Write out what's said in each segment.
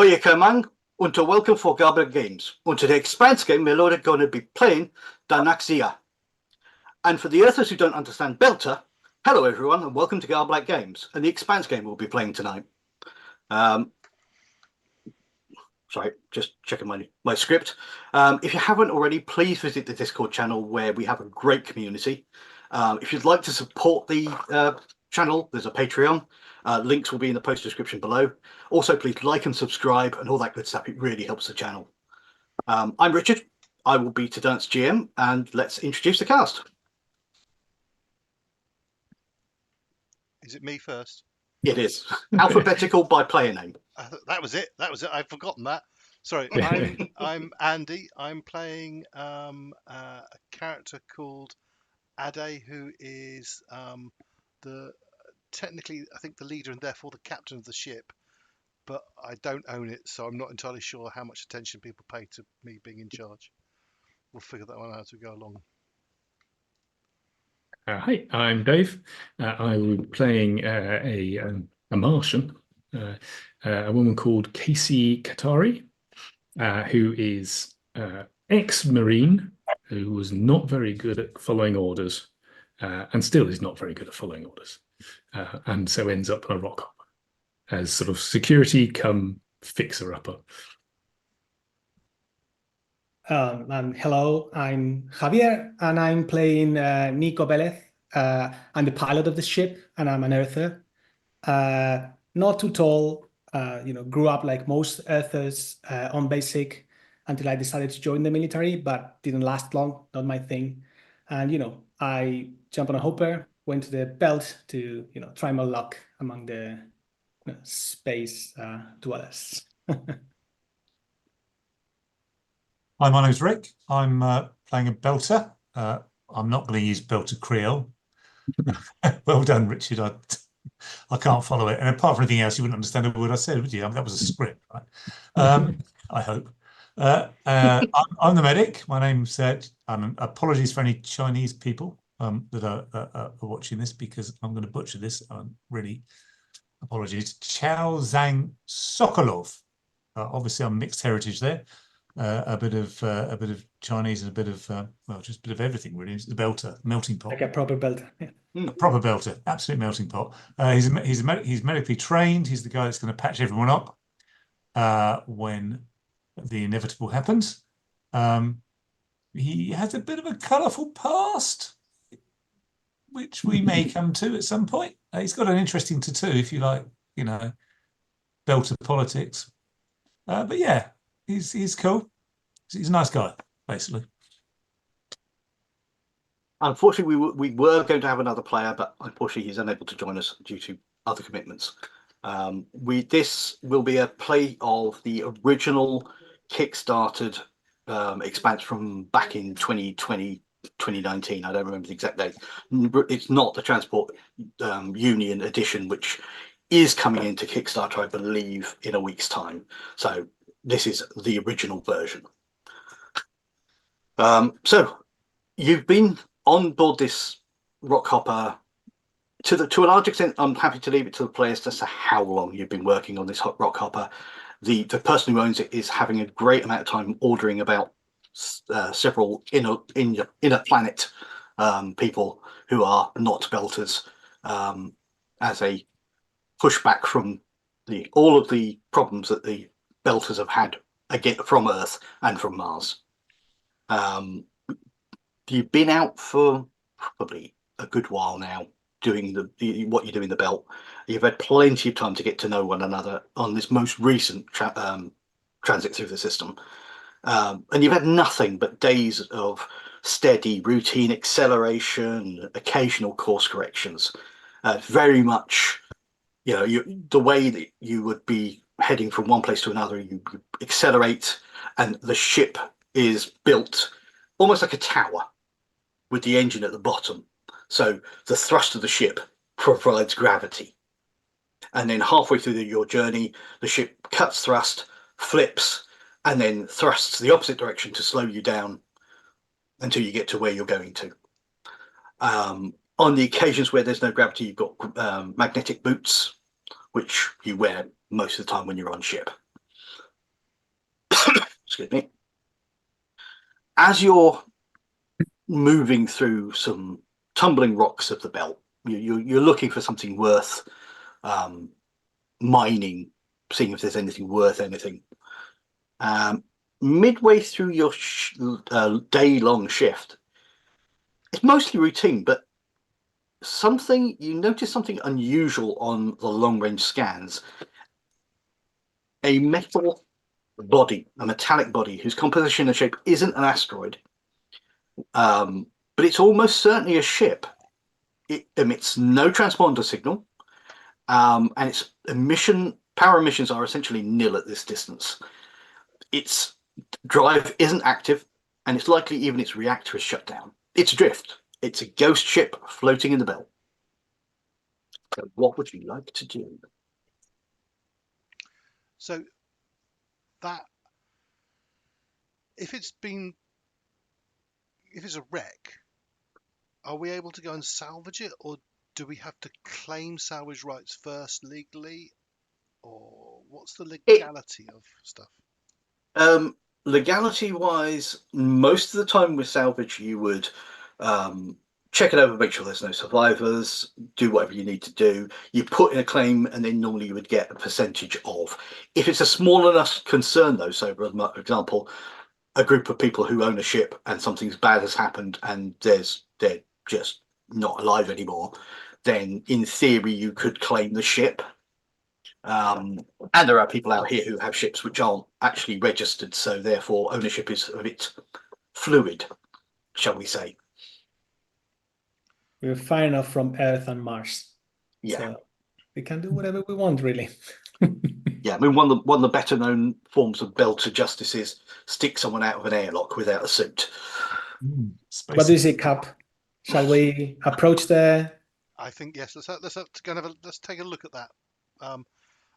Hiya Kamang, und welcome for Garblag Games. Unter the Expanse game, we're going to be playing Danaxia. And for the Earthers who don't understand Belter, hello everyone, and welcome to Garblag Games. And the Expanse game we'll be playing tonight. Sorry, just checking my script. If you haven't already, please visit the Discord channel where we have a great community. If you'd like to support the channel, there's a Patreon. Links will be in the post description below. Also, please like and subscribe and all that good stuff. It really helps the channel. I'm Richard. I will be tonight's GM, and let's introduce the cast. Is it me first? It is. Alphabetical by player name. That was it. That was it. I've forgotten that. Sorry, I'm Andy. I'm playing a character called Ade, who is technically, I think, the leader and therefore the captain of the ship. But I don't own it, so I'm not entirely sure how much attention people pay to me being in charge. We'll figure that one out as we go along. Hi, I'm Dave. I will be playing a Martian, a woman called Khatri, who is ex-Marine, who was not very good at following orders, and still is not very good at following orders, and so ends up on a rock hopper as sort of security come fixer-upper. Hello, I'm Javier, and I'm playing Nico Velez. I'm the pilot of the ship, and I'm an Earther. Not too tall, grew up like most Earthers on basic until I decided to join the military, but didn't last long, not my thing. And, I jumped on a hopper, went to the belt to, try my luck among the space dwellers. Hi, my name's Rick. I'm playing a Belter. I'm not going to use Belter Creole. Well done, Richard. I can't follow it. And apart from anything else, you wouldn't understand a word I said, would you? I mean, that was a script, right? I hope. I'm the medic. My name's apologies for any Chinese people that are watching this, because I'm going to butcher this. Really apologies. Chao Sokolov. Obviously, I'm mixed heritage there. A bit of Chinese and a bit of just a bit of everything really. It's the Belter, melting pot. Like a proper Belter. Yeah. A proper Belter, absolute melting pot. He's medically trained. He's the guy that's going to patch everyone up when the inevitable happens. He has a bit of a colourful past, which we may come to at some point. He's got an interesting tattoo, if you like, Belter politics. But yeah. He's cool. He's a nice guy, basically. Unfortunately, we were going to have another player, but unfortunately he's unable to join us due to other commitments. This will be a play of the original Kickstarted Expanse from back in 2020, 2019. I don't remember the exact date. It's not the Transport Union edition, which is coming into Kickstarter, I believe, in a week's time. So this is the original version. So you've been on board this rock hopper to a large extent. I'm happy to leave it to the players to say how long you've been working on this rock hopper. The person who owns it is having a great amount of time ordering about several inner planet people who are not Belters as a pushback from all of the problems that the Belters have had again from Earth and from Mars. You've been out for probably a good while now doing what you do in the belt. You've had plenty of time to get to know one another on this most recent transit through the system. And you've had nothing but days of steady routine acceleration, occasional course corrections. Very much, the way that you would be heading from one place to another, you accelerate, and the ship is built almost like a tower with the engine at the bottom. So the thrust of the ship provides gravity. And then halfway through your journey, the ship cuts thrust, flips, and then thrusts the opposite direction to slow you down until you get to where you're going to. On the occasions where there's no gravity, you've got magnetic boots, which you wear most of the time when you're on ship. excuse me. As you're moving through some tumbling rocks of the belt, you're looking for something worth mining, seeing if there's anything worth anything. Midway through your day-long shift, it's mostly routine, but you notice something unusual on the long-range scans. A metal body, a metallic body, whose composition and shape isn't an asteroid, but it's almost certainly a ship. It emits no transponder signal, and its power emissions are essentially nil at this distance. Its drive isn't active, and it's likely even its reactor is shut down. It's adrift. It's a ghost ship floating in the belt. So what would you like to do? So that if it's a wreck, are we able to go and salvage it, or do we have to claim salvage rights first legally, or what's the legality of stuff? Legality wise, most of the time with salvage, you would check it over, make sure there's no survivors, do whatever you need to do. You put in a claim, and then normally you would get a percentage of. If it's a small enough concern, though, so for example, a group of people who own a ship and something bad has happened and they're just not alive anymore, then in theory you could claim the ship. And there are people out here who have ships which aren't actually registered, so therefore ownership is a bit fluid, shall we say. We're far enough from Earth and Mars. Yeah. So we can do whatever we want, really. Yeah, I mean, one of the better known forms of belter justice is stick someone out of an airlock without a suit. What do you say, Cap? Shall we approach the... I think yes. Let's take a look at that.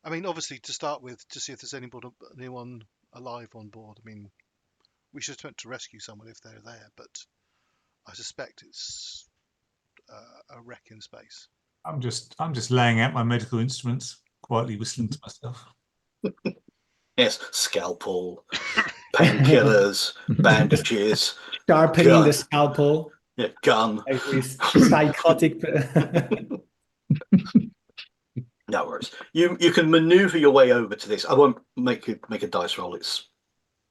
I mean, obviously, to start with, to see if there's anyone alive on board. I mean, we should attempt to rescue someone if they're there, but I suspect it's a wreck in space. I'm just laying out my medical instruments, quietly whistling to myself. Yes, scalpel, painkillers, bandages, Sharpening gun. the scalpel. Yeah, gun. Like this psychotic... No worries. You can maneuver your way over to this. I won't make a dice roll.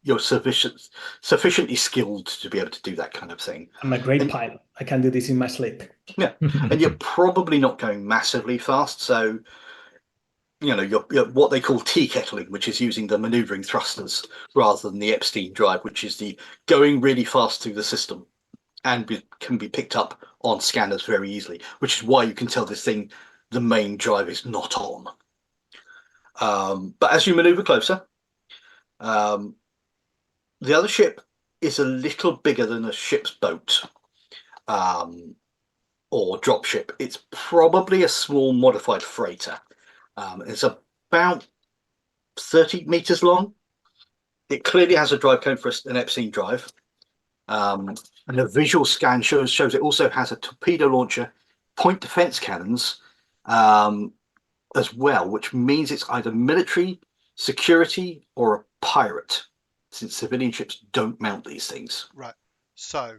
You're sufficiently skilled to be able to do that kind of thing. I'm a great pilot. I can do this in my sleep. Yeah, and you're probably not going massively fast. So, you're what they call tea kettling, which is using the maneuvering thrusters rather than the Epstein drive, which is the going really fast through the system and can be picked up on scanners very easily, which is why you can tell this thing the main drive is not on. But as you maneuver closer, the other ship is a little bigger than a ship's boat or drop ship. It's probably a small modified freighter. It's about 30 meters long. It clearly has a drive cone for an Epstein drive. And a visual scan shows it also has a torpedo launcher, point defense cannons, as well, which means it's either military, security, or a pirate, since civilian ships don't mount these things. Right. So,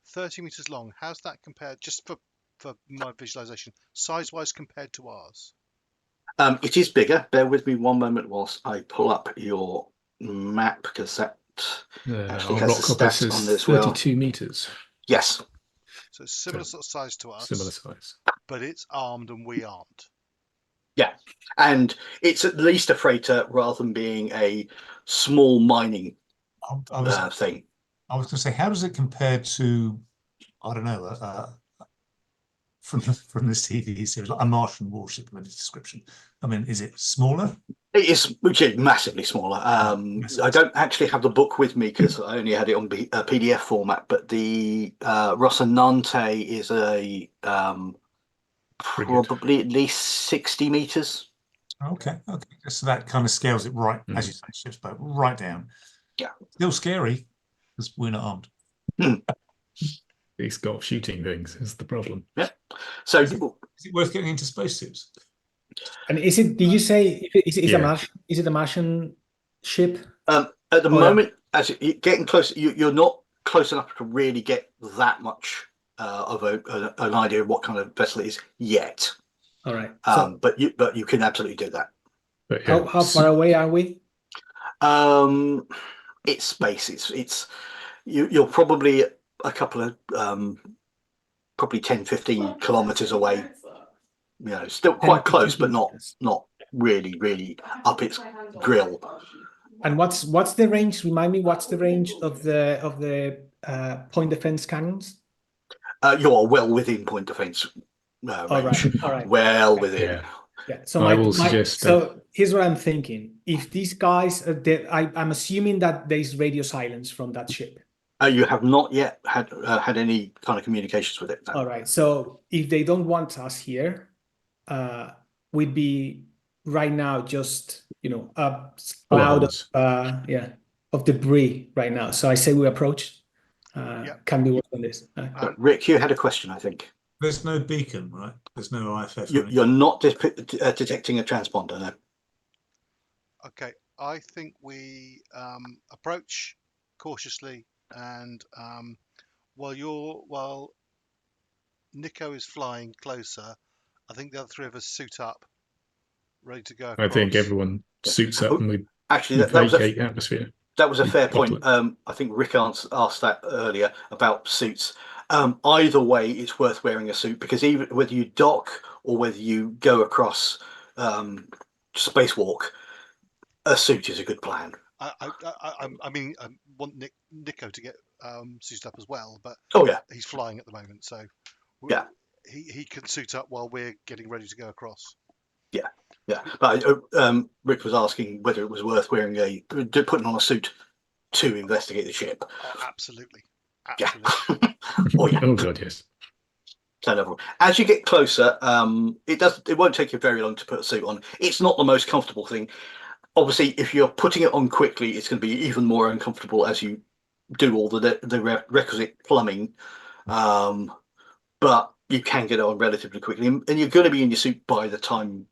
30 meters long. How's that compared, just for my visualization, size-wise compared to ours? It is bigger. Bear with me one moment whilst I pull up your map, because that actually has the stats on this. 32 meters. Yes. So similar sort of size to us. Similar size. But it's armed and we aren't. Yeah, and it's at least a freighter rather than being a small mining thing. I was going to say, how does it compare to, I don't know, from this TV series, like a Martian warship in the description? I mean, is it smaller? It is, which is massively smaller. I don't actually have the book with me because I only had it on PDF format, but the Rocinante is a probably at least 60 meters. Okay. So that kind of scales it right, as you say, ship's boat, right down. Yeah. Still scary because we're not armed. It's got shooting things is the problem. Yeah. So is it worth getting into spacesuits? And did you say, is Yeah. it a Martian ship? at the moment, as you're getting close, you're not close enough to really get that much of an idea of what kind of vessel it is yet. All right. So But you can absolutely do that. But yeah, how far away are we? It's space. It's you're probably a couple of probably 10, 15 kilometers away. You know, still 10 quite to close, 15 but meters. not really up its grill. And what's the range? Remind me, what's the range of the point defense cannons? You're well within point defense All range. right. All right. Well within. yeah. Yeah. So I will suggest. so here's what I'm thinking. If these guys are there, I'm assuming that there's radio silence from that ship. You have not yet had any kind of communications with it. No. All right. So if they don't want us here, we'd be right now just a cloud of debris right now. So I say we approach. Can we work on this? Rick, you had a question, I think. There's no beacon, right? There's no IFF. You're not detecting a transponder, no. Okay, I think we approach cautiously, and while Nico is flying closer, I think the other three of us suit up, ready to go across. I think everyone suits up and we Actually, that was vacate atmosphere. That was a fair Bottle point. I think Rick asked that earlier about suits. Either way, it's worth wearing a suit, because even whether you dock or whether you go across spacewalk, a suit is a good plan. I mean, I want Nico to get suited up as well, but Oh yeah, he's flying at the moment, so yeah, he can suit up while we're getting ready to go across. yeah. But Rick was asking whether it was worth wearing putting on a suit to investigate the ship. Oh, absolutely. Yeah. Absolutely. Oh yeah. Oh god, yes. So as you get closer, it won't take you very long to put a suit on. It's not the most comfortable thing. Obviously, if you're putting it on quickly, it's going to be even more uncomfortable as you do all the requisite plumbing. But you can get it on relatively quickly, and you're going to be in your suit by the time,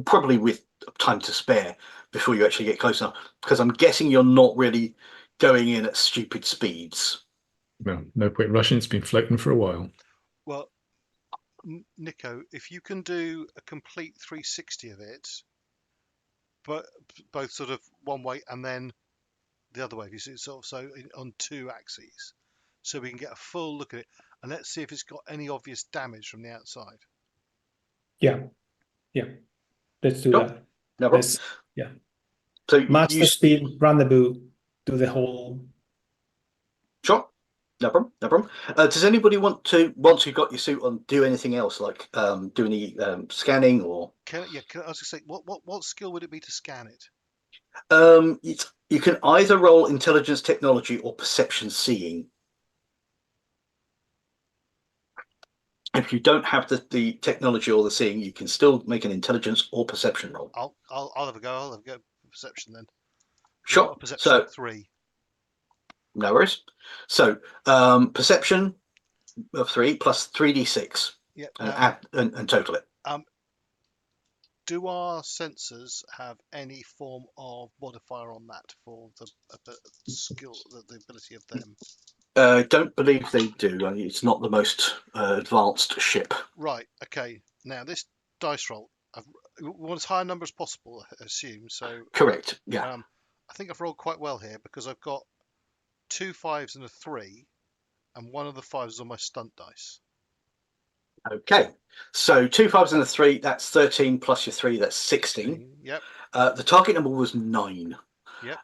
probably with time to spare before you actually get close enough, because I'm guessing you're not really going in at stupid speeds. No point rushing. It's been floating for a while. Well, Nico, if you can do a complete 360 of it, but both sort of one way and then the other way, if you see, so on two axes, so we can get a full look at it, and let's see if it's got any obvious damage from the outside. Yeah. Let's do that. No problem. So match the speed, rendezvous, do the whole. Sure. No problem. Does anybody want to, once you've got your suit on, do anything else, like do any scanning or? Can I was going to say, what skill would it be to scan it? You can either roll intelligence, technology, or perception seeing. If you don't have the technology or the seeing, you can still make an intelligence or perception roll. I'll have a go. I'll have a go perception then. Sure. Perception of 3. No worries. So perception of 3 plus 3d6. Yeah. And total it. Do our sensors have any form of modifier on that for the skill, the ability of them? Don't believe they do. It's not the most advanced ship. Right. Okay. Now this dice roll, we want as high a number as possible, I assume. So correct. Yeah. I think I've rolled quite well here because I've got 2 5s and a 3, and one of the 5s is on my stunt dice. Okay. So 2 5s and a 3. That's 13 plus your 3. That's 16. Yep. The target number was 9. Yep.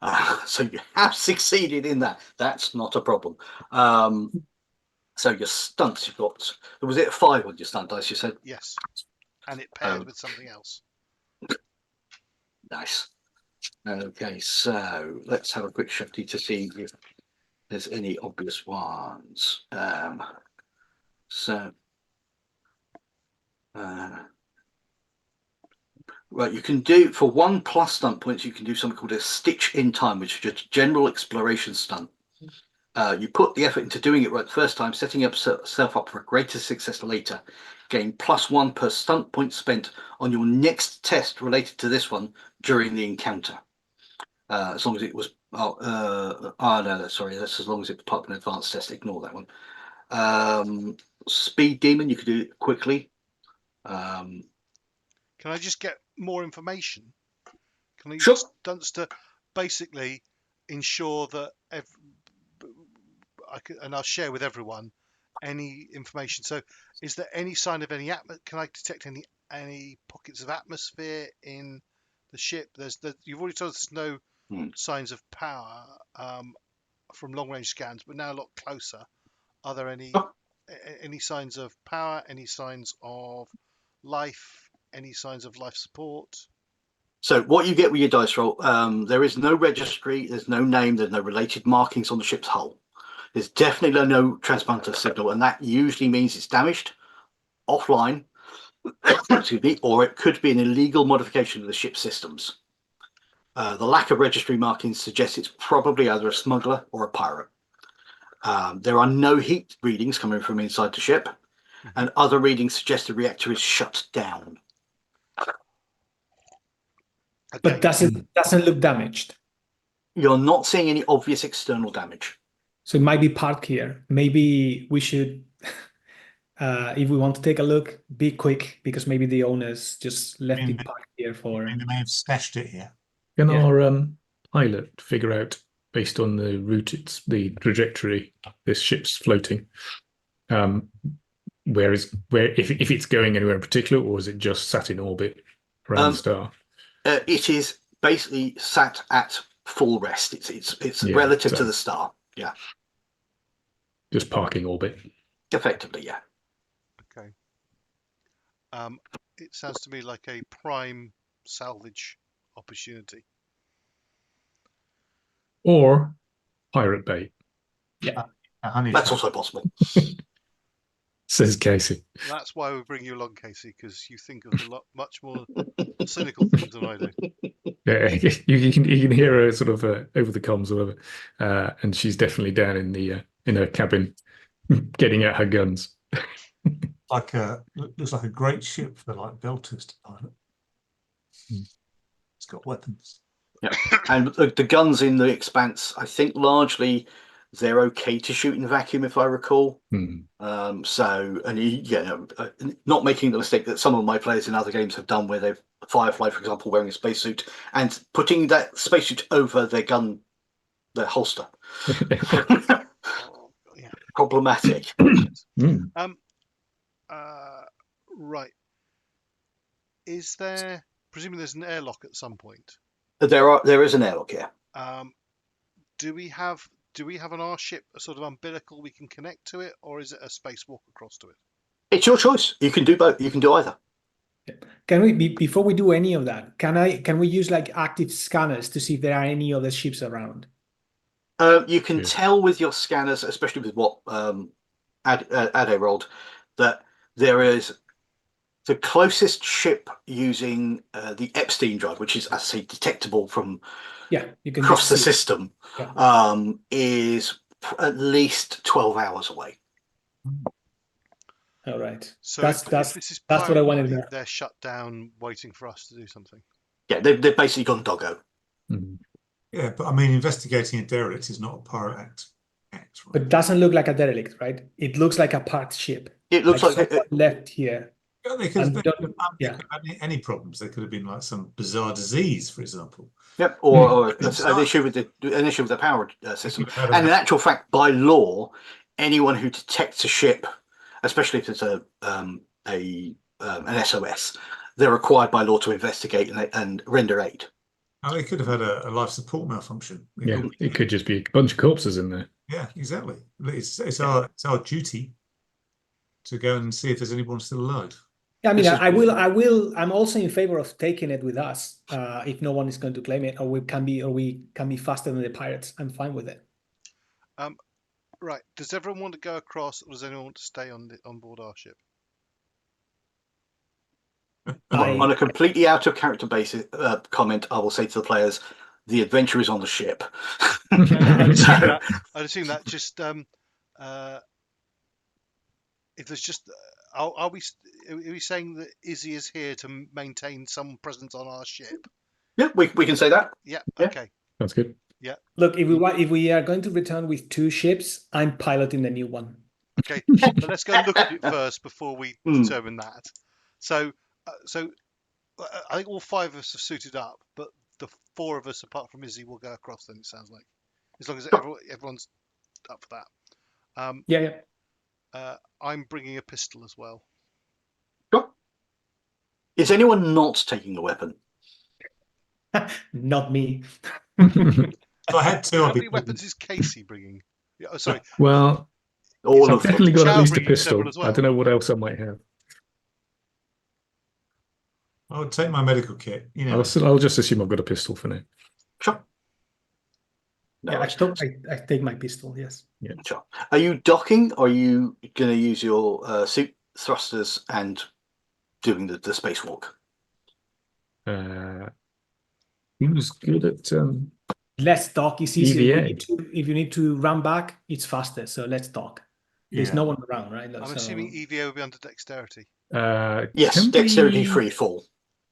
So you have succeeded in that. That's not a problem. So your stunts, you've got, was it a 5 on your stunt dice, you said? Yes. And it paired with something else. Nice. Okay, so let's have a quick shifty to see if there's any obvious ones. Right, you can do, for 1 plus stunt points, you can do something called a stitch in time, which is just a general exploration stunt. You put the effort into doing it right the first time, setting yourself up for a greater success later. Gain +1 per stunt point spent on your next test related to this one during the encounter. As long as it was. Sorry, that's as long as it was part of an advanced test. Ignore that one. Speed demon, you could do it quickly. Can I just get more information? Can I use Sure. stunts to basically ensure that and I'll share with everyone any information. So, is there any sign of any Can I detect any pockets of atmosphere in the ship? You've already told us there's no signs of power from long range scans, but now a lot closer. Are there any signs of power? Any signs of life? Any signs of life support? So what you get with your dice roll, there is no registry, there's no name, there's no related markings on the ship's hull. There's definitely no transponder signal, and that usually means it's damaged, offline, excuse me, or it could be an illegal modification of the ship's systems. The lack of registry markings suggests it's probably either a smuggler or a pirate. There are no heat readings coming from inside the ship, and other readings suggest the reactor is shut down. Okay. But doesn't look damaged. You're not seeing any obvious external damage. So it might be parked here. Maybe we should, if we want to take a look, be quick, because maybe the owners just left it parked here for. They may have stashed it here. Can our pilot figure out, based on the route, the trajectory this ship's floating, where if it's going anywhere in particular, or is it just sat in orbit around the star? It is basically sat at full rest. It's relative to the star. Yeah. Just parking orbit. Effectively, yeah. Okay. It sounds to me like a prime salvage opportunity. Or pirate bait. Yeah. That's also possible. Says Casey. That's why we bring you along, Casey, because you think of much more cynical things than I do. Yeah, you can hear her sort of over the comms or whatever, and she's definitely down in her cabin, getting out her guns. Looks like a great ship for belters to pilot. It's got weapons. Yeah, and the guns in the Expanse, I think largely they're okay to shoot in vacuum, if I recall. Not making the mistake that some of my players in other games have done, where they've Firefly, for example, wearing a spacesuit and putting that spacesuit over their gun, their holster. Problematic. Right. Is there? Presumably, there's an airlock at some point. There is an airlock here. Do we have on our ship a sort of umbilical we can connect to it, or is it a spacewalk across to it? It's your choice. You can do both. You can do either. Can we before we do any of that? Can we use like active scanners to see if there are any other ships around? You can tell with your scanners, especially with what Ade rolled, that there is the closest ship using the Epstein drive, which is, as I say, detectable from you can across the system, is at least 12 hours away. All right. So that's this is what I wanted to know. They're shut down, waiting for us to do something. Yeah, they've basically gone doggo. Yeah, but I mean, investigating a derelict is not a pirate act. Right? But it doesn't look like a derelict, right? It looks like a parked ship. It looks like left here. Yeah, they could have had any problems. There could have been like some bizarre disease, for example. Yep, or an issue with the power system. And in actual fact, by law, anyone who detects a ship, especially if it's an SOS, they're required by law to investigate and render aid. Oh, they could have had a life support malfunction. It could just be a bunch of corpses in there. Yeah, exactly. It's our duty to go and see if there's anyone still alive. Yeah, I mean, I will. I'm also in favor of taking it with us if no one is going to claim it, or we can be faster than the pirates. I'm fine with it. Right. Does everyone want to go across, or does anyone want to stay on board our ship? On a completely out of character basis comment, I will say to the players, the adventure is on the ship. I'd assume that just if there's just are we saying that Izzy is here to maintain some presence on our ship? Yeah, we can say that. Yeah. Okay. Sounds good. Look, if we are going to return with 2 ships, I'm piloting the new one. Okay, but let's go and look at it first before we determine that. So I think all 5 of us have suited up, but the 4 of us, apart from Izzy, will go across. Then it sounds like, as long as everyone's up for that. Yeah. I'm bringing a pistol as well. Sure. Is anyone not taking a weapon? Not me. If I had 2, How I'd be many weapons is Casey bringing? Yeah, sorry. Well, All I've of them. definitely got at Chao least a bringing pistol. several as well. I don't know what else I might have. I would take my medical kit. You know, I'll just assume I've got a pistol for now. Sure. No Yeah, worries. I take my pistol, yes. Sure. Are you docking, or are you going to use your suit thrusters and doing the spacewalk? Who's good at Let's dock. It's easier. EVA? If you need to run back, it's faster. So let's dock. There's no one around, right? I'm So- assuming EVA will be under dexterity. Yes, can dexterity we- free fall.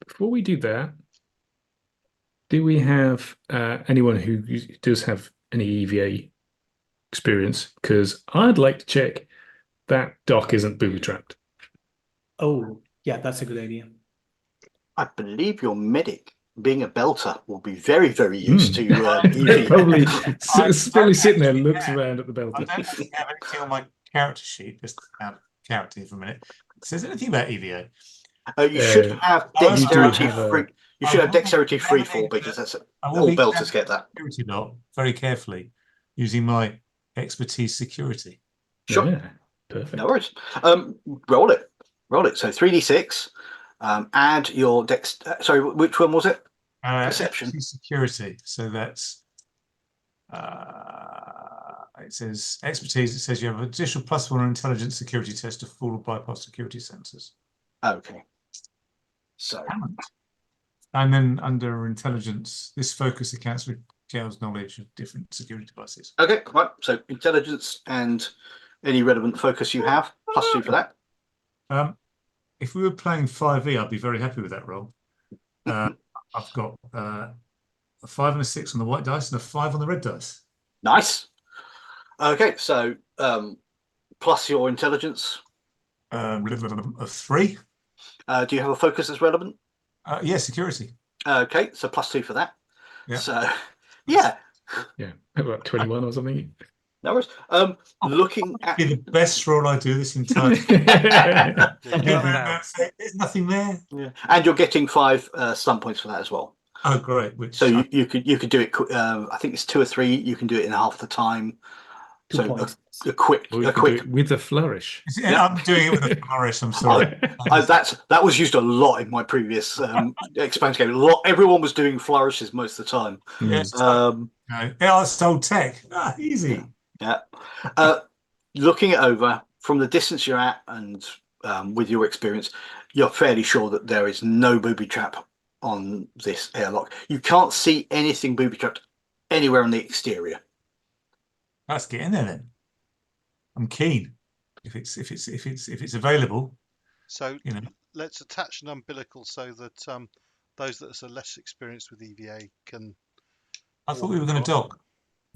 Before we do that, do we have anyone who does have any EVA experience? Because I'd like to check that dock isn't booby trapped. Oh, yeah, that's a good idea. I believe your medic, being a belter, will be very, very used to EV. Probably I sitting there, actually looks have. around at the I belter. don't actually have anything on my character sheet. Just out of character for a minute. Says anything about EVA? You should have I do dexterity have a- free. You should have dexterity free fall, because that's I will all be belters get that. security lot very carefully using my expertise security. Sure. Yeah, perfect. No worries. Roll it. So 3d6. Add your dex. Sorry, which one was it? Perception. Expertise security. So that's it says expertise. It says you have an additional +1 on intelligence security test to fall or bypass security sensors. Okay. So And then under intelligence, this focus accounts for Chao's knowledge of different security devices. okay, right. So intelligence and any relevant focus you have, +2 for that. If we were playing 5e, I'd be very happy with that roll. I've got a 5 and a 6 on the white dice and a 5 on the red dice. Nice. Okay, so plus your intelligence. Of 3. Do you have a focus that's relevant? Yeah, security. Okay, so +2 for that. Yeah. So yeah, Yeah, about 21 or something. no worries. Looking at Be the best roll I do this entire. Yeah. There's nothing there. yeah. And you're getting 5 stun points for that as well. Oh, great! Which So you could do it. I think it's 2 or 3. You can do it in half the time. 2 So points. a quick, Or you a can quick. do it with a flourish. I'm doing it with a flourish. I'm sorry. That was used a lot in my previous expansion game. Everyone was doing flourishes most of the time. Yes. Um, No. Yeah, it's old tech. Easy. yeah. Looking it over from the distance you're at, and with your experience, you're fairly sure that there is no booby trap on this airlock. You can't see anything booby trapped anywhere on the exterior. Let's get in there then. I'm keen. If it's available, So you know. let's attach an umbilical so that those that are less experienced with EVA can. I thought we were going to dock.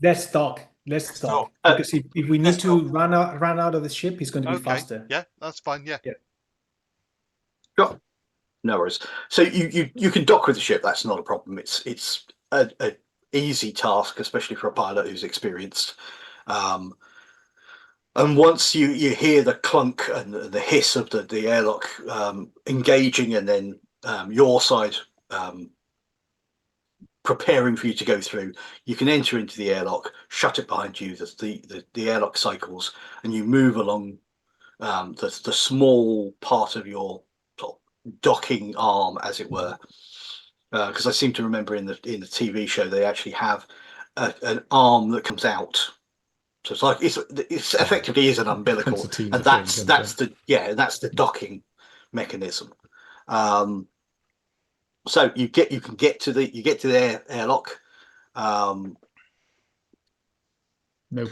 Let's dock. Let's dock. Because if we need let's to run out of the ship, it's going to be faster. Yeah, that's fine. Yeah. Sure. No worries. So you can dock with the ship. That's not a problem. It's a easy task, especially for a pilot who's experienced. And once you hear the clunk and the hiss of the airlock engaging, and then your side preparing for you to go through, you can enter into the airlock, shut it behind you. The airlock cycles, and you move along the small part of your docking arm, as it were. Because I seem to remember in the TV show they actually have an arm that comes out. So it's like it's effectively is an umbilical, Concertina and thing that's the docking mechanism. So you can get to the airlock. No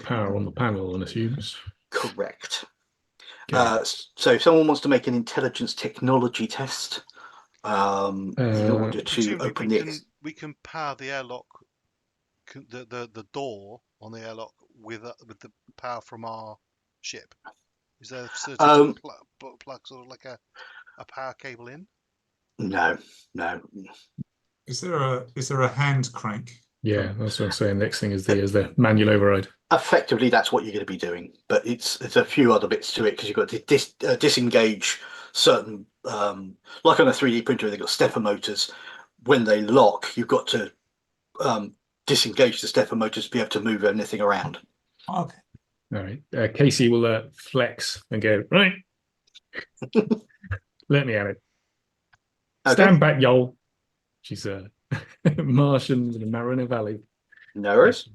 power on the panel, one assumes. Correct. Okay. So if someone wants to make an intelligence technology test, in order to Presumably open we the can power the airlock the door on the airlock with the power from our ship? Is there a facility to plug sort of like a power cable in? No. Is there a hand crank? Yeah, that's what I'm saying. Next thing is the manual override. Effectively, that's what you're going to be doing, but it's a few other bits to it because you've got to disengage certain, like on a 3D printer, they've got stepper motors. When they lock, you've got to disengage the stepper motors to be able to move anything around. Okay. All right. Casey will flex and go, right. Let me have it. Okay. Stand back, y'all. She's a Martian in the Marina Valley. No worries.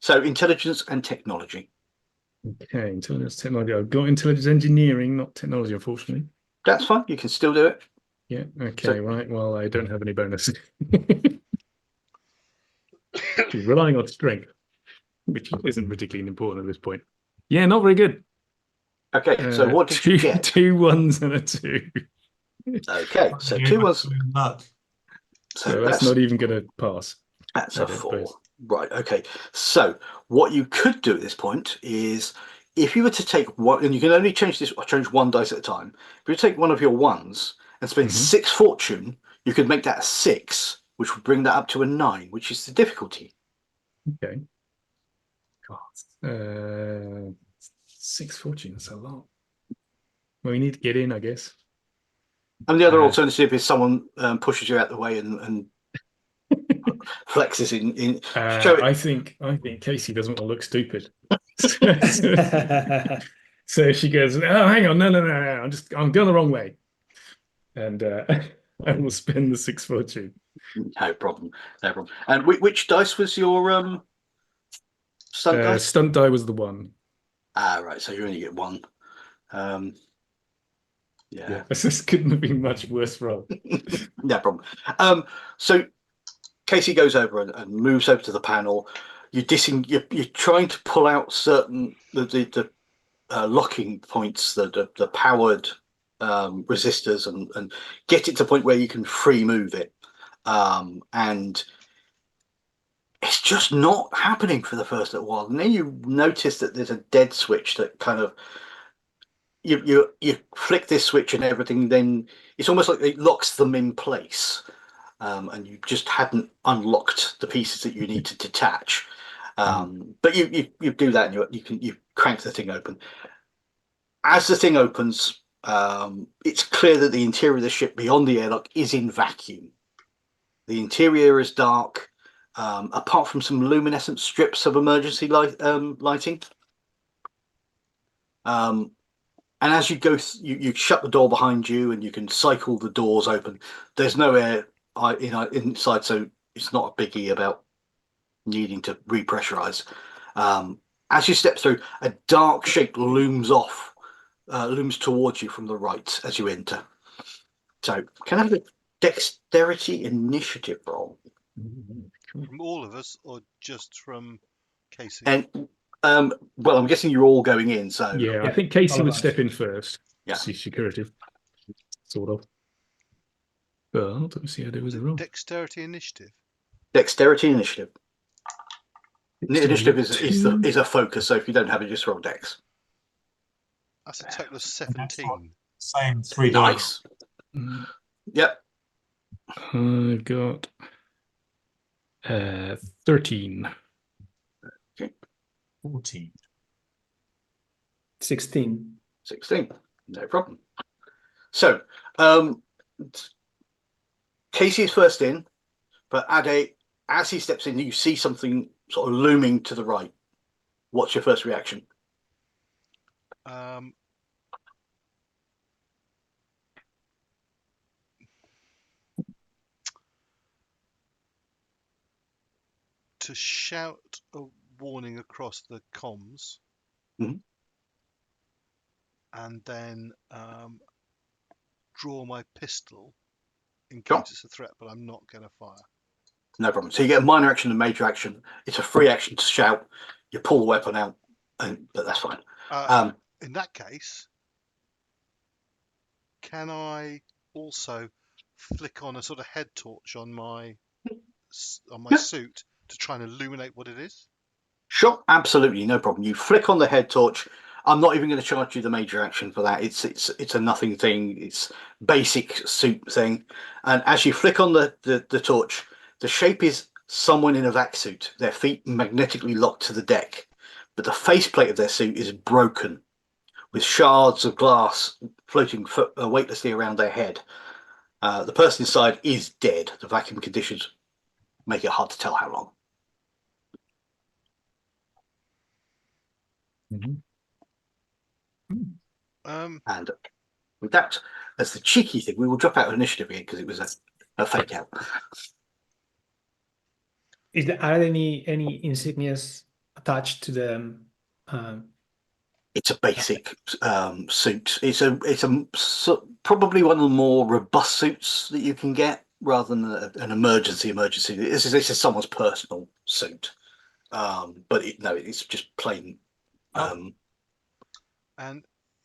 So intelligence and technology. Okay, intelligence technology. I've got intelligence engineering, not technology, unfortunately. That's fine. You can still do it. Yeah. Okay. Right. Well, I don't have any bonuses. She's relying on strength, which isn't particularly important at this point. Yeah, not very good. Okay. So what did you get? 2 1s and a 2. Okay. So 2 was. So that's not even going to pass. That's a 4. Right. Okay. So what you could do at this point is, if you were to take one, and you can only change one dice at a time. If you take one of your 1s and spend 6 fortune, you could make that a 6, which would bring that up to a 9, which is the difficulty. Okay. God. 6 fortune. That's a lot. Well, we need to get in, I guess. And the other alternative is someone pushes you out the way and flexes in. I think Casey doesn't want to look stupid. So she goes, "Oh, hang on, no. I'm going the wrong way," and I will spend the 6 fortune. No problem. And which dice was your stunt dice? Stunt die was the 1. Right. So you only get 1. Yeah. This couldn't have been much worse roll. No problem. So Casey goes over and moves over to the panel. You're trying to pull out certain the locking points, the powered resistors, and get it to a point where you can free move it. And it's just not happening for the first little while. And then you notice that there's a dead switch that kind of you flick this switch and everything. Then it's almost like it locks them in place. And you just hadn't unlocked the pieces that you need to detach. But you do that, and you crank the thing open. As the thing opens, it's clear that the interior of the ship beyond the airlock is in vacuum. The interior is dark, apart from some luminescent strips of emergency lighting. And as you go, you shut the door behind you, and you can cycle the doors open. There's no air inside, so it's not a biggie about needing to repressurize. As you step through, a dark shape looms towards you from the right as you enter. So can I have a dexterity initiative roll? From all of us, or just from Casey? And well, I'm guessing you're all going in, so Yeah, I think Casey would step in first. Yeah. See security, sort of. But let me see how do with the roll. Dexterity initiative. Dexterity initiative. Initiative Dexterity. is a focus, so if you don't have it, just roll dex. That's a total of 17. Same 3 dice. Nice. Yep. I got 13. 14. 16. 16. No problem. So, Casey is first in, but Ade, as he steps in, you see something sort of looming to the right. What's your first reaction? To shout a warning across the comms, Mhm. and then draw my pistol in Sure. case it's a threat, but I'm not going to fire. No problem. So you get a minor action and major action. It's a free action to shout. You pull the weapon out, but that's fine. In that case, can I also flick on a sort of head torch on my Yeah. suit to try and illuminate what it is? Sure, absolutely, no problem. You flick on the head torch. I'm not even going to charge you the major action for that. It's a nothing thing. It's basic suit thing. And as you flick on the torch, the shape is someone in a vac suit. Their feet magnetically locked to the deck, but the faceplate of their suit is broken, with shards of glass floating weightlessly around their head. The person inside is dead. The vacuum conditions make it hard to tell how long. And with that, as the cheeky thing, we will drop out of initiative again because it was a fake out. Are there any insignias attached to them? It's a basic suit. It's probably one of the more robust suits that you can get, rather than an emergency. This is someone's personal suit, but it's just plain. And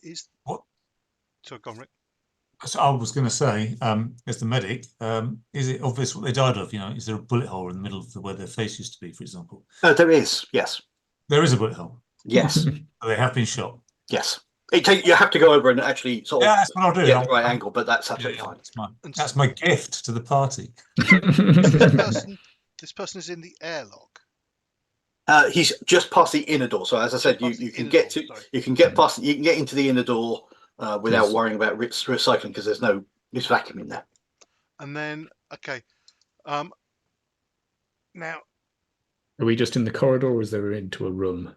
is what? So, go on, Rick. So I was going to say, as the medic, is it obvious what they died of? Is there a bullet hole in the middle of where their face used to be, for example? There is, yes. There is a bullet hole. Yes. They have been shot. Yes. You have to go over and actually sort of that's what I'll do. get the right angle, but that's absolutely fine. That's my gift to the party. This person is in the airlock. He's just past the inner door. So as I said, you can get into the inner door without worrying about recycling, because there's vacuum in there. And then, okay, now, are we just in the corridor, or is there into a room?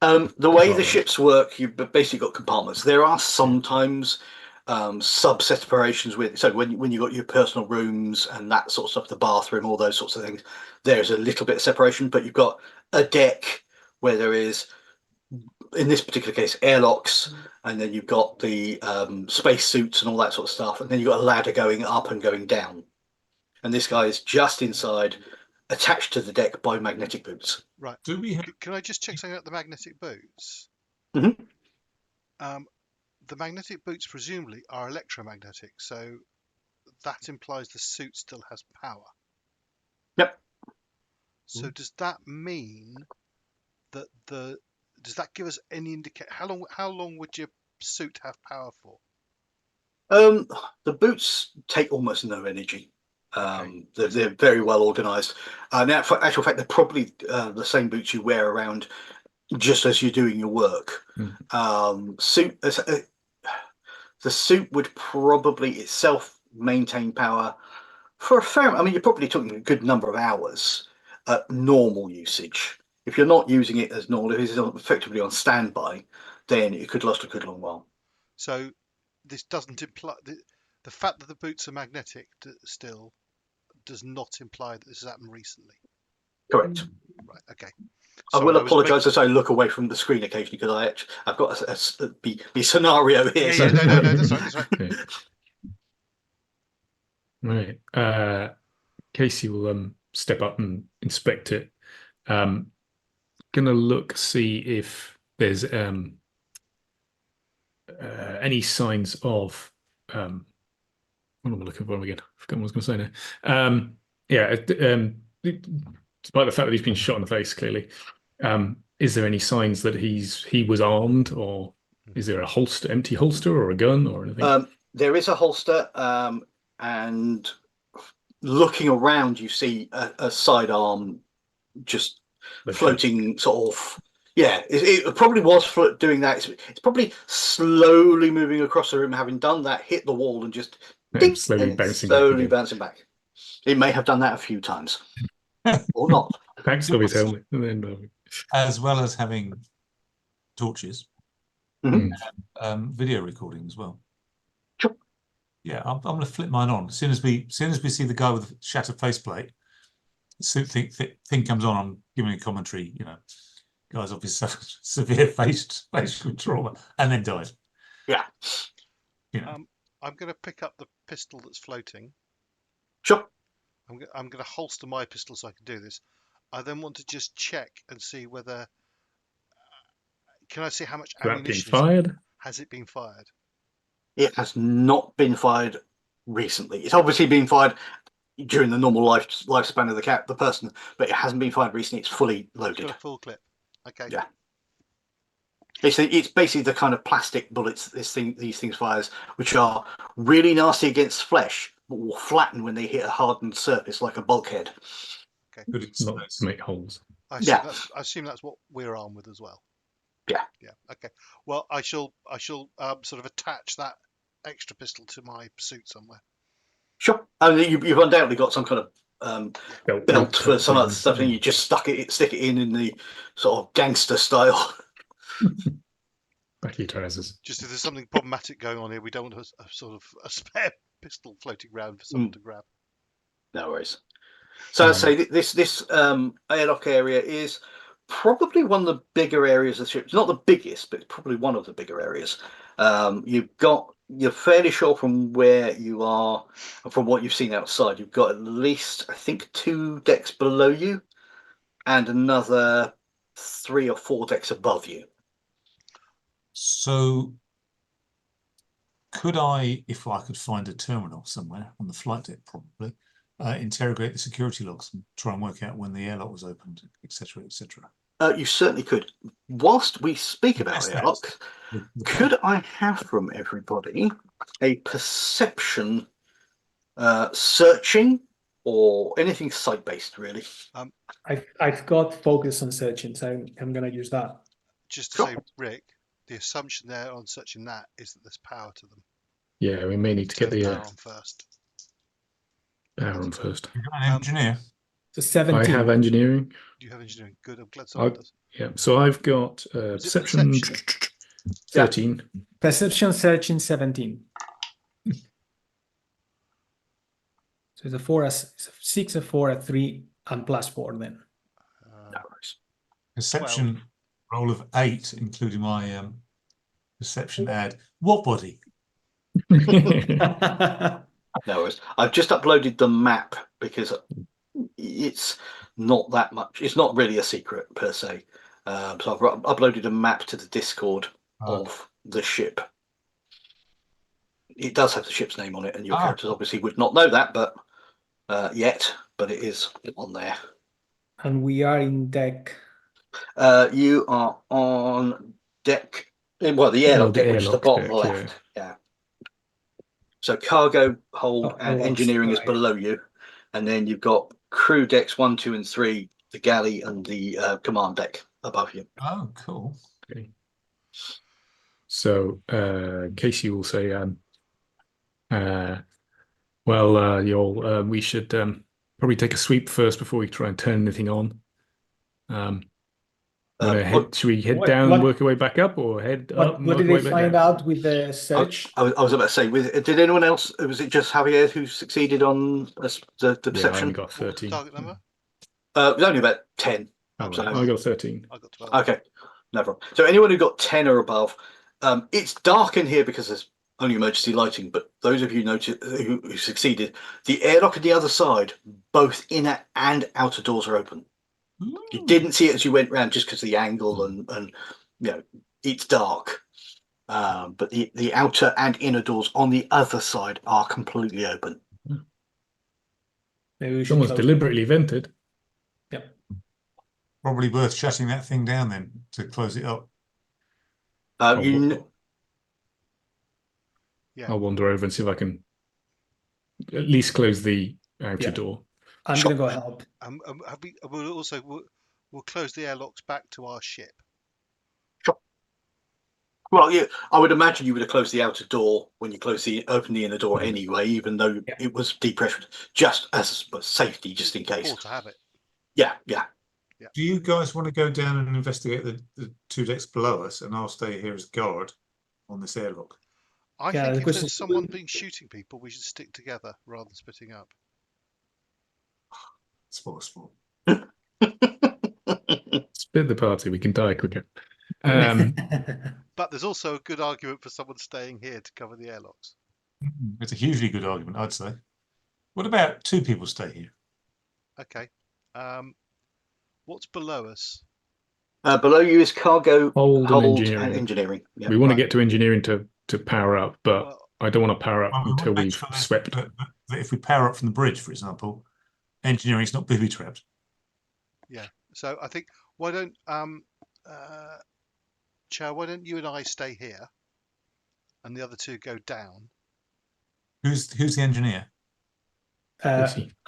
The way the ships work, you've basically got compartments. There are sometimes sub-separations when you got your personal rooms and that sort of stuff, the bathroom, all those sorts of things, there's a little bit of separation, but you've got a deck where there is, in this particular case, airlocks, and then you've got the space suits and all that sort of stuff, and then you've got a ladder going up and going down. And this guy is just inside, attached to the deck by magnetic boots. Right. Can I just check something out the magnetic boots? Mm-hmm. The magnetic boots presumably are electromagnetic, so that implies the suit still has power. Yep. So does that mean that does that give us any indication how long would your suit have power for? The boots take almost no energy. They're very well organized. Now, for actual fact, they're probably the same boots you wear around just as you're doing your work. The suit would probably itself maintain power for a fair. I mean, you're probably talking a good number of hours at normal usage. If you're not using it as normal, if it's effectively on standby, then it could last a good long while. So this doesn't imply the fact that the boots are magnetic still does not imply that this has happened recently. Correct. Right. Okay. I will apologise as I look away from the screen occasionally, because I've got a scenario here. No, that's right. Right. Casey will step up and inspect it. Gonna look, see if there's any signs of what am I looking for again? I forgot what I was going to say now. Despite the fact that he's been shot in the face, clearly, is there any signs that he was armed, or is there a empty holster, or a gun, or anything? There is a holster, and looking around, you see a sidearm just floating, sort of. Yeah, it probably was doing that. It's probably slowly moving across the room, having done that, hit the wall, and just slowly bouncing back. It may have done that a few times, or not. Thanks to his helmet. As well as having torches, video recording as well. Sure. Yeah, I'm going to flip mine on as soon as we see the guy with the shattered faceplate. Suit thing comes on. I'm giving a commentary. Guys obviously suffered severe facial trauma and then died. Yeah. I'm going to pick up the pistol that's floating. Sure. I'm going to holster my pistol so I can do this. I then want to just check and see whether. Can I see how much ammunition has it been fired? It has not been fired recently. It's obviously been fired during the normal lifespan of the person, but it hasn't been fired recently. It's fully It's loaded. got a full clip. Okay. Yeah. It's basically the kind of plastic bullets these things fires, which are really nasty against flesh, but will flatten when they hit a hardened surface like a bulkhead. Good Not exercise. to make holes. I assume that's what we're armed with as well. Yeah. Yeah. Okay. Well, I shall sort of attach that extra pistol to my suit somewhere. Sure. I mean, you've undoubtedly got some kind of belt for some of that stuff, and you just stick it in the sort of gangster style. Back of your trousers. Just if there's something problematic going on here, we don't want a sort of a spare pistol floating around for someone to grab. No worries. So I'd say this airlock area is probably one of the bigger areas of the ship. It's not the biggest, but it's probably one of the bigger areas. You're fairly sure from where you are, from what you've seen outside, you've got at least, I think, 2 decks below you and another 3 or 4 decks above you. So could I, if I could find a terminal somewhere on the flight deck, probably, interrogate the security logs and try and work out when the airlock was opened, etc., etc.? You certainly could. Whilst we speak about airlocks, could I have from everybody a perception searching or anything site-based, really? I've got focus on searching, so I'm going to use that. Just to say, Rick, the assumption there on searching that is that there's power to them. Yeah, we may need to get the power on first. Power on first. You've got an engineer. So 17. I have engineering. You have engineering. Good. I'm glad someone does. Yeah, so I've got perception 13. Perception searching 17. So it's a 4, a 6, a 4, a 3, and plus 4 then. No worries. Perception roll of 8, including my perception ad. What body? No worries. I've just uploaded the map because it's not that much. It's not really a secret per se. So I've uploaded a map to the Discord of the ship. It does have the ship's name on it, and your characters obviously would not know that, but but it is on there. And we are in deck. You are on deck. Well, the airlock deck, which is the bottom deck, left. Yeah. So cargo, hold, and engineering is below you, and then you've got crew decks 1, 2, and 3, the galley, and the command deck above you. Oh, cool. Okay. So Casey will say, we should probably take a sweep first before we try and turn anything on. Should we head down and work our way back up, or head up? What did they find out with the search? I was about to say, did anyone else? Was it just Javier who succeeded on the perception? Yeah, I only got 13. Target number? It was only about 10. Oh, So- right. I got 13. I got 12. Okay, no problem. So anyone who got 10 or above, it's dark in here because there's only emergency lighting, but those of you who succeeded, the airlock on the other side, both inner and outer doors are open. You didn't see it as you went round just because of the angle and it's dark. But the outer and inner doors on the other side are completely open. Maybe we should Someone's close deliberately vented. Yep. Probably worth shutting that thing down then to close it up. I'll wander over and see if I can at least close the outer door. I'm going to go help. We'll close the airlocks back to our ship. Sure. Well, yeah, I would imagine you would have closed the outer door when you opened the inner door anyway, even though it was depressured, just as safety, just in case. To have it. Yeah. Do you guys want to go down and investigate the 2 decks below us, and I'll stay here as guard on this airlock? I think if there's someone been shooting people, we should stick together rather than splitting up. Spot. Split the party, we can die quicker. But there's also a good argument for someone staying here to cover the airlocks. It's a hugely good argument, I'd say. What about 2 people stay here? Okay. What's below us? Below you is cargo, hold and engineering. We want to get to engineering to power up, but I don't want to power up until we've swept. that if we power up from the bridge, for example, engineering is not booby trapped. So I think why don't Chao, why don't you and I stay here, and the other two go down? Who's the engineer?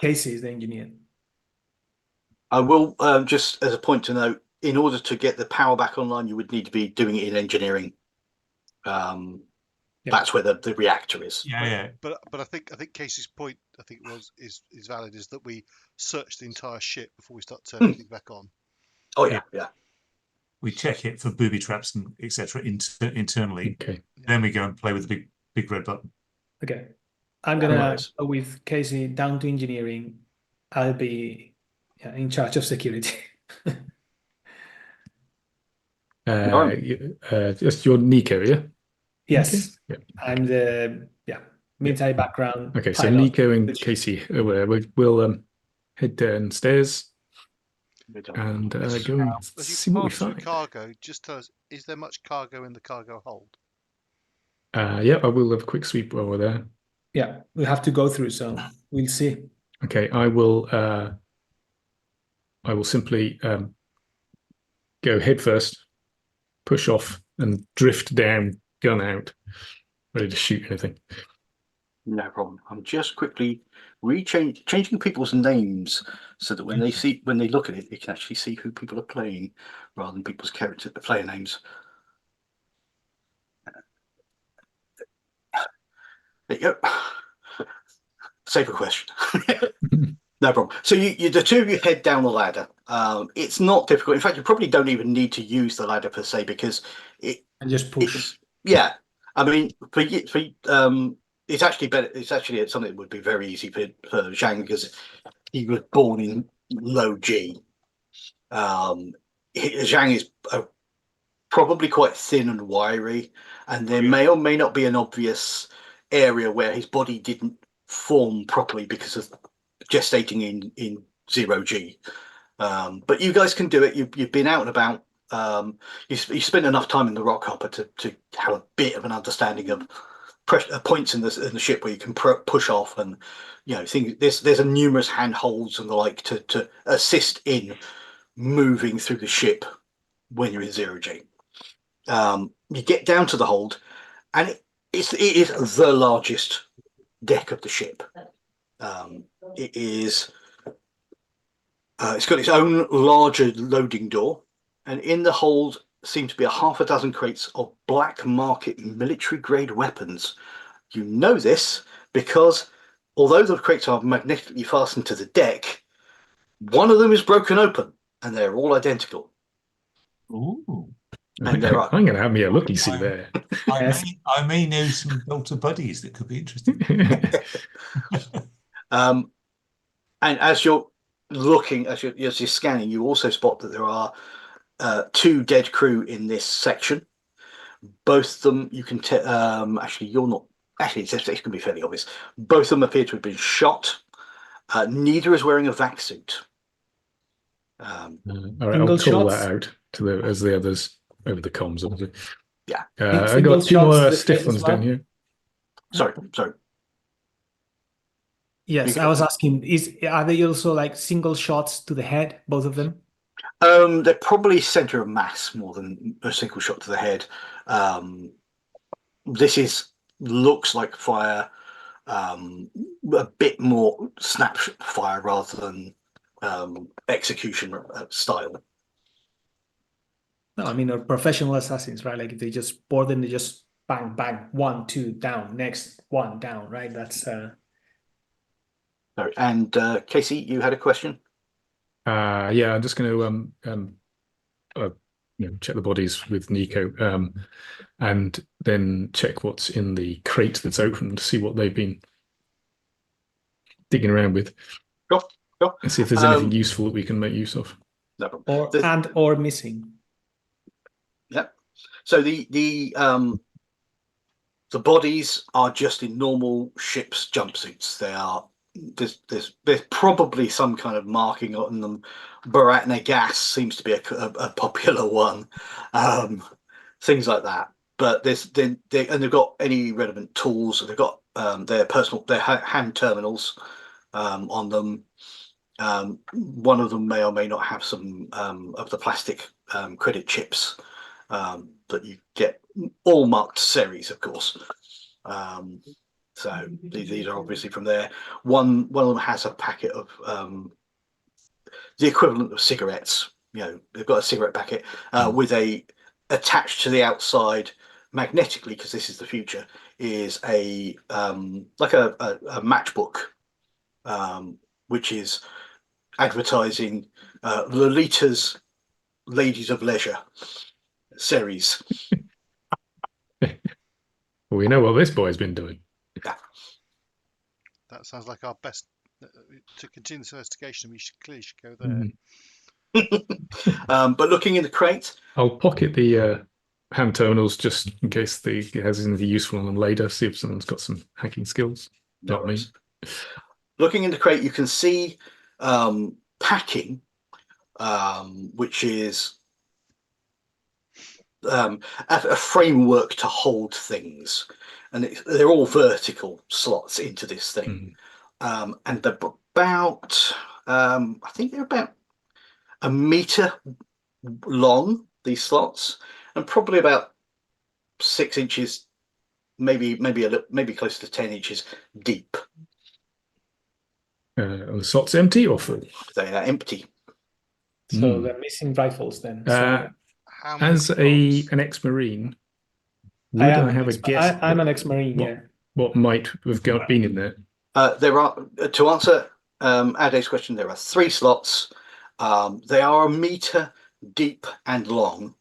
Casey is the engineer. I will just as a point to note, in order to get the power back online, you would need to be doing it in engineering. That's where the reactor is. Yeah. But I think Casey's point is valid, is that we search the entire ship before we start turning things back on. Oh yeah. We check it for booby traps and etc. Internally. Okay. Then we go and play with the big red button. Okay. I'm gonna go with Casey down to engineering. I'll be in charge of security. Just your Nico, yeah? Yes. Okay. I'm the military background. Okay, so pilot. Nico and Casey, we'll head downstairs and go and As see you what we pass through find. cargo, just tell us, is there much cargo in the cargo hold? Yeah, I will have a quick sweep over there. Yeah, we have to go through, so we'll see. Okay, I will simply go head first, push off, and drift down, gun out, ready to shoot anything. No problem. I'm just quickly changing people's names so that when they look at it, they can actually see who people are playing rather than people's player names. There you go. Safer question. No problem. So the two of you head down the ladder. It's not difficult. In fact, you probably don't even need to use the ladder per se because And just push. Yeah, I mean, it's actually better. It's actually something that would be very easy for Zhang because he was born in low G. Zhang is probably quite thin and wiry, and there may or may not be an obvious area where his body didn't form properly because of gestating in 0G. But you guys can do it. You've been out and about. You spent enough time in the rock hopper to have a bit of an understanding of points in the ship where you can push off, and there's a numerous handholds and the like to assist in moving through the ship when you're in 0G. You get down to the hold, and it is the largest deck of the ship. It is. It's got its own larger loading door, and in the hold seem to be half a dozen crates of black market military grade weapons. You know this because although the crates are magnetically fastened to the deck, one of them is broken open, and they're all identical. Ooh. And there are. I'm going to have me a looky see there. I may know some Delta buddies that could be interesting. And as you're looking, as you're scanning, you also spot that there are two dead crew in this section. Both of them, you can actually, you're not. Actually, it's going to be fairly obvious. Both of them appear to have been shot. Neither is wearing a vac suit. All right, I'll call that out as the others over the comms. Obviously. Yeah. I got two more stiff ones down here. Sorry. Yes, I was asking, are they also like single shots to the head, both of them? They're probably center of mass more than a single shot to the head. This looks like fire, a bit more snapshot fire rather than execution style. No, I mean, professional assassins, right? Like if they just board them, they just bang, bang, 1, 2 down, next one down, right? That's Sorry. And Casey, you had a question? Yeah, I'm just going to check the bodies with Nico, and then check what's in the crate that's open to see what they've been digging around with. Sure. And see if there's anything useful that we can make use of. No problem. or missing. Yeah. So the bodies are just in normal ship's jumpsuits. They are. There's probably some kind of marking on them. Baratna gas seems to be a popular one. Things like that. But they've got any relevant tools. They've got their hand terminals on them. One of them may or may not have some of the plastic credit chips that you get, all marked series, of course. So these are obviously from there. One of them has a packet of the equivalent of cigarettes. They've got a cigarette packet with a attached to the outside magnetically, because this is the future, is a like a matchbook, which is advertising Lolita's Ladies of Leisure series. Well, we know what this boy's been doing. That sounds like our best. To continue this investigation, we should go there. But looking in the crate, I'll pocket the hand terminals just in case it has anything useful on them later. See if someone's got some hacking skills. Not me. Looking in the crate, you can see packing, which is a framework to hold things, and they're all vertical slots into this thing, and they're about I think they're about a meter long, these slots, and probably about 6 inches, maybe close to 10 inches deep. Are the slots empty or full? They are empty. So they're missing rifles then. How many As an ex-Marine, would I have a guess? I'm an ex-Marine, What might have been in there? There are, to answer Ade's question, there are 3 slots. They are a meter deep and long.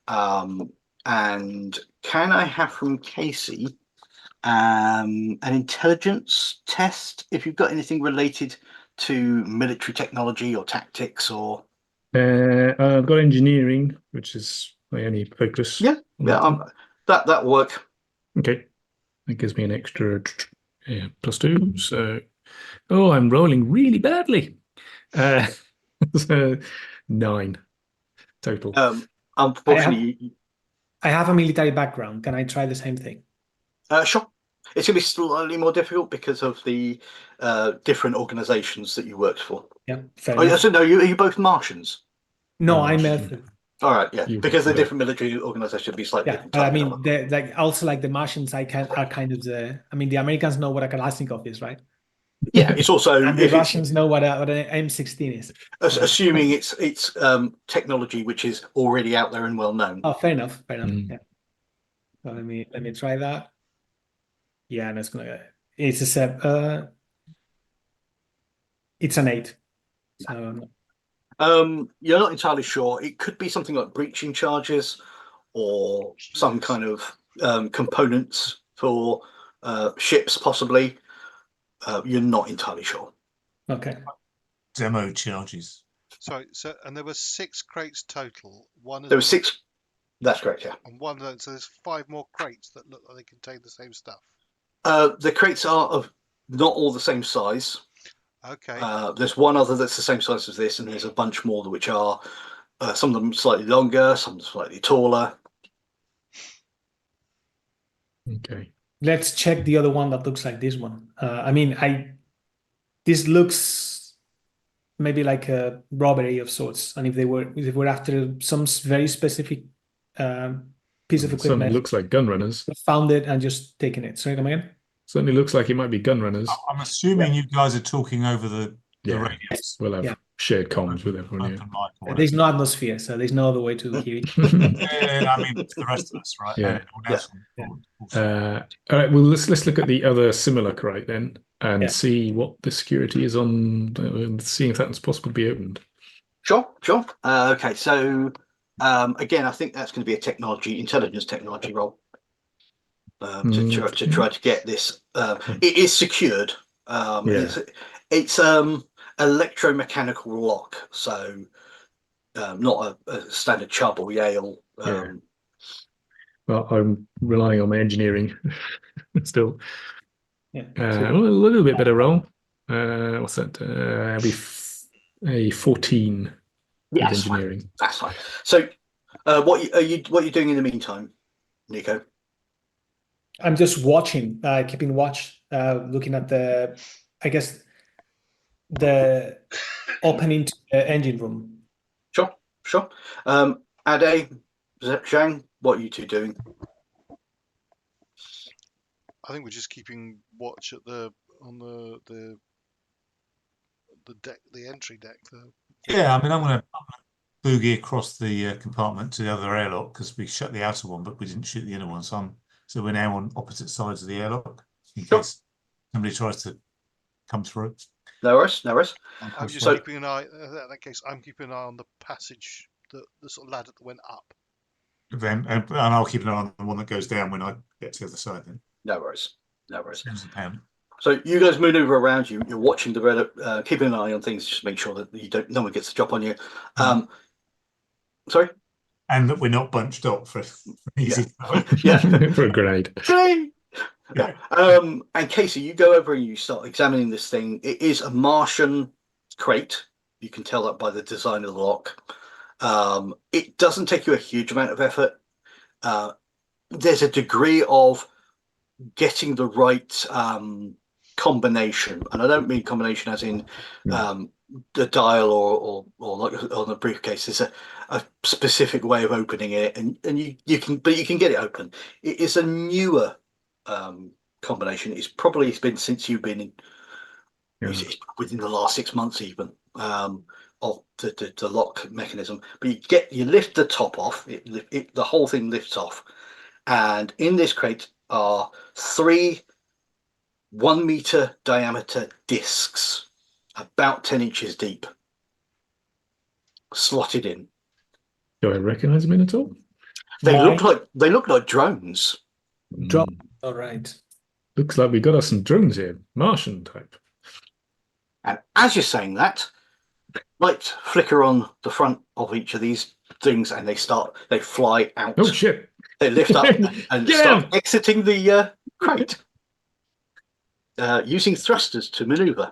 And can I have from Casey an intelligence test if you've got anything related to military technology or tactics or? I've got engineering, which is my only focus. Yeah, that work. Okay, that gives me an extra +2. So, I'm rolling really badly. So 9 total. Unfortunately, I have a military background. Can I try the same thing? Sure. It's going to be slightly more difficult because of the different organizations that you worked for. Yeah, fair enough. So no, are you both Martians? No, I'm Earth. All right, yeah, because the different military organizations would be slightly different. But I mean, also like the Martians, are kind of the. I mean, the Americans know what a Kalashnikov is, right? Yeah, it's also and the Russians know what an M16 is. Assuming it's technology which is already out there and well known. Oh, fair enough. Yeah. So let me try that. Yeah, and it's an 8. So you're not entirely sure. It could be something like breaching charges or some kind of components for ships, possibly. You're not entirely sure. Okay. Demo charges. Sorry, and there were 6 crates total. There were 6. That's correct, yeah. And one of those, so there's 5 more crates that look like they contain the same stuff. The crates are of not all the same size. Okay. There's one other that's the same size as this, and there's a bunch more which are some of them slightly longer, some slightly taller. Okay. Let's check the other one that looks like this one. This looks maybe like a robbery of sorts, and if they were after some very specific piece of equipment, looks like gun runners. Found it and just taken it. Sorry, come again? Certainly looks like it might be gun runners. I'm assuming you guys are talking over the radios. We'll have shared comms with everyone. There's no atmosphere, so there's no other way to hear it. I mean, the rest of us, right? Yeah. All right. Well, let's look at the other similar crate then and see what the security is on. Seeing if that's possible to be opened. Sure. Okay, so again, I think that's going to be a intelligence technology role. To try to get this. It is secured. It's electromechanical lock, so not a standard Chubb or Yale. Well, I'm relying on my engineering still. A little bit better roll. What's that? A 14 with engineering. That's fine. So, what are you doing in the meantime, Nico? I'm just watching, keeping watch, looking at I guess, the opening to the engine room. Sure. Ade, Zhang, what are you two doing? I think we're just keeping watch at on the deck, the entry deck. Yeah, I mean, I'm gonna boogie across the compartment to the other airlock because we shut the outer one, but we didn't shoot the inner one. So we're now on opposite sides of the airlock in Sure. case somebody tries to come through. No worries. I'm just So- keeping an eye. In that case, I'm keeping an eye on the passage, the sort of ladder that went up. Then, and I'll keep an eye on the one that goes down when I get to the other side. Then No worries. there's the pound. So you guys maneuver around. You're watching the red, keeping an eye on things, just make sure that no one gets the drop on you. Sorry. And that we're not bunched up for easy. Yeah. For a grade. Great. Yeah. And Casey, you go over and you start examining this thing. It is a Martian crate. You can tell that by the design of the lock. It doesn't take you a huge amount of effort. There's a degree of getting the right combination, and I don't mean combination as in the dial or like on the briefcase. There's a specific way of opening it, and you can get it open. It is a newer combination. It's probably been since you've been in, it's within the last 6 months even, of the lock mechanism. But you lift the top off, the whole thing lifts off, and in this crate are 3 1-meter diameter discs, about 10 inches deep, slotted in. Do I recognize them at all? They look like drones. Drop. All right. Looks like we got us some drones here, Martian type. And as you're saying that, lights flicker on the front of each of these things, and they fly out. Oh shit! They lift up and Get start out! exiting the crate, using thrusters to maneuver,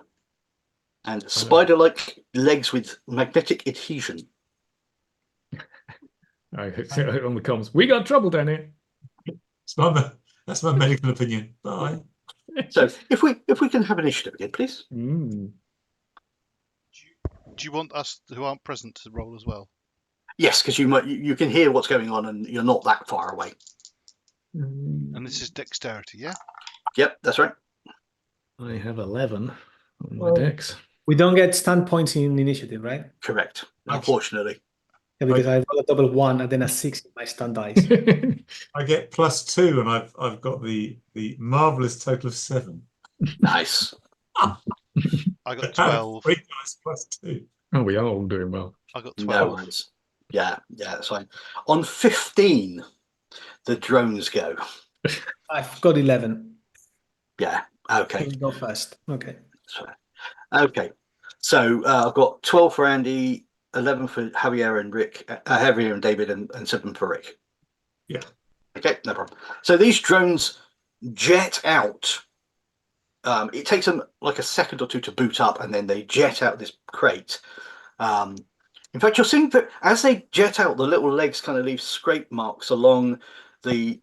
and spider-like legs with magnetic adhesion. I say on the comms. We got trouble down here. That's my medical opinion. Bye. So if we can have initiative again, please. Mm. Do you want us who aren't present to roll as well? Yes, because you can hear what's going on, and you're not that far away. And this is dexterity, yeah? Yep, that's right. I have 11 on my decks. We don't get stand points in initiative, right? Correct. Unfortunately. Yeah, because I roll a double 1 and then a 6 in my stand dice. I get +2, and I've got the marvelous total of 7. Nice. I got 12. 3 dice +2. Oh, we are all doing well. I got No 12. worries. Yeah, that's fine. On 15, the drones go. I've got 11. Yeah. Okay. Can you go first? Okay. Okay. So I've got 12 for Andy, 11 for Javier and Rick, Javier and David, and 7 for Rick. Yeah. Okay, no problem. So these drones jet out. It takes them like a second or two to boot up, and then they jet out this crate. In fact, you're seeing that as they jet out, the little legs kind of leave scrape marks along the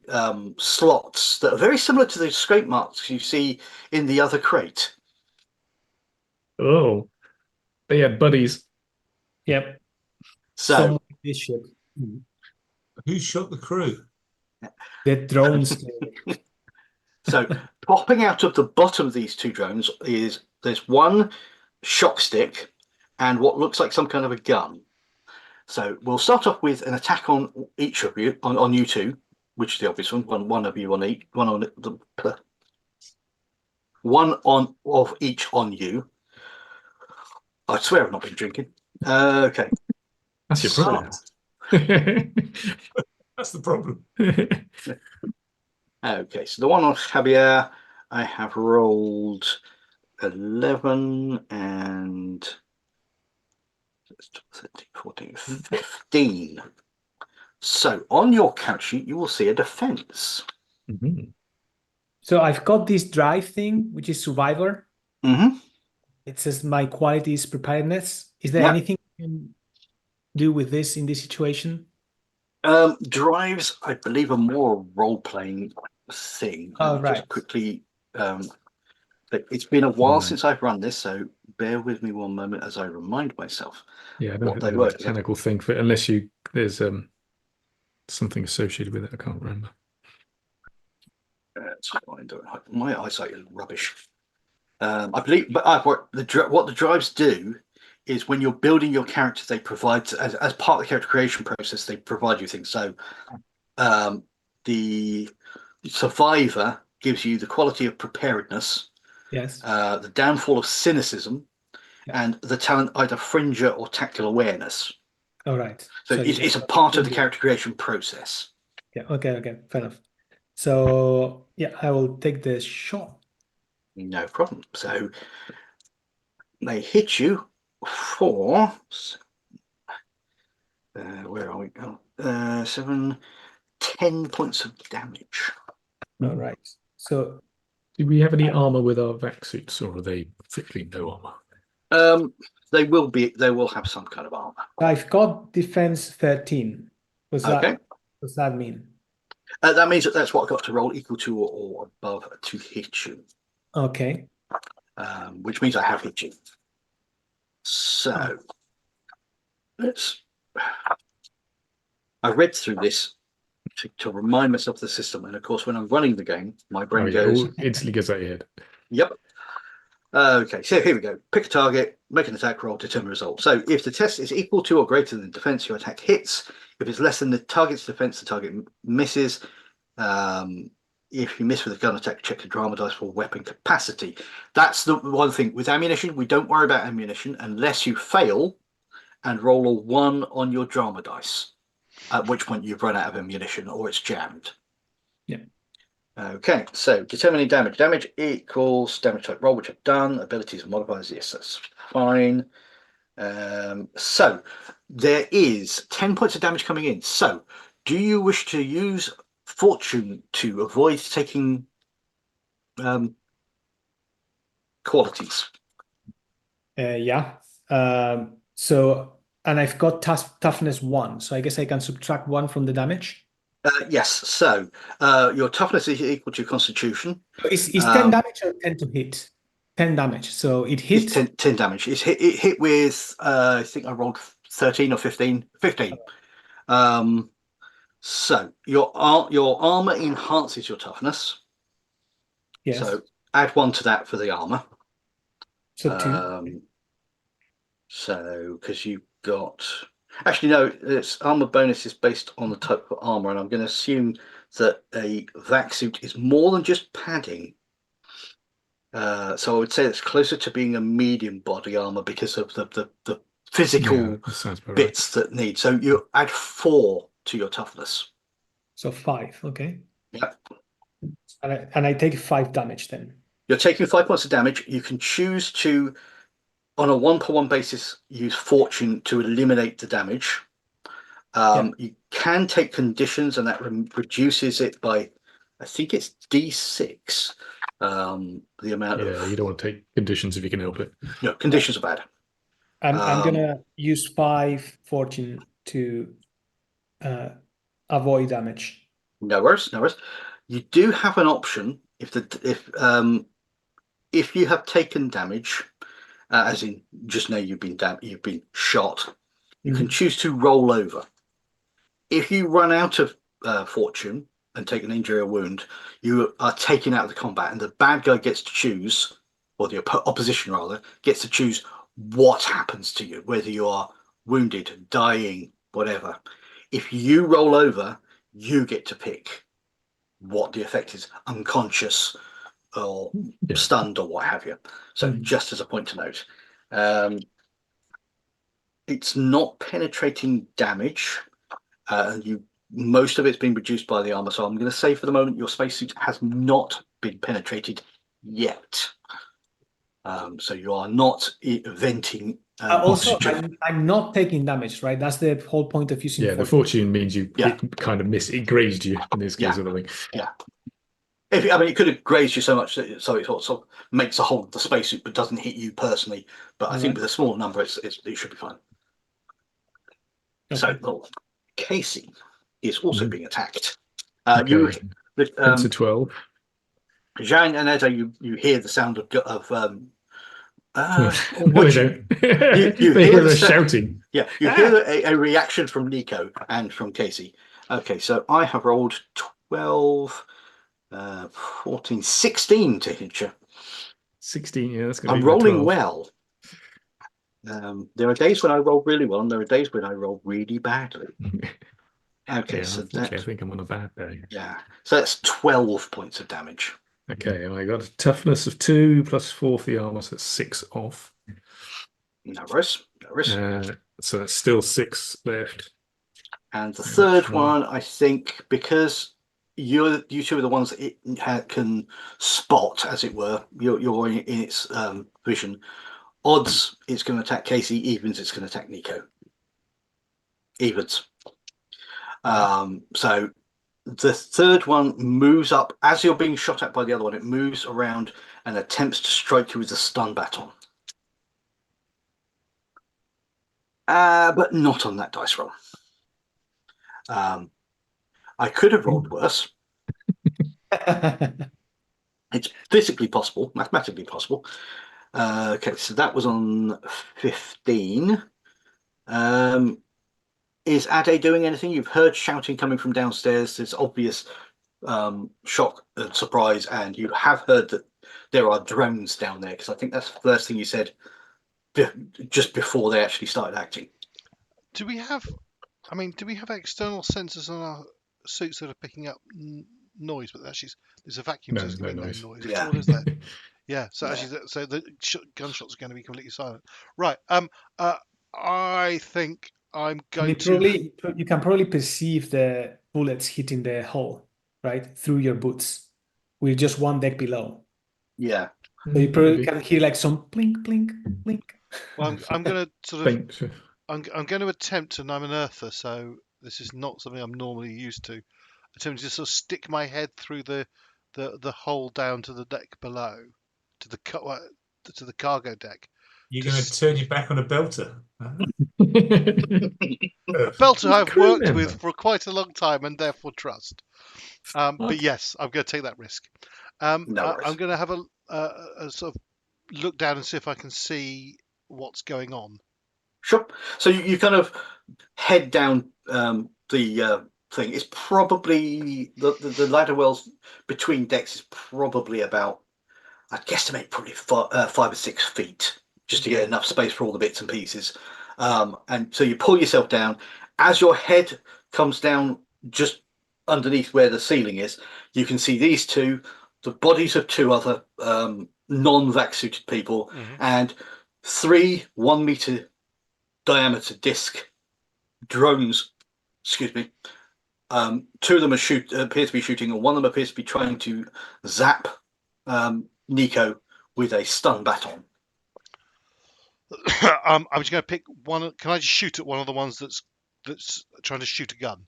slots that are very similar to the scrape marks you see in the other crate. Oh, they had buddies. Yep. So This ship. Who shot the crew? The drones. So popping out of the bottom of these 2 drones there's one shock stick and what looks like some kind of a gun. So we'll start off with an attack on each of you, on you 2, which is the obvious one of you on each, one of each on you. I swear I've not been drinking. Okay. That's your problem. That's the problem. Okay, so the one on Javier, I have rolled 11 and 13, 14, 15. So on your count sheet, you will see a defense. Mhm. So I've got this drive thing, which is survivor. Mm-hmm. It says my quality is preparedness. Is there Yeah. anything you can do with this in this situation? Drives, I believe, are more role-playing. thing. Oh, Let me right. just quickly. It's been a while Yeah. since I've run this, so bear with me one moment as I remind myself. Yeah, I don't What think they there's were. a mechanical thing for it, unless there's something associated with it. I can't remember. It's fine. My eyesight is rubbish. I believe, but what the drives do is when you're building your characters, they provide as part of the character creation process, they provide you things. So the survivor gives you the quality of preparedness, Yes. the downfall of cynicism, Yeah. and the talent either fringer or tactile awareness. All right. So it's a part of the character creation process. Yeah. Okay. Fair enough. So yeah, I will take the shot. No problem. So they hit you for where are we? 7, 10 points of damage. All right. So Do we have any armor with our vac suits, or are they thickly no armor? They will have some kind of armor. I've got defense 13. Okay. What's that mean? That means that's what I've got to roll equal to or above to hit you. Okay. Which means I have hit you. So I read through this to remind myself of the system, and of course, when I'm running the game, my brain goes, instantly gets out of your head. "Yep." Okay, so here we go. Pick a target, make an attack roll, determine result. So if the test is equal to or greater than defense, your attack hits. If it's less than the target's defense, the target misses. If you miss with a gun attack, check the drama dice for weapon capacity. That's the one thing. With ammunition, we don't worry about ammunition unless you fail and roll a 1 on your drama dice, at which point you've run out of ammunition or it's jammed. Yeah. Okay, so determining damage. Damage equals damage type roll, which I've done. Abilities and modifiers, yes, that's fine. So there is 10 points of damage coming in. So do you wish to use fortune to avoid taking qualities? Yeah. So, and I've got toughness 1, so I guess I can subtract 1 from the damage. Yes, so your toughness is equal to your constitution. Is 10 damage or 10 to hit? 10 damage. So it hit. It's 10 damage. It hit with, I think I rolled 13 or 15. 15. So your armor enhances your toughness. Yes. So add 1 to that for the armor. So 2. So because you've got, actually no, its armor bonus is based on the type of armor, and I'm going to assume that a vac suit is more than just padding. So I would say it's closer to being a medium body armor because of the physical bits that need. So you add 4 to your toughness. So 5. Okay. Yeah. And I take 5 damage then. You're taking 5 points of damage. You can choose to, on a 1-for-1 basis, use fortune to eliminate the damage. You can take conditions, and that reduces it by, I think it's D6. The amount of, you don't want to take conditions if you can help it. No, conditions are bad. I'm gonna use 5 fortune to avoid damage. No worries. You do have an option if you have taken damage, as in just now you've been shot. You can choose to roll over. If you run out of fortune and take an injury or wound, you are taken out of the combat, and the bad guy gets to choose, or the opposition rather, gets to choose what happens to you, whether you are wounded, dying, whatever. If you roll over, you get to pick what the effect is, unconscious or stunned or what have you. So just as a point to note, it's not penetrating damage. Most of it's been reduced by the armor. So I'm going to say for the moment, your spacesuit has not been penetrated yet. So you are not venting. Also, I'm not taking damage, right? That's the whole point of using fortune. The fortune means it kind of it grazed you in this case, sort of thing. Yeah. It could have grazed you so much that it sort of makes a hole of the spacesuit, but doesn't hit you personally. But I think with a small number, it should be fine. Okay. So Casey is also being attacked. Hence a 12. Zhang and Ade, you hear the sound of No, what they you, don't. you They hear hear the us sa- shouting. yeah, you hear a reaction from Nico and from Casey. Okay, so I have rolled 12, 14, 16 to hit you. 16, yeah, that's going to I'm be my rolling 12. well. There are days when I roll really well, and there are days when I roll really badly. Okay, Yeah, so unfortunately, I think I'm on a bad day. so that's 12 points of damage. Okay, I got a toughness of 2 plus 4 for the armor, so that's 6 off. No worries, no worries. So that's still 6 left. And the Yeah, third sure. one, I think, because you two are the ones that it can spot, as it were. You're in its vision. Odds, it's going to attack Casey. Evens, it's going to attack Nico. Evens. So the third one moves up as you're being shot at by the other one. It moves around and attempts to strike you with a stun baton. But not on that dice roll. I could have rolled worse. It's physically possible, mathematically possible. Okay, so that was on 15. Is Ade doing anything? You've heard shouting coming from downstairs. There's obvious shock and surprise, and you have heard that there are drones down there, because I think that's the first thing you said just before they actually started acting. Do we have external sensors on our suits that are picking up noise? But actually, there's a vacuum No, system no with no noise. noise. Yeah. What is there? Yeah. So Yeah. actually, so the gunshots are going to be completely silent. Right. I think I'm going to. You can probably perceive the bullets hitting the hull, right, through your boots, with just one deck below. Yeah. So you probably Maybe. can hear like some blink, blink, blink. Well, I'm going to sort of. Thanks. I'm going to attempt, and I'm an earther, so this is not something I'm normally used to. Attempt to sort of stick my head through the hole down to the deck below, to the cargo deck. You're going to turn your back on a belter. A belter I've Crew worked member. with for quite a long time and therefore trust. But yes, I'm going to take that risk. No worries. I'm going to have a sort of look down and see if I can see what's going on. Sure. So you kind of head down the thing. It's probably the ladder wells between decks is probably about, I'd guesstimate, probably 5 or 6 feet, just to get enough space for all the bits and pieces. And so you pull yourself down. As your head comes down just underneath where the ceiling is, you can see these two, the bodies of 2 other non-vac suited people, and 3 1-meter diameter disc drones. Excuse me. 2 of them appear to be shooting, and 1 of them appears to be trying to zap Nico with a stun baton. I'm just going to pick one. Can I just shoot at one of the ones that's trying to shoot a gun?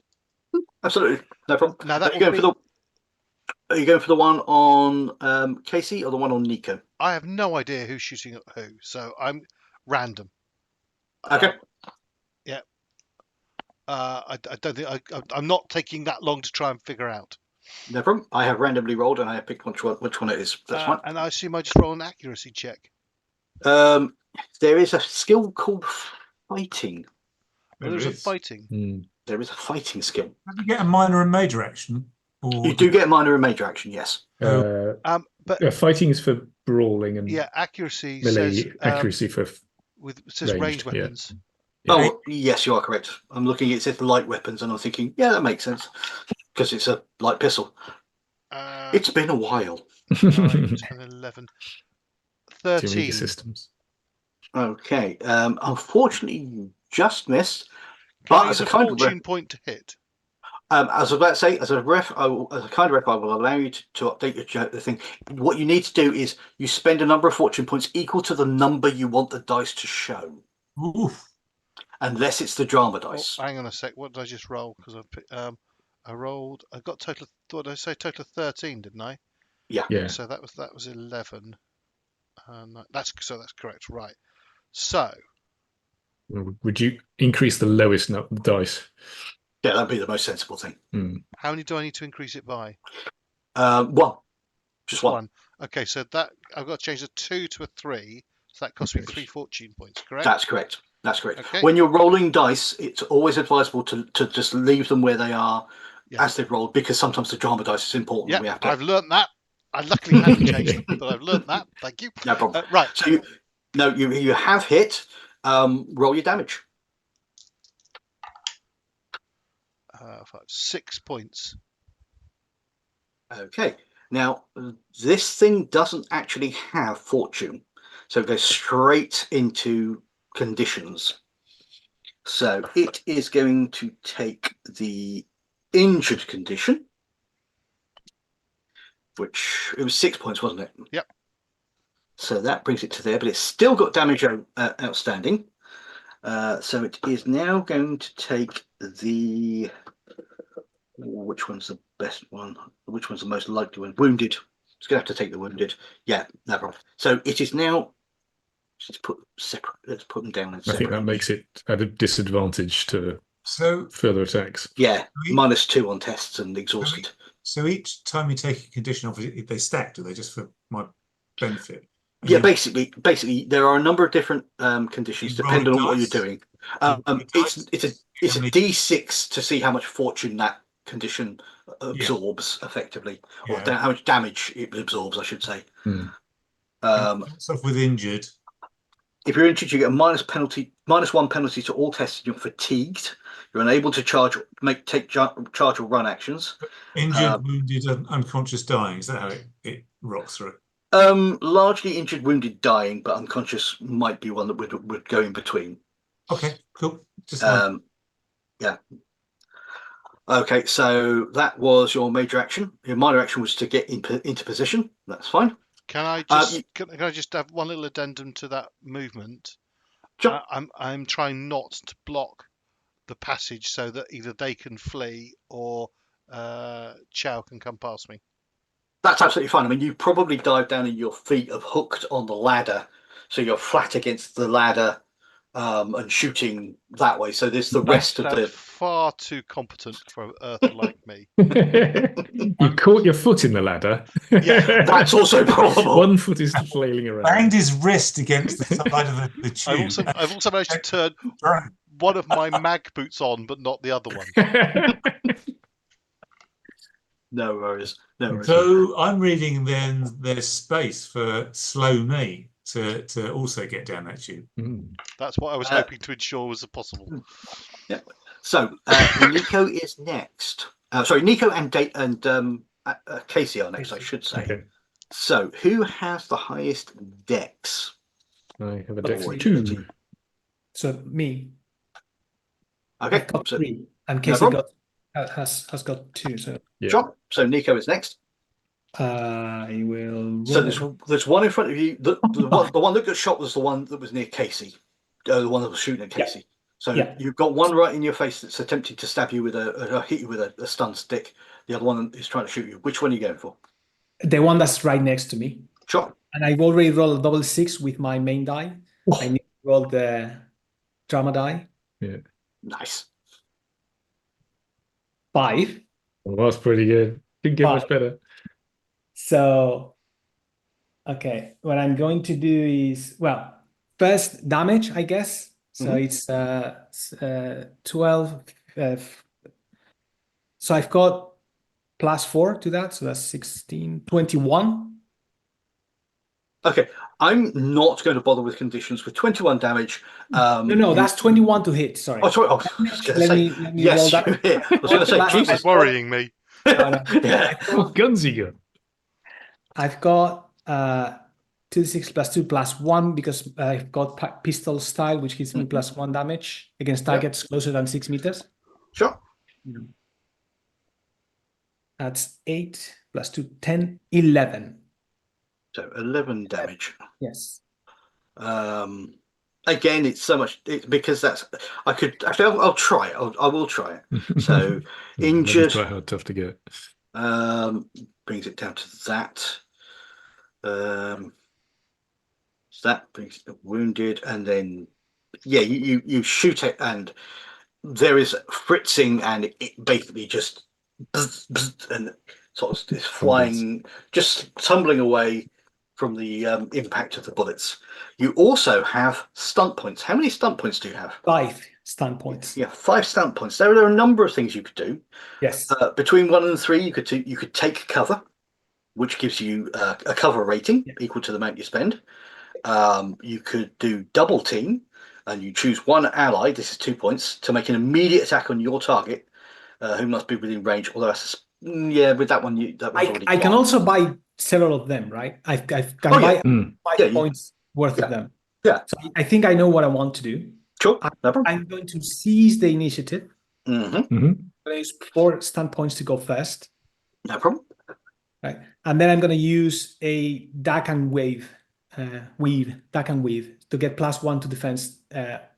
Absolutely, no problem. Now that Are you going for the one on Casey or the one on Nico? I have no idea who's shooting at who, so I'm random. Okay. Yeah. I don't think I'm not taking that long to try and figure out. No problem. I have randomly rolled and I have picked which one it is. That's fine. And I assume I just roll an accuracy check. There is a skill called fighting. Well, there's a fighting. There is a fighting skill. Have you get a minor and major action? Or You do get minor and major action, yes. But fighting is for brawling, and accuracy melee says accuracy for says ranged, ranged weapons. Yeah. Oh, yes, you are correct. I'm looking, it says light weapons, and I'm thinking, yeah, that makes sense, because it's a light pistol. It's been a while. 9, 10, 11, Too many 13. systems. Okay. Unfortunately, you just missed. Can I But use as a a kind of fortune point to hit? as I was about to say, as a kind of ref, I will allow you to update the thing. What you need to do is you spend a number of fortune points equal to the number you want the dice to show. Oof. Unless it's the drama dice. Oh, hang on a sec. What did I just roll? Because I rolled. I got total. What did I say? Total of 13, didn't I? Yeah. So that was 11. That's correct, right? So Would you increase the lowest dice? Yeah, that'd be the most sensible thing. How many do I need to increase it by? One. Just one. One. Okay, so that I've got to change a 2 to a 3. So that costs me 3 fortune points, correct? That's correct. That's correct. Okay. When you're rolling dice, it's always advisable to just leave them where they are as they've rolled, because sometimes the drama dice is important. Yeah, We have to. I've learnt that. I luckily hadn't changed them, but I've learnt that. Thank you. No problem. Right. So you have hit. Roll your damage. 6 points. Okay. Now this thing doesn't actually have fortune, so it goes straight into conditions. So it is going to take the injured condition, which it was 6 points, wasn't it? Yep. So that brings it to there, but it's still got damage outstanding. So it is now going to take the. Which one's the best one? Which one's the most likely one? Wounded. It's going to have to take the wounded. Yeah, no problem. So it is now. Let's put separate. Let's put them down. I think that makes it at a disadvantage to further attacks. Yeah, -2 on tests and exhausted. So each time you take a condition off, they stack, do they, just for my benefit? And Yeah, basically, there are a number of different conditions You roll depending on what dice. you're doing. You roll It's a many- D6 to see how much fortune that condition absorbs effectively, or Yeah. how much damage it absorbs, I should say. Starts off with injured. If you're injured, you get a -1 penalty to all tests. You're fatigued. You're unable to charge or run actions. Injured, wounded, and unconscious, dying. Is that how it rocks through? Largely injured, wounded, dying, but unconscious might be one that would go in between. Okay, cool. Just yeah. Okay, so that was your major action. Your minor action was to get into position. That's fine. Can I just can I just have one little addendum to that movement? Sure. I'm trying not to block the passage so that either they can flee or Chao can come past me. That's absolutely fine. I mean, you probably dive down and your feet are hooked on the ladder, so you're flat against the ladder and shooting that way. So there's the rest of That's far too competent for an earther like me. You caught your foot in the ladder. Yeah, that's also probable. One foot is flailing around. banged his wrist against the side of the tube. I've also managed to turn one of my mag boots on, but not the other one. No worries. No worries. So I'm reading then there's space for slow me to also get down that tube. That's what I was hoping to ensure was possible. Yeah. So Nico is next. Sorry, Nico and Casey are next, I should say. Okay. So who has the highest dex? I have a dex of 2. So me. Okay. I've got So, 3, and Casey has got 2. So sure. So Nico is next. I will. So there's one in front of you. The one that got shot was the one that was near Casey. The one that was shooting at Casey. So you've got one right in your face that's attempting to stab you with hit you with a stun stick. The other one is trying to shoot you. Which one are you going for? The one that's right next to me. Sure. And I've already rolled a double 6 with my main die. I need to roll the drama die. Yeah. Nice. 5. Well, that's pretty good. Didn't get much better. So, okay, what I'm going to do is, well, first damage, I guess. So it's 12. So I've got +4 to that. So that's 16, 21. Okay, I'm not going to bother with conditions with 21 damage. No, that's 21 to hit. Sorry. Oh, sorry. I was going to Let say, me yes, roll that. you hit. I was going to say, That's Jesus. It's worrying me. Yeah. What guns you got? I've got 2d6 +2 +1 because I've got pistol style, which gives me +1 damage against targets closer than 6 meters. Sure. That's 8 +2, 10, 11. So 11 damage. Yes. Again, it's so much because that's. I could actually. I'll try it. I will try it. So injured. Try hard, tough to get. Brings it down to that. So that brings it to wounded, and then you shoot it, and there is fritzing, and it basically just bzz, bzz, and sort of is flying, just tumbling away from the impact of the bullets. You also have stunt points. How many stunt points do you have? 5 standpoints. Yeah, 5 stunt points. There are a number of things you could do. Yes. Between 1 and 3, you could take cover, which gives you a cover rating equal to the amount you spend. You could do double team, and you choose one ally. This is 2 points to make an immediate attack on your target, who must be within range. Although, with that one, I can also buy several of them, right? I can buy 5 points worth of them. Yeah. So I think I know what I want to do. Sure. No problem. I'm going to seize the initiative. Mm-hmm. I'm going to use 4 stunt points to go first. No problem. Right. And then I'm going to use a duck and weave to get +1 to defense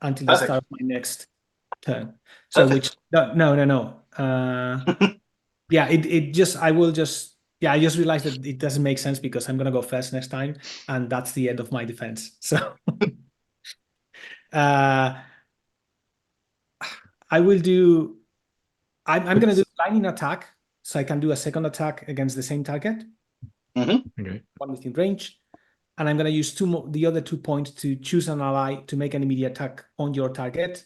until the start of my next turn. So Perfect. No. I just realized that it doesn't make sense because I'm going to go first next time, and that's the end of my defense. So I will do. I'm going to do lightning attack, so I can do a second attack against the same target. Mm-hmm. Okay. 1 within range, and I'm going to use the other 2 points to choose an ally to make an immediate attack on your target.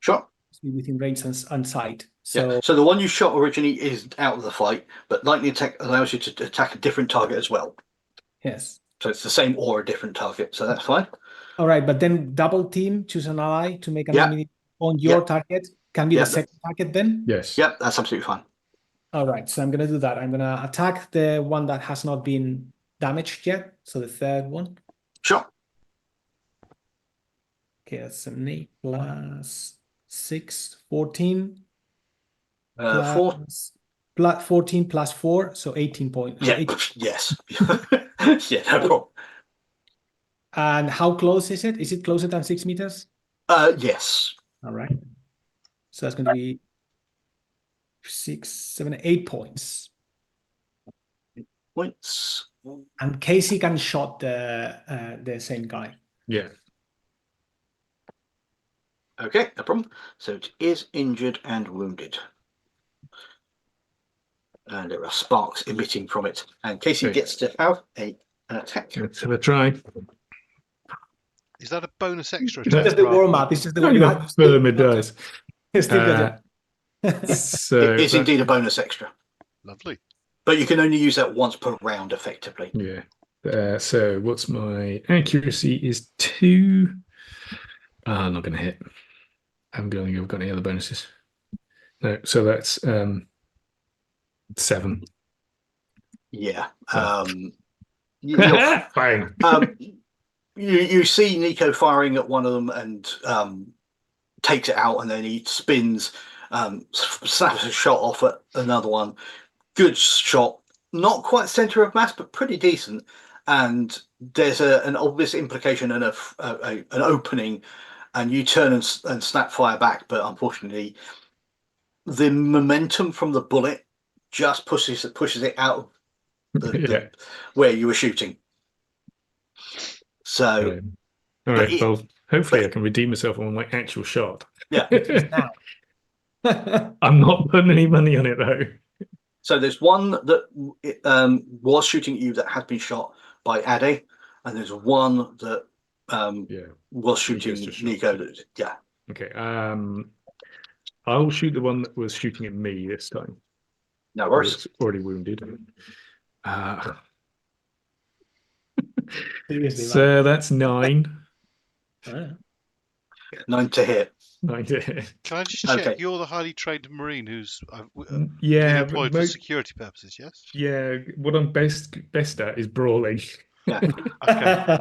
Sure. Within range and sight. So the one you shot originally is out of the fight, but lightning attack allows you to attack a different target as well. Yes. So it's the same or a different target, so that's fine. All right, but then double team, choose an ally to make an immediate on your target. Can be the second target then? Yes. Yep, that's absolutely fine. All right, so I'm going to do that. I'm going to attack the one that has not been damaged yet, so the third one. Sure. Okay, that's an 8 plus 6, 14. 14 plus 4, so 18 points. Yeah, 18. Yes. Yeah, no problem. And how close is it? Is it closer than 6 meters? Yes. All right. So that's going to be 6, 7, 8 points. 8 points. And Casey can shot the same guy. Yeah. Okay, no problem. So it is injured and wounded. And there are sparks emitting from it. And Casey gets to have an attack. Let's have a try. Is that a bonus extra It's attack? just the warm-up. It's just the one you have. It does. So it is indeed a bonus extra. Lovely. But you can only use that once per round, effectively. Yeah. So what's my accuracy is 2. I'm not going to hit. I haven't got any other bonuses. No, so that's 7. Yeah. Fine. You see Nico firing at one of them and takes it out, and then he spins, snaps a shot off at another one. Good shot, not quite center of mass, but pretty decent. And there's an obvious implication and an opening, and you turn and snap fire back, but unfortunately, the momentum from the bullet just pushes it out of where you were shooting. So, all right. Well, hopefully, I can redeem myself on my actual shot. Yeah. I'm not putting any money on it though. So there's one that was shooting at you that has been shot by Ade, and there's one that was shooting Nico. Yeah. Okay. I'll shoot the one that was shooting at me this time. No worries. It's already wounded. So that's 9. 9 to hit. 9 to hit. Can I just check? You're the highly trained Marine who's employed for security purposes, yes? Yeah, what I'm best at is brawling. Yeah. Okay.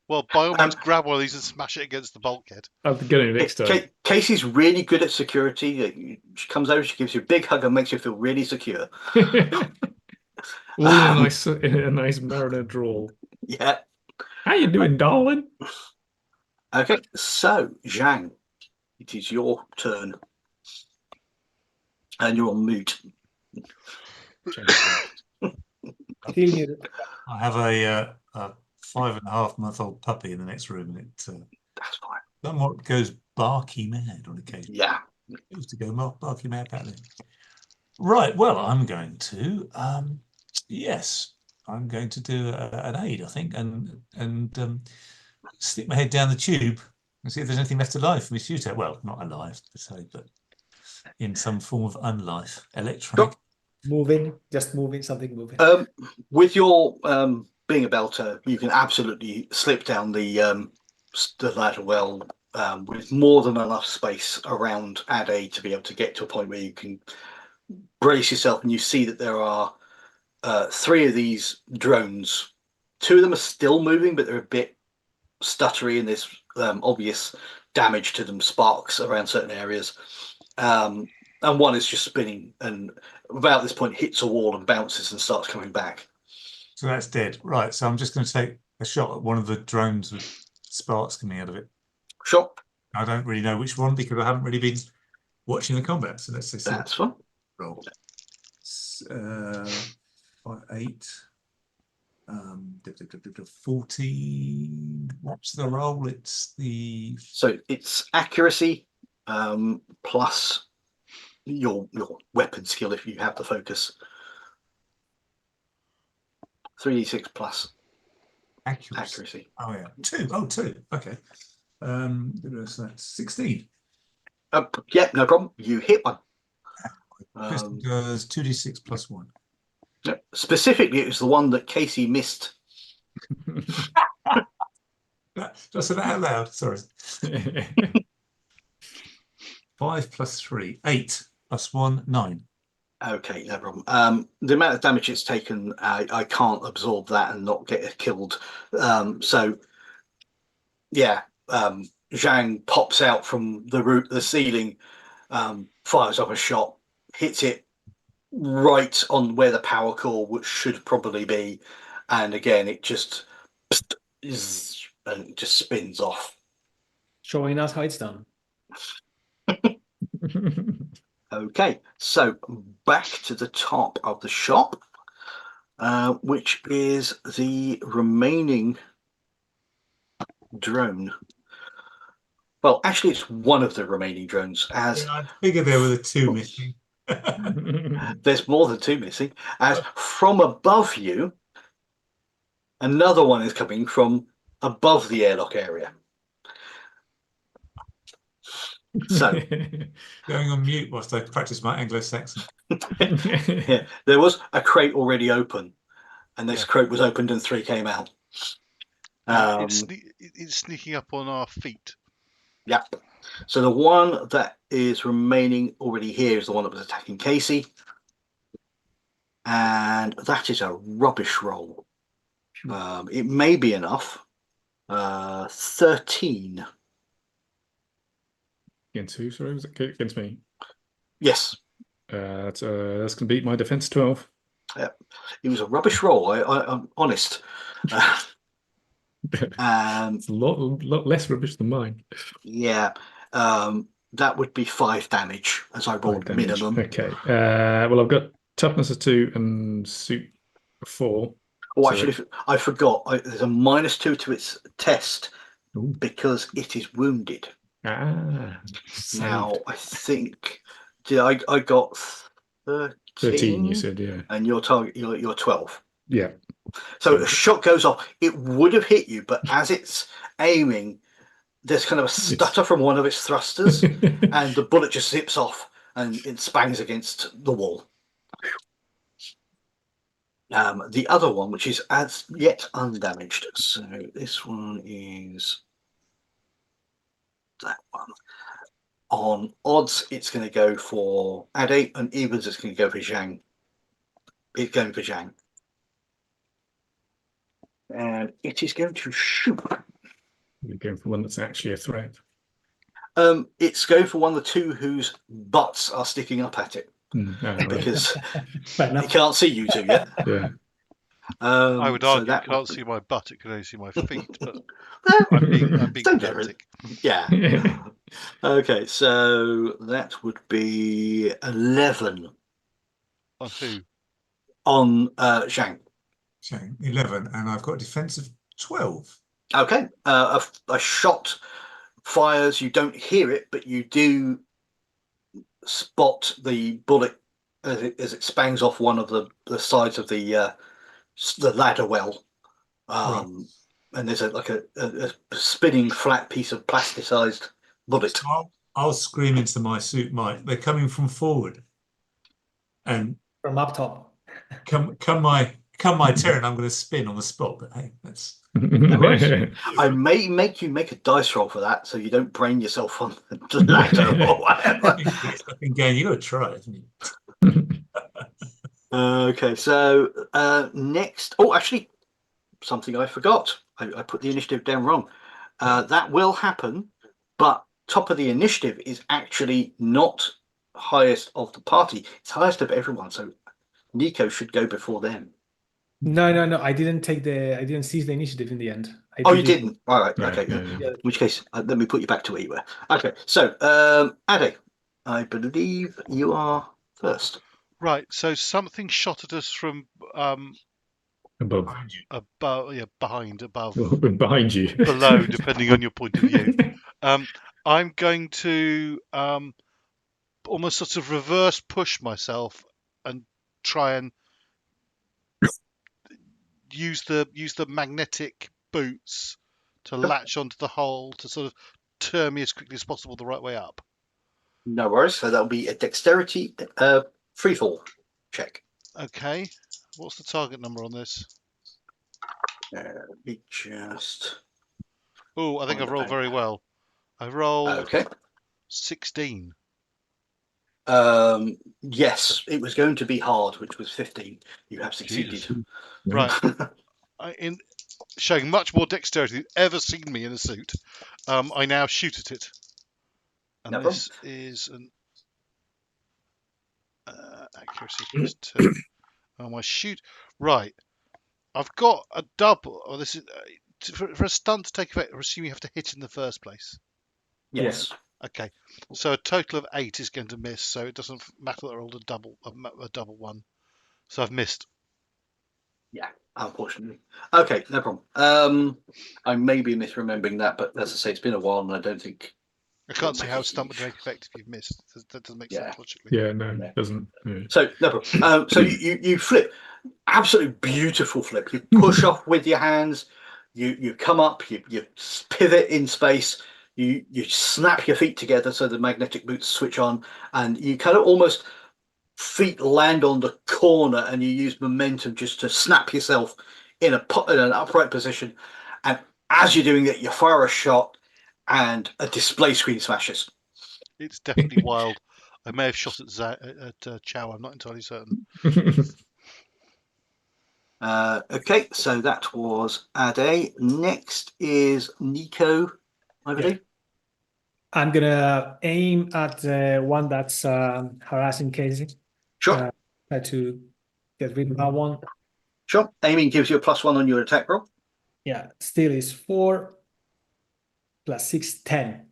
Well, by all means, grab one of these and smash it against the bulkhead. I'll get it next time. Casey's really good at security. She comes over, she gives you a big hug and makes you feel really secure. All in a nice Mariner drawl. Yeah. How you doing, darling? Okay, so Zhang, it is your turn, and you're on mute. I have a 5.5-month-old puppy in the next room, and it that's fine. somewhat goes barky mad on occasion. Yeah, Used to go barking mad pattern. Right. Well, I'm going to. Yes, I'm going to do an aid, I think, and stick my head down the tube and see if there's anything left alive for me to shoot at. Well, not alive per se, but in some form of unlife, electronic. Moving, just moving, something moving. With your being a belter, you can absolutely slip down the ladder well with more than enough space around Ade to be able to get to a point where you can brace yourself, and you see that there are 3 of these drones. 2 of them are still moving, but they're a bit stuttery, and there's obvious damage to them, sparks around certain areas. And one is just spinning, and about this point hits a wall and bounces and starts coming back. So that's dead. Right. So I'm just going to take a shot at one of the drones with sparks coming out of it. Sure. I don't really know which one because I haven't really been watching the combat. So let's see. That's fun. Roll. 8. 14. What's the roll? So it's accuracy plus your weapon skill if you have the focus. 3d6 plus accuracy. Oh yeah, 2. Oh, 2. Okay. So that's 16. Yeah, no problem. You hit one. Pistol does 2d6 plus 1. Specifically, it was the one that Casey missed. Just say that out loud. Sorry. 5 plus 3, 8 plus 1, 9. Okay, no problem. The amount of damage it's taken, I can't absorb that and not get it killed. So, yeah, Zhang pops out from the ceiling, fires off a shot, hits it right on where the power core, which should probably be, and again it just spins off. Showing us how it's done. Okay, so back to the top of the shop, which is the remaining drone. Well, actually, it's one of the remaining drones. As I figured there were the 2 missing. There's more than 2 missing. As from above you, another one is coming from above the airlock area. So going on mute whilst I practice my Anglo-Saxon. yeah, there was a crate already open, and this crate was opened and 3 came out. It's sneaking up on our feet. Yep. So the one that is remaining already here is the one that was attacking Casey, and that is a rubbish roll. It may be enough. 13. Against who? Sorry, was it against me? Yes. That's going to beat my defense 12. Yep. It was a rubbish roll. I'm honest. It's a lot less rubbish than mine. Yeah. That would be 5 damage as I rolled minimum. Okay. Well, I've got toughness of 2 and suit of 4. Oh, actually, I forgot. There's a -2 to its test. Ooh. Because it is wounded. Now, I think I got 13, you said, yeah. And your target, you're 12. Yeah. So a shot goes off. It would have hit you, but as it's aiming, there's kind of a stutter from one of its thrusters, and the bullet just zips off and it spangs against the wall. The other one, which is as yet undamaged. So this one is that one. On odds, it's going to go for Ade, and evens, it's going to go for Zhang. It's going for Zhang. And it is going to shoot. You're going for one that's actually a threat. It's going for one of the 2 whose butts are sticking up at it. Because it can't see you 2 yet. Yeah. I would argue it can't see my butt, it can only see my feet, but I'm being pedantic. Yeah. Okay, so that would be 11. On who? On Zhang. Zhang, 11, and I've got a defense of 12. Okay, a shot fires, you don't hear it, but you do spot the bullet as it spangs off one of the sides of the ladder well. And there's a spinning flat piece of plasticized bullet. So I'll scream into my suit, Mike. They're coming from forward, and From up top. come my turn, I'm going to spin on the spot. But hey, that's I may make you make a dice roll for that, so you don't brain yourself on the ladder or whatever. again. You got to try it, haven't you? Okay, so next. Oh, actually, something I forgot. I put the initiative down wrong. That will happen, but top of the initiative is actually not highest of the party. It's highest of everyone. So Nico should go before them. No. I didn't seize the initiative in the end. Oh, you didn't? All right. Right, Okay. yeah. In which case, let me put you back to where you were. Okay. So, Ade, I believe you are first. Right. So something shot at us from Above. above, behind, above, Behind you. below, depending on your point of view. I'm going to almost sort of reverse push myself and try and use the magnetic boots to latch onto the hole to sort of turn me as quickly as possible the right way up. No worries. So that'll be a dexterity freefall check. Okay. What's the target number on this? Let me just. Oh, I think On I've the rolled back. very well. I rolled Okay. 16. Yes, it was going to be hard, which was 15. You have succeeded. Jesus. Right. In showing much more dexterity than ever seen me in a suit, I now shoot at it. And No this is an accuracy plus 2. And my shoot. Right. I've got a double. Oh, this is for a stunt to take effect. I assume you have to hit in the first place. Yes. Okay. So a total of 8 is going to miss. So it doesn't matter that I rolled a double one. So I've missed. Yeah, unfortunately. Okay, no problem. I may be misremembering that, but as I say, it's been a while, and I don't think. I can't see how a stunt would take effect if you've missed. That doesn't make Yeah. sense logically. Yeah, no, it doesn't. No. So no problem. So you flip, absolutely beautiful flip. You push off with your hands. You come up. You pivot in space. You snap your feet together so the magnetic boots switch on, and you kind of almost feet land on the corner, and you use momentum just to snap yourself in an upright position. And as you're doing it, you fire a shot, and a display screen smashes. It's definitely wild. I may have shot at Chao. I'm not entirely certain. Okay, so that was Ade. Next is Nico, I believe. I'm gonna aim at the one that's harassing Casey. Sure. Try to get rid of that one. Sure. Aiming gives you a +1 on your attack roll. Yeah, still is 4 plus 6, 10.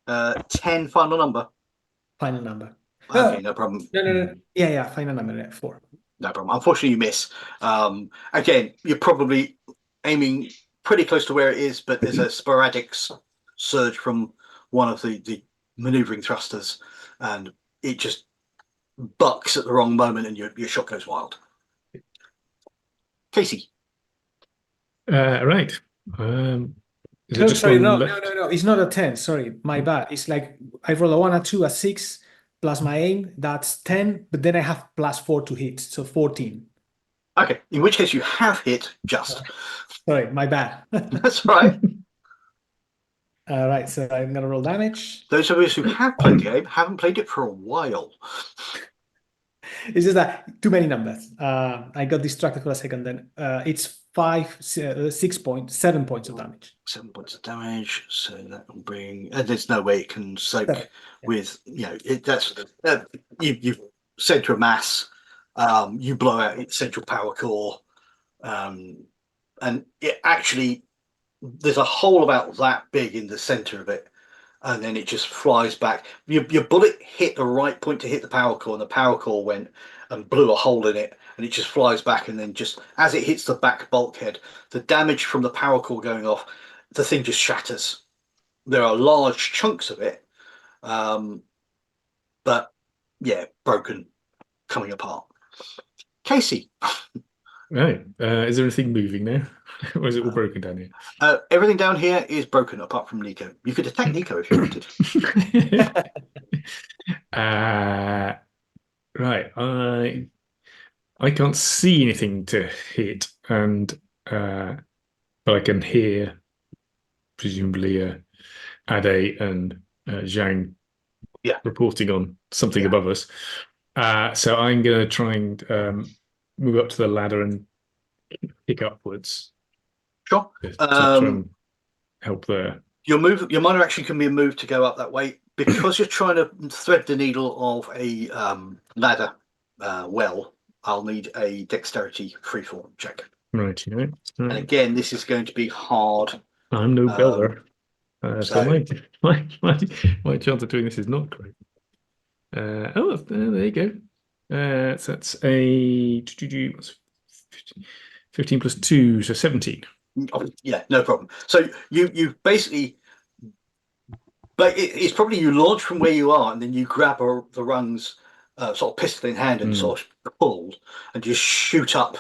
10 final number. Final number. Okay, no problem. No. Yeah, final number, 4. No problem. Unfortunately, you miss. Again, you're probably aiming pretty close to where it is, but there's a sporadic surge from one of the maneuvering thrusters, and it just bucks at the wrong moment, and your shot goes wild. Casey. Right. Is it No, just sorry, one no. left? It's not a 10. Sorry, my bad. It's like I roll a 1, a 2, a 6 plus my aim. That's 10, but then I have +4 to hit, so 14. Okay, in which case you have hit just. Sorry, my bad. That's right. All right, so I'm gonna roll damage. Those of us who have played the game haven't played it for a while. It's just that too many numbers. I got distracted for a second. Then it's 7 points of damage. 7 points of damage, so that will bring. And there's no way it can soak with. That's you center a mass. You blow out its central power core, and it actually there's a hole about that big in the center of it, and then it just flies back. Your bullet hit the right point to hit the power core, and the power core went and blew a hole in it, and it just flies back. And then just as it hits the back bulkhead, the damage from the power core going off, the thing just shatters. There are large chunks of it, but yeah, broken, coming apart. Casey, Right. Is there anything moving now? Or is it all broken down here? everything down here is broken apart from Nico. You could attack Nico if you wanted. Right. I can't see anything to hit, and but I can hear presumably Ade and Zhang reporting on something above us. So I'm going to try and move up to the ladder and kick upwards. Sure. To try and help there. Your minor action can be a move to go up that way because you're trying to thread the needle of a ladder. I'll need a dexterity freefall check. Right, you know. And again, this is going to be hard. I'm no builder, so my chance of doing this is not great. There you go. So that's a 15 plus 2, so 17. Oh, yeah, no problem. So you basically, but it's probably you launch from where you are and then you grab the rungs, sort of pistol in hand and sort of pull and just shoot up.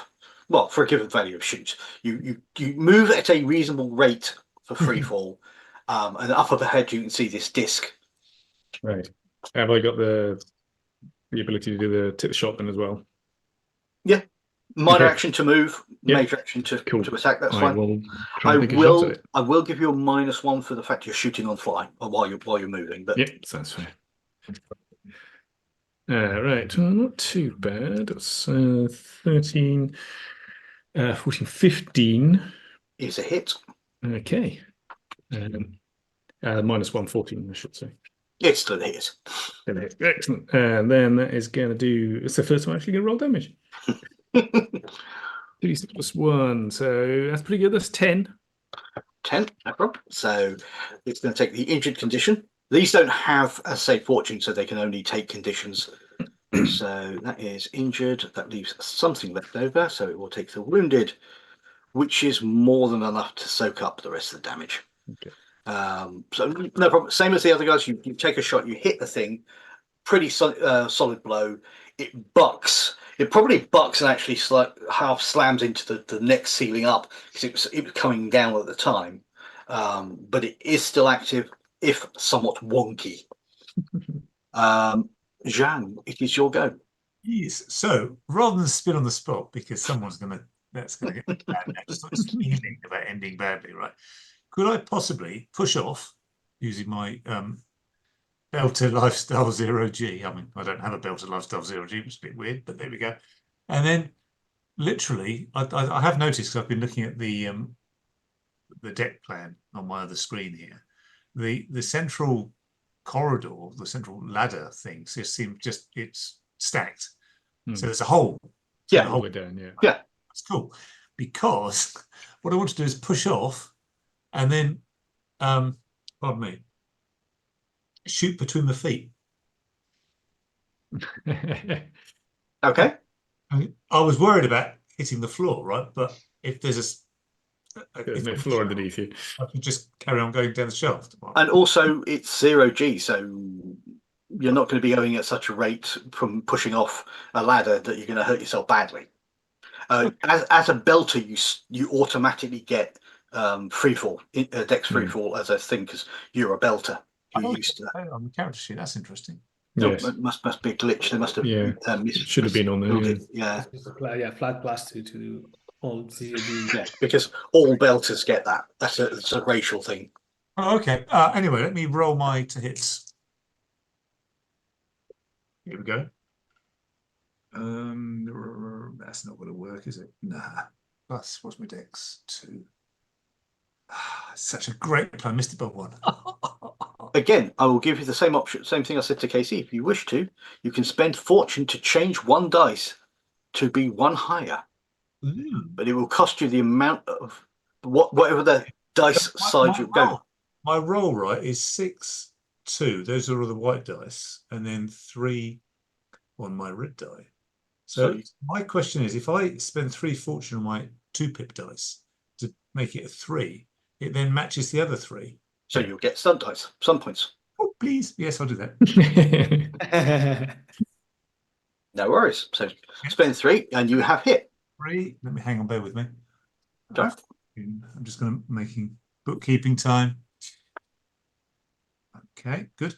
Well, for a given value of shoot, you move at a reasonable rate for free fall, and up overhead you can see this disc. Right. Have I got the ability to do the tip the shot then as well? Yeah. Minor action to move, major action to attack. That's fine. I will give you a -1 for the fact you're shooting on fly or while you're moving. But that's fair. Right, well, not too bad. It's 13, 14, 15. Is a hit. Okay. -1, 14, I should say. It's still a hit. Excellent. And then that is going to do. It's the first time I'm actually going to roll damage. 36 plus 1, so that's pretty good. That's 10. 10, no problem. So it's going to take the injured condition. These don't have, as say, fortune, so they can only take conditions. So that is injured. That leaves something left over. So it will take the wounded, which is more than enough to soak up the rest of the damage. Okay. So no problem. Same as the other guys. You take a shot, you hit the thing, pretty solid blow. It bucks. It probably bucks and actually half slams into the next ceiling up because it was coming down at the time. But it is still active, if somewhat wonky. Zhang, it is your go. Yes. So rather than spin on the spot because that's going to get bad next. So it's feeling about ending badly, right? Could I possibly push off using my Belter Lifestyle 0G? I mean, I don't have a Belter Lifestyle 0G, which is a bit weird, but there we go. And then, literally, I have noticed because I've been looking at the deck plan on my other screen here. The central corridor, the central ladder thing, it's stacked. So there's a hole. Yeah, all the way down. Yeah, that's cool. Because what I want to do is push off. And then, pardon me, shoot between the feet. Okay. I was worried about hitting the floor, right? But if there's there's no floor underneath you, I can just carry on going down the shaft. And also, it's 0G, so you're not going to be going at such a rate from pushing off a ladder that you're going to hurt yourself badly. As a belter, you automatically get free fall, dex free fall as a thing because you're a belter. You're used to that. On the character sheet, that's interesting. Yes. It must be a glitch. They must have should have been on there. Yeah. Flat plus to do all COD. Yeah, because all belters get that. That's a racial thing. Oh, okay. Anyway, let me roll my to hits. Here we go. That's not going to work, is it? Nah. Plus, what's my dex? 2. Such a great plan. Missed it by 1. Again, I will give you the same option, same thing I said to Casey. If you wish to, you can spend fortune to change 1 dice to be 1 higher. But it will cost you the amount of whatever the dice side you go. My roll, right, is 6, 2. Those are all the white dice. And then 3 on my red die. So my question is, if I spend 3 fortune on my 2-pip dice to make it a 3, it then matches the other 3. So you'll get stun dice, stun points. Oh, please. Yes, I'll do that. No worries. So spend 3 and you have hit. 3. Let me hang on, bear with me. Sure. I'm just going to making bookkeeping time. Okay, good.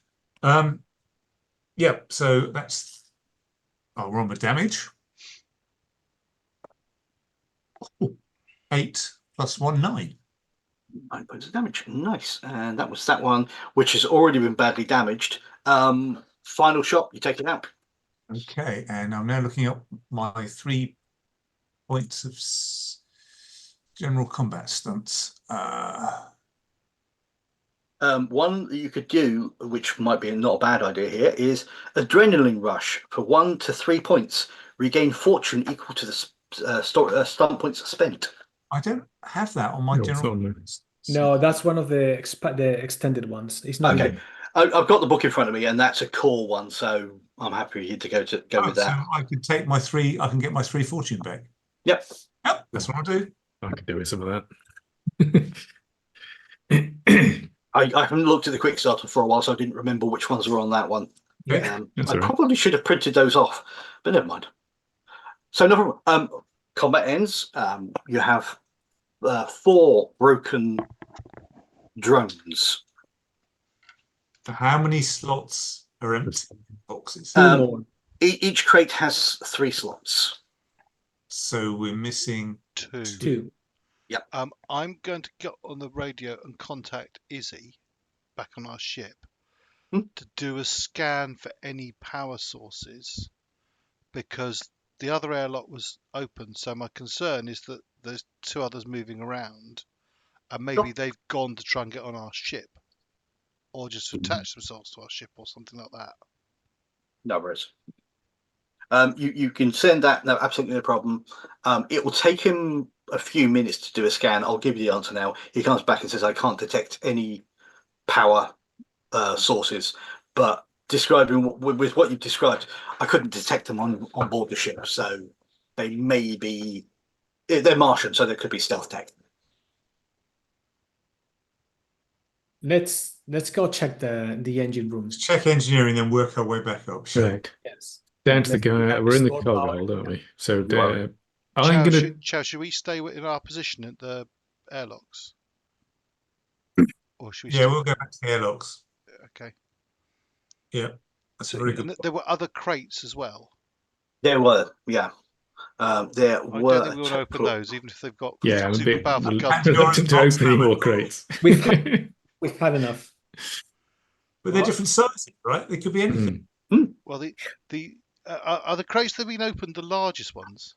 Yeah, so that's I'll roll my damage. 8 plus 1, 9. 9 points of damage. Nice. And that was that one, which has already been badly damaged. Final shot, you take it out. Okay, and I'm now looking at my 3 points of general combat stunts. One that you could do, which might be not a bad idea here, is Adrenaline Rush for 1 to 3 points. Regain fortune equal to the stunt points spent. I don't have that on my No, it's general. not on there. No, that's one of the extended ones. It's not. Okay. I've got the book in front of me, and that's a core one, so I'm happy to go with So that. I could take my 3. I can get my 3 fortune back. Yep. Yep, that's what I'll do. I could do with some of that. I haven't looked at the quick starter for a while, so I didn't remember which ones were on that one. Yeah. That's I all right. probably should have printed those off, but never mind. So combat ends. You have 4 broken drones. How many slots are empty boxes? 2 more. Each crate has 3 slots. So we're missing 2. 2. I'm going to get on the radio and contact Izzy back on our ship to do a scan for any power sources, because the other airlock was open. So my concern is that there's 2 others moving around, and maybe they've gone to try and get on our ship, or just to attach themselves to our ship or something like that. No worries. You can send that. No, absolutely no problem. It will take him a few minutes to do a scan. I'll give you the answer now. He comes back and says, I can't detect any power sources, but describing with what you've described, I couldn't detect them on board the ship. So they may be, they're Martian, so there could be stealth tech. Let's go check the engine rooms. check engineering, then work our way back up. Sure. Right. Yes. Down to the Let's guy. have We're in the stored cargo power. hold, aren't we? So You are. I'm gonna. Chow, should we stay in our position at the airlocks? Or should we Yeah, we'll go back to the airlocks. Okay. Yeah, that's So, a very and good. there were other crates as well. There were, yeah. There I don't were. think we want to open those, even if they've got Yeah, I'm a super bit powerful guns. reluctant to open any more crates. We've had enough. But they're What? different sizes, right? They could be anything. Well, the are the crates that have been opened the largest ones?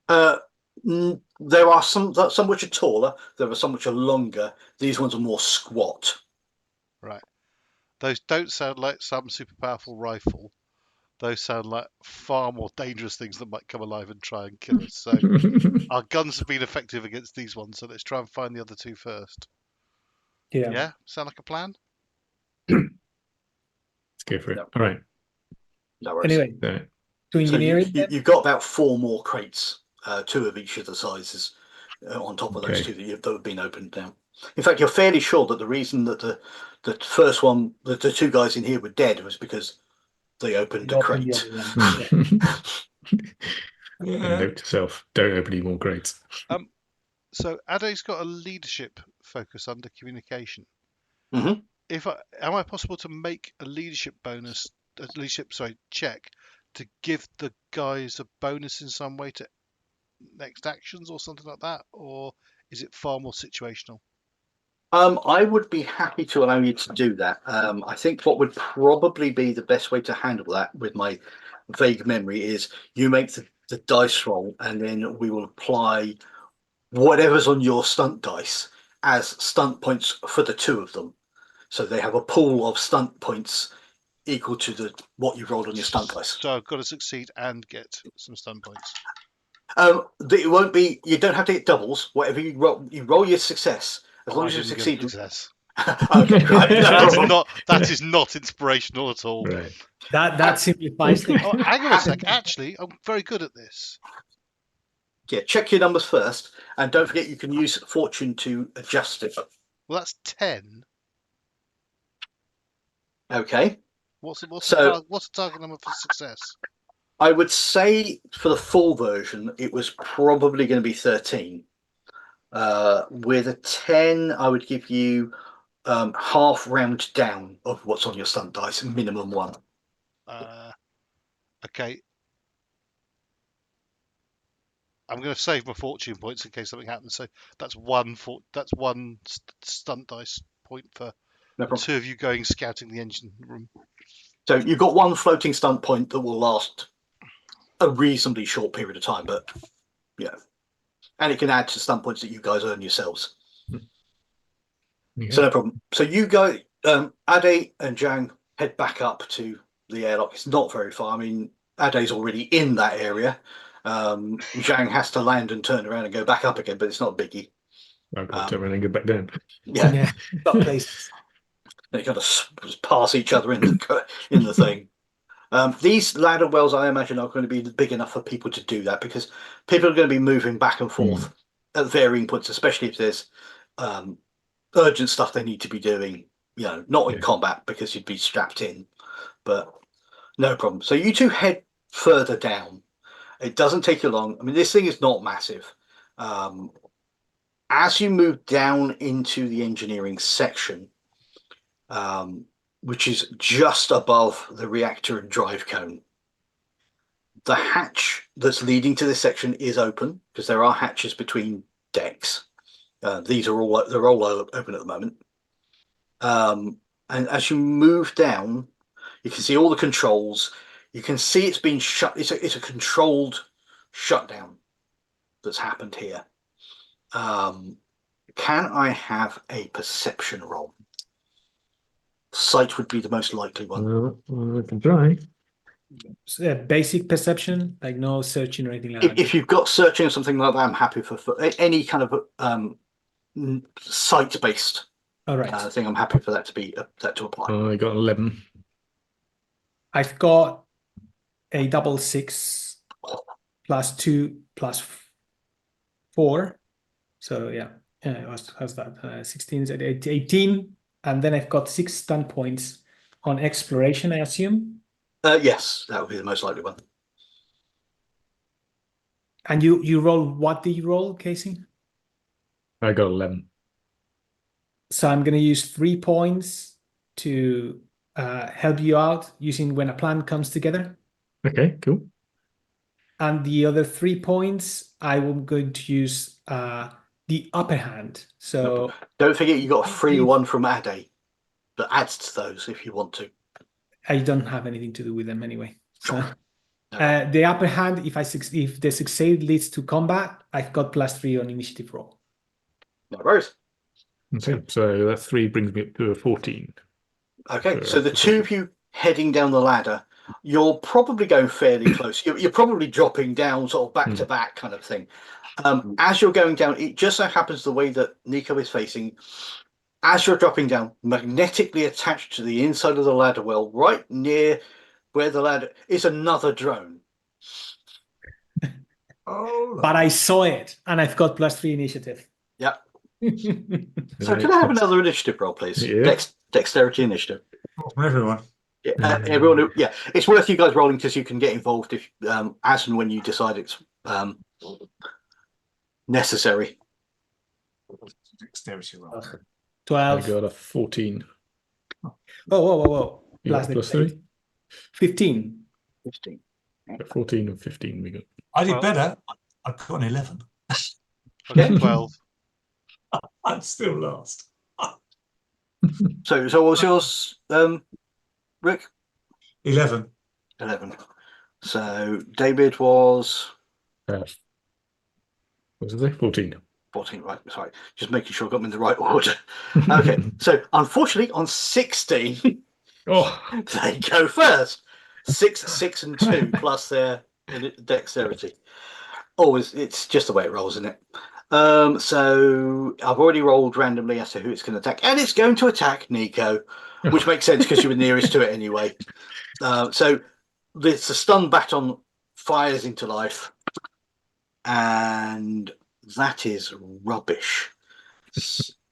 There are some which are taller. There are some which are longer. These ones are more squat. Right. Those don't sound like some super powerful rifle. Those sound like far more dangerous things that might come alive and try and kill us. So our guns have been effective against these ones. So let's try and find the other 2 first. Yeah. Yeah? Sound like a plan? Let's go for it. Yep. All right. No worries. Anyway, So, to So engineering. you've got about 4 more crates, 2 of each of the sizes, on top of those Okay. 2 that have been opened now. In fact, you're fairly sure that the reason that the first one, the 2 guys in here were dead, was because they opened a Open the crate. other one. Yeah. Yeah. note to self: don't open any more crates. So Ade's got a leadership focus under communication. Mhm. Am I possible to make a leadership check to give the guys a bonus in some way to next actions or something like that, or is it far more situational? I would be happy to allow you to do that. I think what would probably be the best way to handle that, with my vague memory, is you make the dice roll, and then we will apply whatever's on your stunt dice as stunt points for the 2 of them. So they have a pool of stunt points equal to what you've rolled on your stunt dice. So I've got to succeed and get some stun points. It won't be. You don't have to get doubles. Whatever you roll your success. As long I as you didn't get a succeed. success. Okay, right, no problem. That is not inspirational at all. Right. That simplifies things. Oh, hang on a sec. Actually, I'm very good at this. Yeah, check your numbers first, and don't forget you can use fortune to adjust it. Well, that's 10. Okay. What's the So target number for success? I would say for the full version, it was probably going to be 13. With a 10, I would give you half round down of what's on your stunt dice, minimum 1. Okay. I'm going to save my fortune points in case something happens. So that's one stunt dice point for No the problem. 2 of you going scouting the engine room. So you've got 1 floating stunt point that will last a reasonably short period of time, but yeah, and it can add to stunt points that you guys earn yourselves. Okay. So no problem. So you go, Ade and Zhang head back up to the airlock. It's not very far. I mean, Ade's already in that area. Zhang has to land and turn around and go back up again, but it's not a biggie. I've got to turn around and go back down. Yeah, Got places. they kind of pass each other in the thing. These ladder wells, I imagine, are going to be big enough for people to do that because people are going to be moving back and forth at varying points, especially if there's urgent stuff they need to be doing. You know, not in combat because you'd be strapped in, but no problem. So you two head further down. It doesn't take you long. I mean, this thing is not massive. As you move down into the engineering section, which is just above the reactor and drive cone, the hatch that's leading to this section is open because there are hatches between decks. They're all open at the moment. And as you move down, you can see all the controls. You can see it's been shut. It's a controlled shutdown that's happened here. Can I have a perception roll? Sight would be the most likely one. I can try. Basic perception, like no searching or anything like that. If you've got searching or something like that, I'm happy for any kind of sight-based All right. thing. I'm happy for that to apply. I got 11. I've got a double 6 plus 2 plus 4. So yeah, how's that? 16 is 18. And then I've got 6 stun points on exploration, I assume. Yes, that would be the most likely one. And you roll, what did you roll, Casey? I got 11. So I'm going to use 3 points to help you out using when a plan comes together. Okay, cool. And the other 3 points, I'm going to use the upper hand. So don't forget you got a free one from Ade that adds to those if you want to. I don't have anything to do with them anyway. So No. the upper hand, if the succeed leads to combat, I've got +3 on initiative roll. No worries. Okay, so that 3 brings me up to a 14. Okay, so the 2 of you heading down the ladder, you're probably going fairly close. You're probably dropping down sort of back to back kind of thing. As you're going down, it just so happens the way that Nico is facing, as you're dropping down, magnetically attached to the inside of the ladder well, right near where the ladder is another drone. Oh, But I saw it, and I've got +3 initiative. Yep. So can I have another initiative roll, please? Yeah. Dexterity initiative. from everyone. Yeah, everyone. Yeah, it's worth you guys rolling because you can get involved if, as and when you decide it's necessary. Dexterity roll. 12. I got a 14. Whoa. You got Plus +3? 15. 15. 14 and 15 we got. I did 12. better. I got an 11. I got 12. I'm still last. So what was yours, Rick? 11. 11. So David was What was it? 14. 14. Right, sorry, just making sure I got them in the right order. Okay, so unfortunately on 16, Oh, they go first. 6, and 2 plus their dexterity. Always, it's just the way it rolls, isn't it? So I've already rolled randomly as to who it's going to attack, and it's going to attack Nico, which makes sense because you were nearest to it anyway. So the stun baton fires into life, and that is rubbish.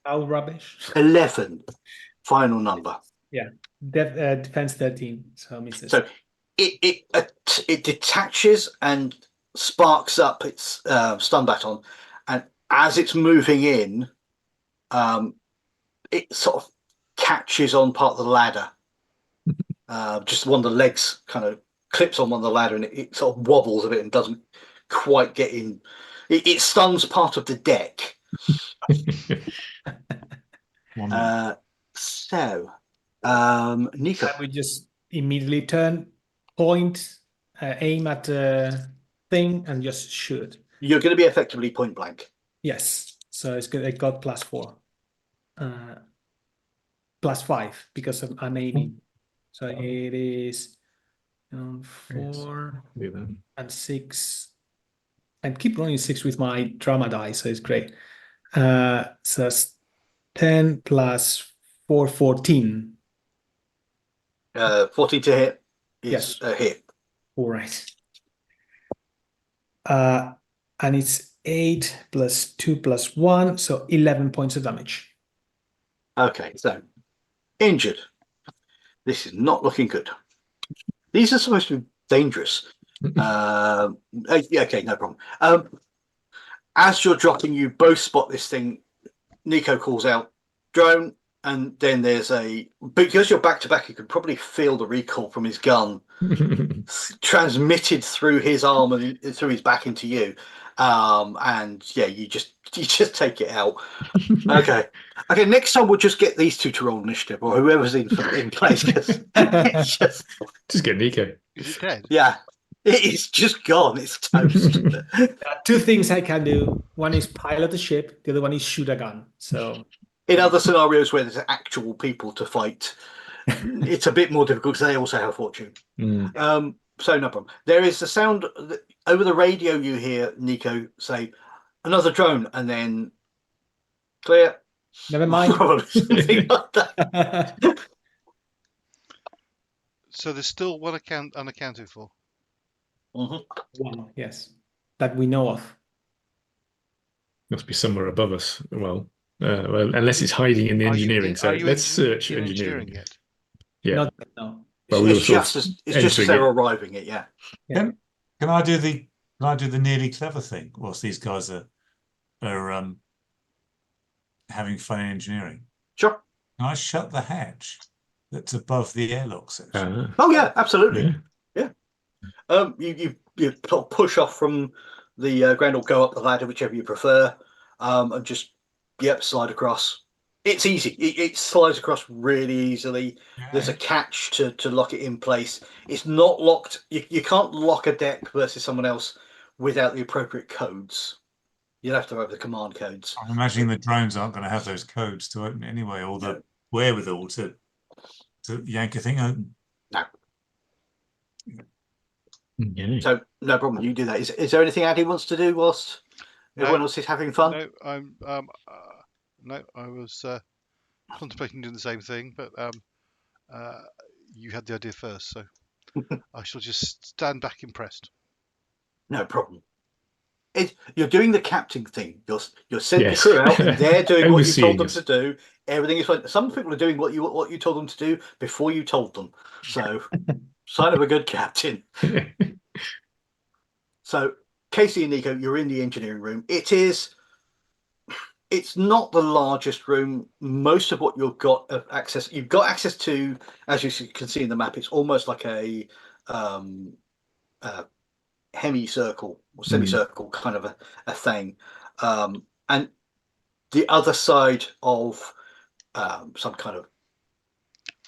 How rubbish. 11, final number. Yeah. Defense 13, so misses. So it detaches and sparks up its stun baton, and as it's moving in, it sort of catches on part of the ladder. Just one of the legs kind of clips on one of the ladder, and it sort of wobbles a bit and doesn't quite get in. It stuns part of the deck. So, Nico, We just immediately turn, point, aim at the thing, and just shoot. you're going to be effectively point blank. Yes, so it's good. I got +4, +5 because I'm aiming. So it is 4 Do that. and 6, and keep rolling 6 with my drama die, so it's great. So that's 10 plus 4, 14. 14 to hit is Yes. a hit. All right. And it's 8 plus 2 plus 1, so 11 points of damage. Okay, so injured. This is not looking good. These are supposed to be dangerous. Yeah, okay, no problem. As you're dropping, you both spot this thing. Nico calls out drone, and then there's because you're back to back, you could probably feel the recoil from his gun transmitted through his arm and through his back into you. And yeah, you just take it out. Okay. Next time we'll just get these two to roll initiative, or whoever's in place. It's just get Nico. Is it dead? Yeah, it is just gone. It's toast. There are 2 things I can do. One is pilot the ship. The other one is shoot a gun. So In other scenarios where there's actual people to fight, it's a bit more difficult because they also have fortune. So no problem. There is the sound over the radio. You hear Nico say, "Another drone," and then clear. never mind. Something like that. So there's still one account unaccounted for. Mhm. One, yes, that we know of. Must be somewhere above us. Well, unless it's hiding in the engineering. So let's search in engineering. yet? Yeah. Not, no. Well, we It's just as they're arriving it. Yeah. Can I do the nearly clever thing whilst these guys are having fun in engineering? Sure. Can I shut the hatch that's above the airlock section? Oh yeah, absolutely. Yeah. You push off from the ground or go up the ladder, whichever you prefer, and just slide across. It's easy. It slides across really easily. Yeah. There's a catch to lock it in place. It's not locked. You can't lock a deck versus someone else without the appropriate codes. You'd have to have the command codes. I'm imagining the drones aren't going to have those codes to open it anyway, or the wherewithal to yank a thing open. No. Yeah. So no problem. You do that. Is there anything Ade wants to do whilst everyone else is having fun? No, I was contemplating doing the same thing, but you had the idea first, so I shall just stand back impressed. No problem. You're doing the captain thing. You're sending Yes. the crew out, and they're doing what you told them Overseeing to do. Everything is fine. Some people are doing what you told them to do before you told them. So, sign of a good captain. So, Casey and Nico, you're in the engineering room. It's not the largest room. Most of what you've got access to, as you can see in the map, it's almost like a semicircle kind of a thing, and the other side of some kind of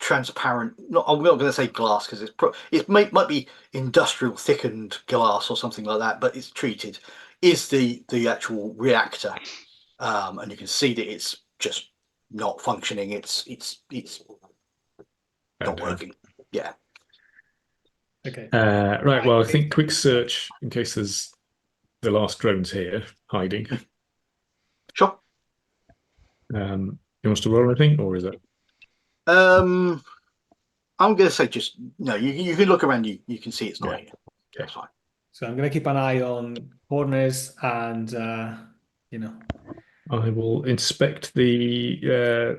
transparent, I'm not going to say glass because it might be industrial thickened glass or something like that, but it's treated, is the actual reactor, and you can see that it's just not functioning. It's not working. Yeah. Okay. Right. Well, I think quick search in case there's the last drones here hiding. Sure. You want to roll anything, or is it? I'm going to say just no. You can look around. You can see it's not here. That's fine. So I'm going to keep an eye on corners and I will inspect the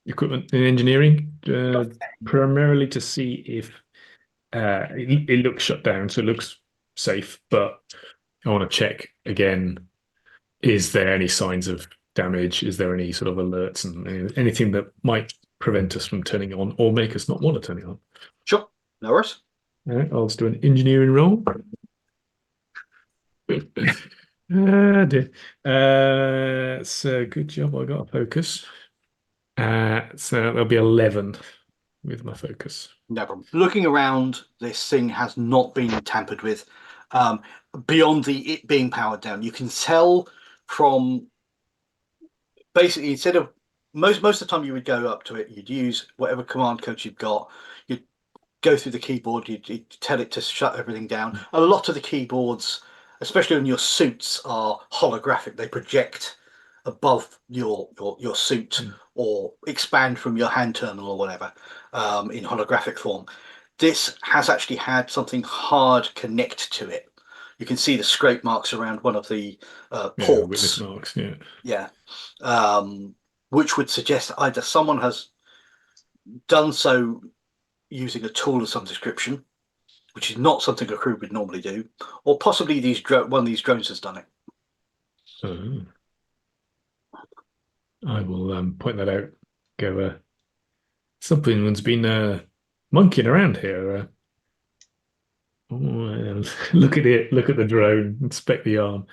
equipment and engineering, primarily to see if it looks shut down, so it looks safe. But I want to check again: is there any signs of damage? Is there any sort of alerts and anything that might prevent us from turning it on or make us not want to turn it on? Sure, no worries. All right, I'll just do an engineering roll. Dear. So good job, I got a focus. So there'll be 11 with my focus. No problem. Looking around, this thing has not been tampered with. Beyond it being powered down, you can tell from basically instead of most of the time you would go up to it, you'd use whatever command code you've got. You'd go through the keyboard, you'd tell it to shut everything down. A lot of the keyboards, especially on your suits, are holographic. They project above your suit or expand from your hand terminal or whatever in holographic form. This has actually had something hard connect to it. You can see the scrape marks around one of the ports. Witness marks, Yeah. Which would suggest either someone has done so using a tool of some description, which is not something a crew would normally do, or possibly one of these drones has done it. I will point that out. Go, someone's been monkeying around here. Look at it. Look at the drone. Inspect the arm.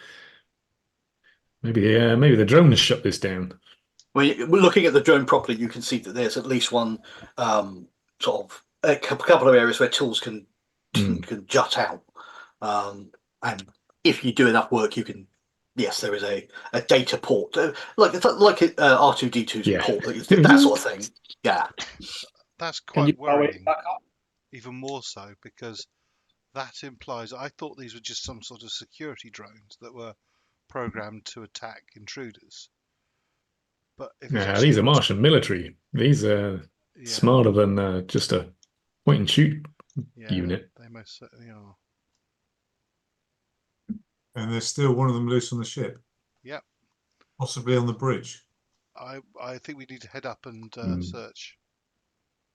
Maybe the drone has shut this down. When you're looking at the drone properly, you can see that there's at least one sort of a couple of areas where tools can jut out. And if you do enough work, you can. Yes, there is a data port, like R2D2's port, that sort of thing. Yeah, that's quite worrying. Even more so because that implies I thought these were just some sort of security drones that were programmed to attack intruders. But if these are Martian military. These are smarter than just a point and shoot unit. They most certainly are. And there's still one of them loose on the ship. Yep. Possibly on the bridge. I think we need to head up and search.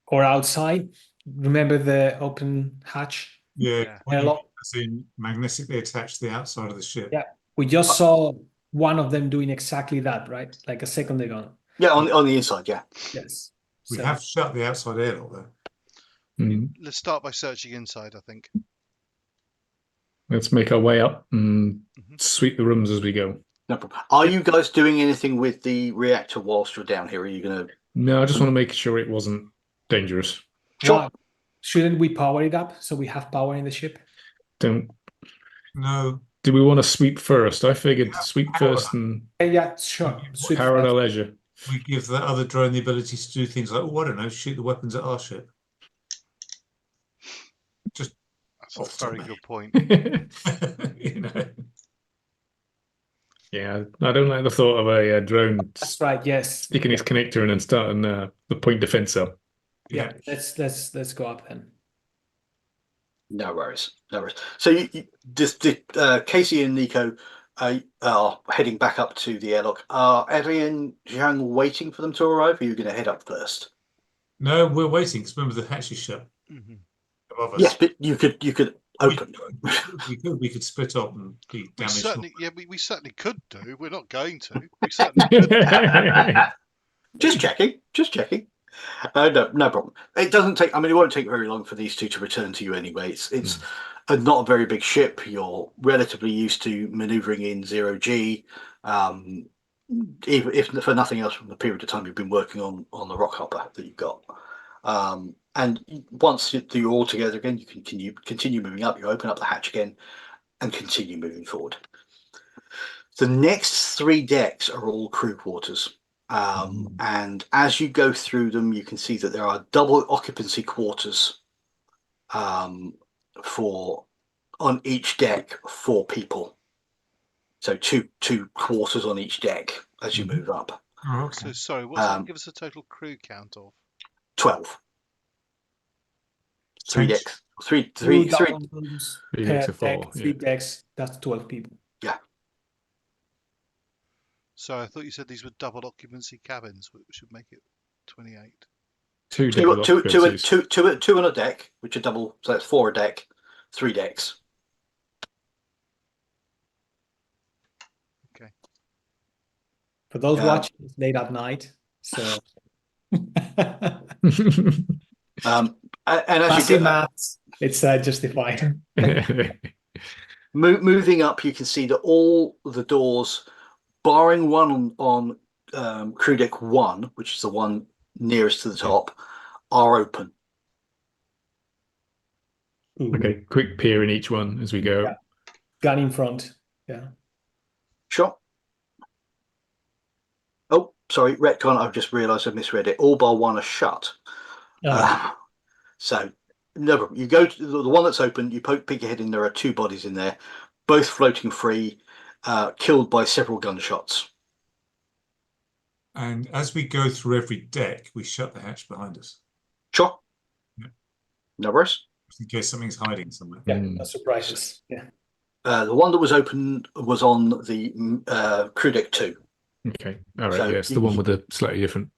Or outside. Remember the open hatch? Yeah. As in magnetically attached to the outside of the ship. Yeah. We just saw one of them doing exactly that, right? Like a second ago. Yeah, on the inside, yeah. Yes. We have shut the outside airlock there. Let's start by searching inside, I think. Let's make our way up and sweep the rooms as we go. No problem. Are you guys doing anything with the reactor whilst you're down here? Are you going to... No, I just want to make sure it wasn't dangerous. Sure. Well, shouldn't we power it up so we have power in the ship? No. Do we want to sweep first? I figured sweep first and sure. Power at our leisure. We give the other drone the ability to do things like, I don't know, shoot the weapons at our ship. Just that's a very good point. Yeah, I don't like the thought of a drone. That's right. Yes, sticking its connector in and starting the point defense up. Yeah, let's go up then. No worries. So Casey and Nico are heading back up to the airlock. Are Ade and Zhang waiting for them to arrive? Or are you going to head up first? No, we're waiting because remember the hatch is shut. Above us. Yes, but you could open. We could split up and be damaged. We certainly could do. We're not going to. We certainly could do. Just checking. No problem. It doesn't take. I mean, it won't take very long for these two to return to you anyway. It's not a very big ship. You're relatively used to manoeuvring in 0G. If for nothing else, from the period of time you've been working on the rock hopper that you've got. And once you're all together again, you can continue moving up. You open up the hatch again and continue moving forward. The next 3 decks are all crew quarters. And as you go through them, you can see that there are double occupancy quarters on each deck for people. So two quarters on each deck as you move up. Oh, okay. So sorry, what's that? Give us a total crew count of 12. 3 decks. Three decks of 4. 3 decks. That's 12 people. Yeah. So I thought you said these were double occupancy cabins, which would make it 28. Two double occupancies. Two on a deck, which are double, so that's 4 a deck, 3 decks. Okay. For those watching, it's late at night, so. And as Massive you go, maths, it's justified. moving up, you can see that all the doors, barring one on crew deck 1, which is the one nearest to the top, are open. Okay, quick peer in each one as we go. Yeah. Gun in front. Yeah. Sure. Oh, sorry, retcon. I've just realised I misread it. All bar 1 are shut. So, no, you go to the one that's open. You peek your head in. There are 2 bodies in there, both floating free, killed by several gunshots. And as we go through every deck, we shut the hatch behind us. Sure. Yeah. No worries. In case something's hiding somewhere. Yeah, no surprises. Yeah. The one that was open was on the crew deck 2. Okay, all right. So Yes, the one with the slightly different.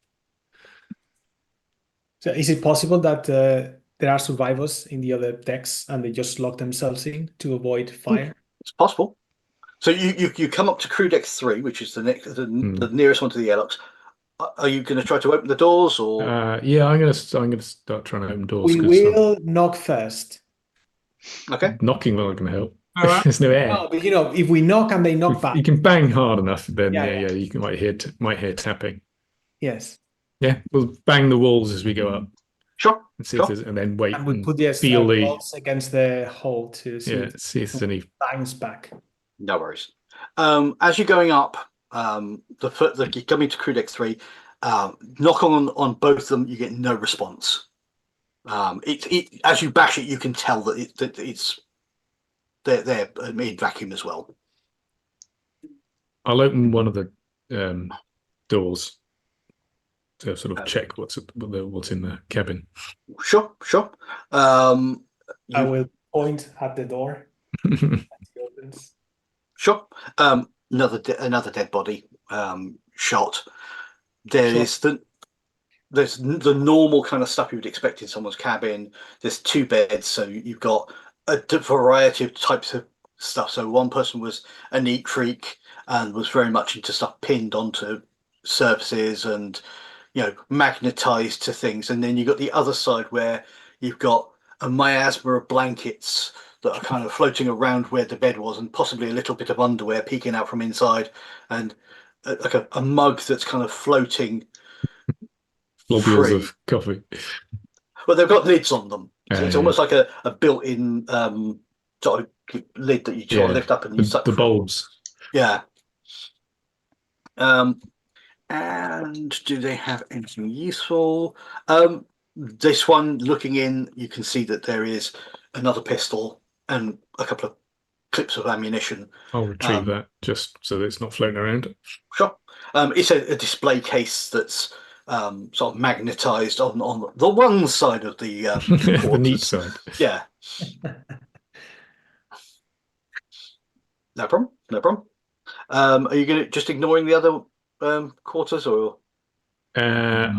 So is it possible that there are survivors in the other decks and they just lock themselves in to avoid fire? It's possible. So you come up to crew deck 3, which is the nearest one to the airlocks. Are you going to try to open the doors, or? Yeah, I'm gonna start trying to open doors. We will knock first. Okay. Knocking will not going to help. There's no air. No, but if we knock and they knock back. You can bang hard enough, then Yeah. you might hear tapping. Yes. Yeah, we'll bang the walls as we go up. Sure. And see if there's, and then wait And we put feel the gloves against the hole to see see if there's any bangs back. No worries. As you're going up, you're coming to crew deck 3. Knock on both of them, you get no response. As you bash it, you can tell that they're in vacuum as well. I'll open one of the doors to sort of check what's in the cabin. Sure. I will point at the door. Sure. Another dead body shot. There's the normal kind of stuff you would expect in someone's cabin. There's 2 beds, so you've got a variety of types of stuff. So one person was a neat freak and was very much into stuff pinned onto surfaces and magnetized to things. And then you've got the other side where you've got a miasma of blankets that are kind of floating around where the bed was, and possibly a little bit of underwear peeking out from inside, and like a mug that's kind of floating. Globules of coffee. Well, they've got lids on them. So it's almost like a built-in sort of lid that you sort of lift up and you suck the bulbs. Yeah. And do they have anything useful? This one, looking in, you can see that there is another pistol and a couple of clips of ammunition. I'll retrieve that just so that it's not floating around. Sure. It's a display case that's sort of magnetized on the one side of the the neat side. Yeah. No problem. Are you going to just ignoring the other quarters, or? I'm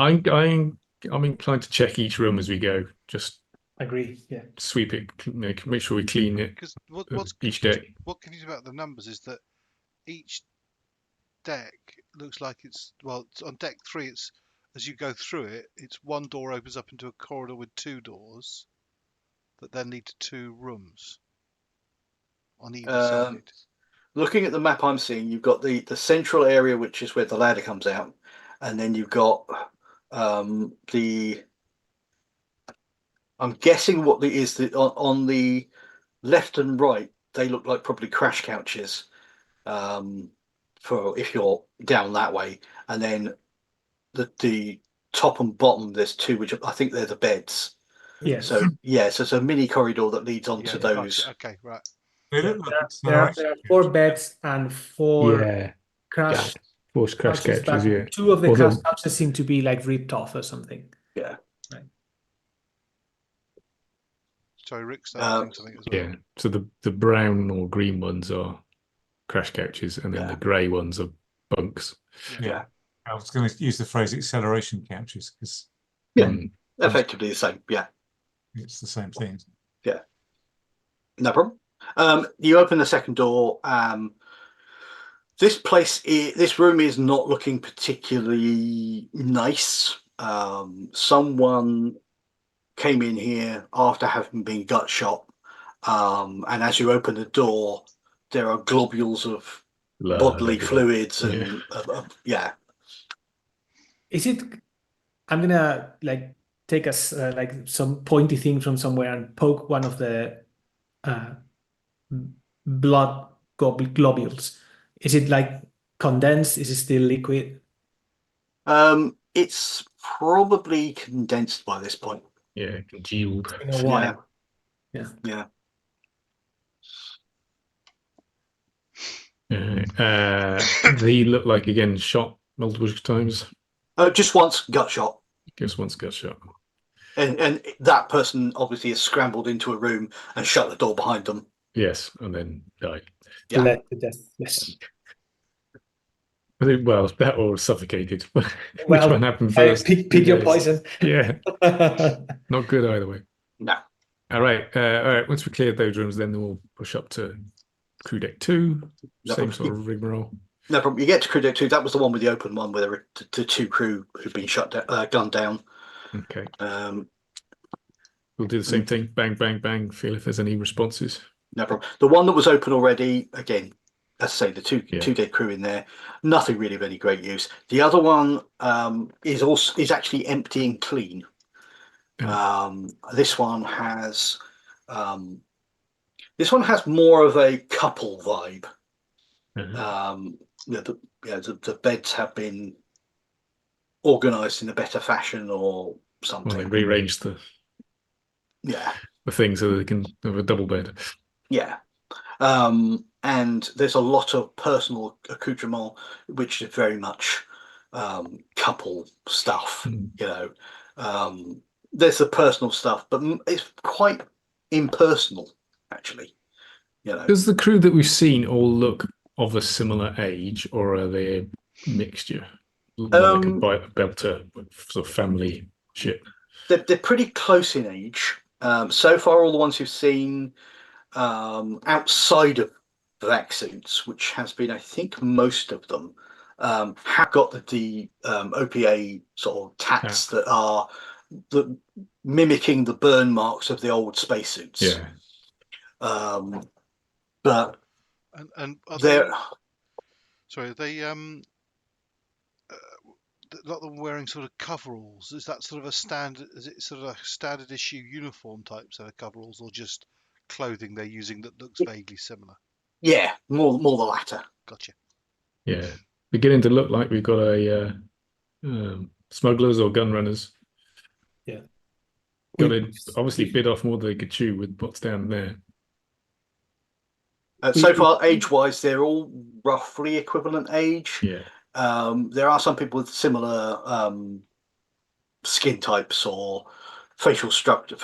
inclined to check each room as we go. Just agree. Yeah. Sweep it. Make sure we clean it. Because each deck. What can you do about the numbers is that each deck looks like it's on deck 3. It's as you go through it, it's one door opens up into a corridor with 2 doors that then lead to 2 rooms on either side. Looking at the map I'm seeing, you've got the central area, which is where the ladder comes out, and then you've got I'm guessing what is on the left and right, they look like probably crash couches for if you're down that way, and then the top and bottom, there's 2 which I think they're the beds. Yes. So it's a mini corridor that leads onto those. Okay, right. There are 4 beds and 4 crash. 4 crash couches. Yeah. 2 of the crash couches seem to be like ripped off or something. Yeah. Right. Sorry, Rick's saying something as well. Yeah. So the brown or green ones are crash couches, and then the grey ones are bunks. Yeah. I was going to use the phrase acceleration couches because Yeah. Effectively the same. Yeah. it's the same thing. No problem. You open the second door. This room is not looking particularly nice. Someone came in here after having been gut shot, and as you open the door, there are globules of bodily fluids and yeah. Is it? I'm gonna like take us like some pointy thing from somewhere and poke one of the blood globules. Is it like condensed? Is it still liquid? It's probably condensed by this point. Yeah, congealed. It's been a while. Yeah. They look like again shot multiple times. Just once gut shot. Just once got shot. And that person obviously has scrambled into a room and shut the door behind them. Yes, and then died. Yeah. Bled to death. Yes. I think, well, that or suffocated. Which Well, one happened first? Pick your poison. Yeah, not good either way. No. All right. Once we cleared those rooms, then we'll push up to crew deck 2. No Same problem. sort of rigmarole. No problem. You get to crew deck 2. That was the one with the open one where there were the 2 crew who'd been gunned down. Okay. Um, We'll do the same thing. Bang, bang, bang. Feel if there's any responses. No problem. The one that was open already, again, as I say, the two dead crew in there, nothing really of any great use. The other one is actually empty and clean. This one has more of a couple vibe. The beds have been organised in a better fashion or something. Well, they rearranged the thing so they can have a double bed. Yeah. And there's a lot of personal accoutrement, which is very much couple stuff, there's the personal stuff, but it's quite impersonal, actually. Does the crew that we've seen all look of a similar age, or are they a mixture? Like a belter sort of family ship? They're pretty close in age. So far, all the ones you've seen outside of the vac suits, which has been, I think, most of them, have got the OPA sort of tats that are mimicking the burn marks of the old spacesuits. Yeah. But and are they're sorry, are they a lot of them wearing sort of coveralls. Is that sort of a standard? Is it sort of a standard issue uniform type set of coveralls, or just clothing they're using that looks vaguely similar? Yeah, more the latter. Gotcha. Yeah, beginning to look like we've got a smugglers or gun runners. Yeah, got to obviously bit off more than they could chew with what's down there. So far, age-wise, they're all roughly equivalent age. Yeah. There are some people with similar skin types or facial structure,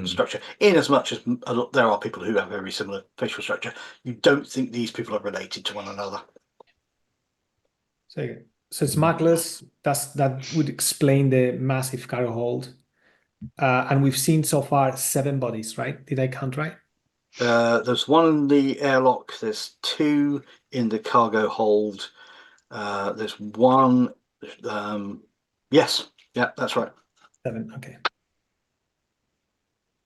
structure. In as much as there are people who have very similar facial structure, you don't think these people are related to one another. So smugglers, that would explain the massive cargo hold. And we've seen so far 7 bodies, right? Did I count right? There's 1 in the airlock. There's 2 in the cargo hold. There's 1. Yes, yeah, that's right. 7. Okay.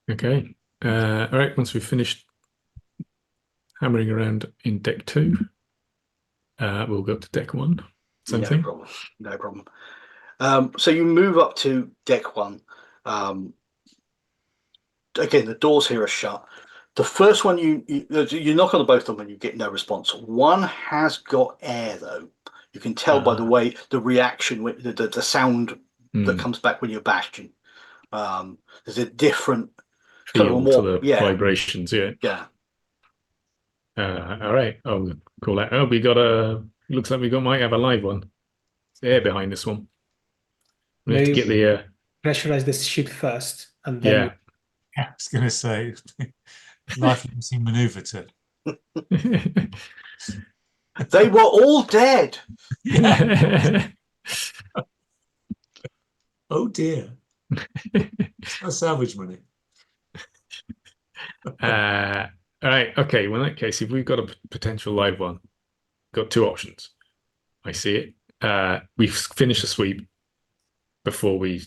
Okay. All right. Once we've finished hammering around in deck 2, we'll go up to deck 1. Same thing. No problem. So you move up to deck 1. Again, the doors here are shut. The first one you knock on the both of them and you get no response. One has got air though. You can tell by the way the reaction, the sound that comes back when you're bashing. There's a different feel to the vibrations. Yeah. All right. I'll call that. Oh, we got looks like might have a live one. There's air behind this one. We have to get the pressurize the ship first, and then I was going to say life-limiting maneuver to. They were all dead. Oh dear. It's no salvage money. All right. Okay. Well, in that case, if we've got a potential live one, got two options. I see it. We finish the sweep before we,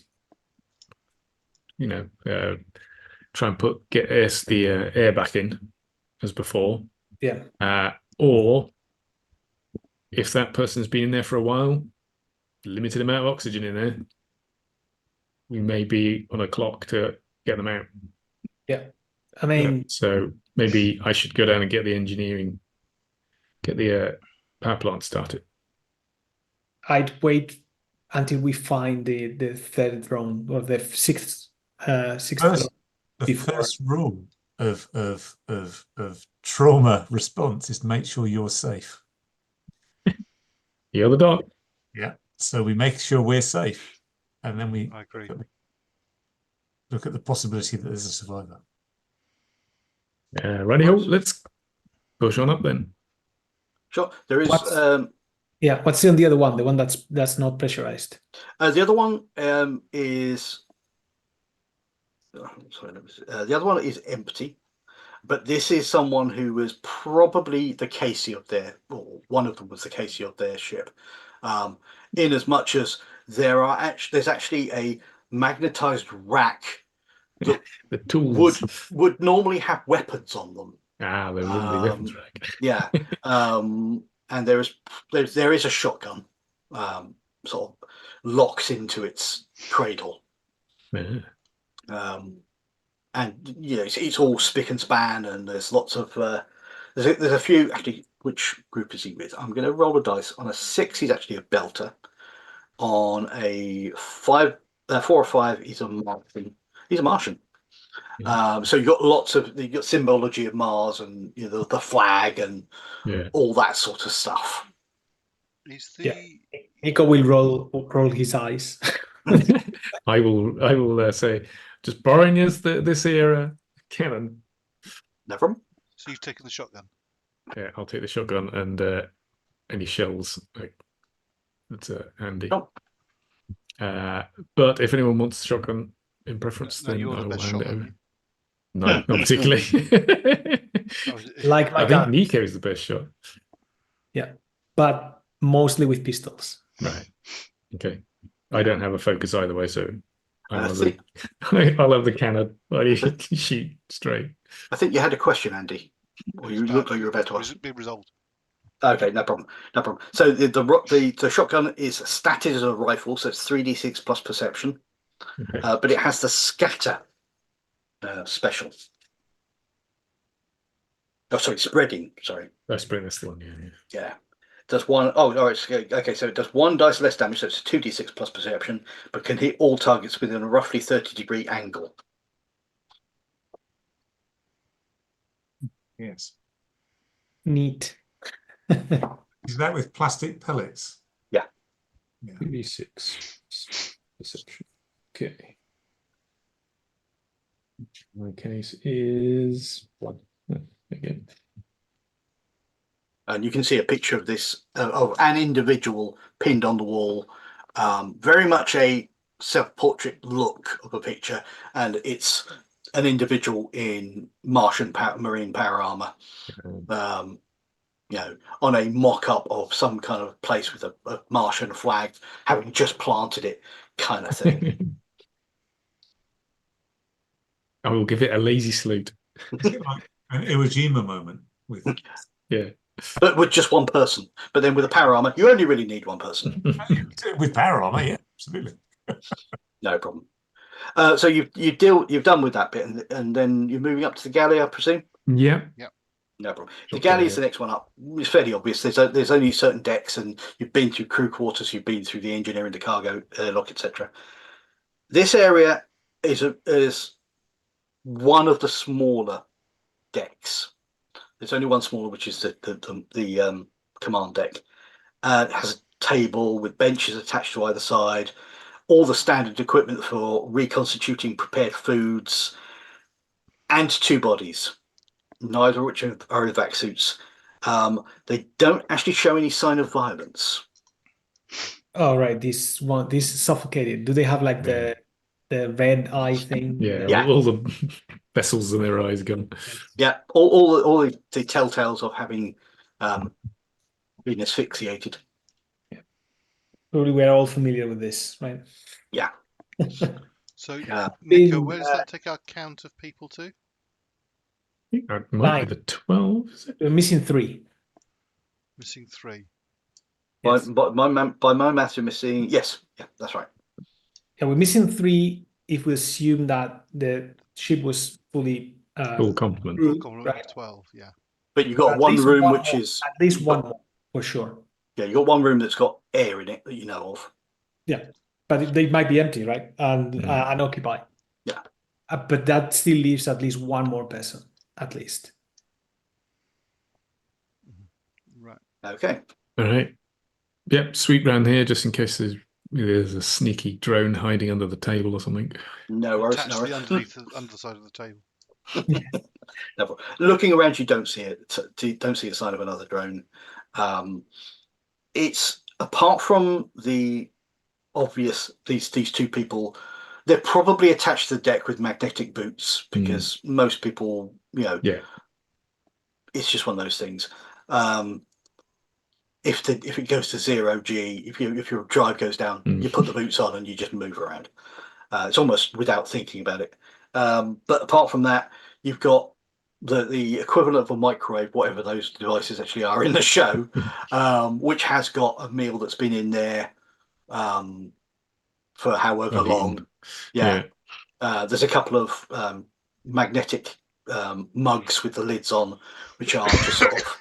try and get the air back in as before. Yeah. Or if that person's been in there for a while, limited amount of oxygen in there, we may be on a clock to get them out. Yeah. I mean, so maybe I should go down and get the engineering, get the power plant started. I'd wait until we find the third drone or the sixth drone The before. first rule of trauma response is to make sure you're safe. You're the doc. Yeah. So we make sure we're safe, and then we I agree. look at the possibility that there's a survivor. Righty-ho, let's push on up then. Sure. There is. Yeah. What's on the other one? The one that's not pressurized. The other one is. Sorry, the other one is empty, but this is someone who was probably the Casey of their, or one of them was the Casey of their ship. In as much as there's actually a magnetized rack that the tools would normally have weapons on them. There wouldn't be weapons rack. Yeah, and there is a shotgun, sort of locked into its cradle. Yeah. And it's all spick and span, and there's lots of there's a few actually. Which group is he with? I'm going to roll a dice. On a 6, he's actually a belter. On a 4 or 5, he's a Martian. He's a Martian. Yeah. So you've got symbology of Mars and the flag and all that sort of stuff. Nico will roll his eyes. I will say, just borrowing this era cannon. No problem. So you've taken the shotgun. Yeah, I'll take the shotgun and any shells. That's handy. Oh. But if anyone wants the shotgun in preference, then you're I the will best hand shot, it over. aren't you? No, not particularly. Like my I think gun. Nico is the best shot. Yeah, but mostly with pistols. Right. Okay. I don't have a focus either way, so I'll have the cannon. I shoot straight. I think you had a question, Andy. Or you look like you're about to ask. Be resolved. Okay, no problem. No problem. So the shotgun is statted as a rifle, so it's 3d6 plus perception, Okay. but it has the scatter special. Oh, sorry, spreading. Sorry. Let's bring this one. Yeah. Does one? Oh, all right. Okay, so it does 1 dice less damage, so it's 2d6 plus perception, but can hit all targets within a roughly 30-degree angle. Yes. Neat. Is that with plastic pellets? Yeah. 2d6 perception. Okay. My case is 1. Again. And you can see a picture of this of an individual pinned on the wall. Very much a self-portrait look of a picture, and it's an individual in Martian marine power armor. On a mock-up of some kind of place with a Martian flag, having just planted it, kind of thing. I will give it a lazy salute. Is it like an Iwo Jima moment with? Yeah. But with just one person. But then with a power armor, you only really need one person. With power armor, yeah, absolutely. No problem. So you've done with that bit, and then you're moving up to the galley, I presume. Yeah. No problem. The galley is the next one up. It's fairly obvious. There's only certain decks, and you've been through crew quarters, you've been through the engineering, the cargo, airlock, etc. This area is one of the smaller decks. There's only one smaller, which is the command deck. It has a table with benches attached to either side, all the standard equipment for reconstituting prepared foods, and 2 bodies, neither of which are evac suits. They don't actually show any sign of violence. Oh, right. This suffocated. Do they have like the red eye thing? Yeah, Yeah. all the vessels in their eyes gone. Yeah, all the telltales of having been asphyxiated. Probably we're all familiar with this, right? Yeah. So, Uh, Nico, In, where does that take our count of people to? I think that might be the 12, is it? we're missing 3. Missing 3. Yes. by my maths, we're missing. Yes, yeah, that's right. Yeah, we're missing 3 if we assume that the ship was fully Full complement. Full crewed, complement right? of 12, yeah. But you've got At one least room one which more, is at least one more for sure. yeah, you got one room that's got air in it that you know of. Yeah, but they might be empty, right? And Mm. unoccupied. Yeah. But that still leaves at least one more person, at least. Right. Okay. All right. Yep, sweep round here just in case there's a sneaky drone hiding under the table or something. No worries. Attach No the worries. under the side of the table. No, looking around, you don't see it. Don't see a sign of another drone. It's apart from the obvious these two people. They're probably attached to the deck with magnetic boots because most people, Yeah. it's just one of those things. If it goes to 0G, if your drive goes down, you put the boots on and you just move around. It's almost without thinking about it. But apart from that, you've got the equivalent of a microwave, whatever those devices actually are in the show, which has got a meal that's been in there for however long. Yeah. There's a couple of magnetic mugs with the lids on, which are just sort of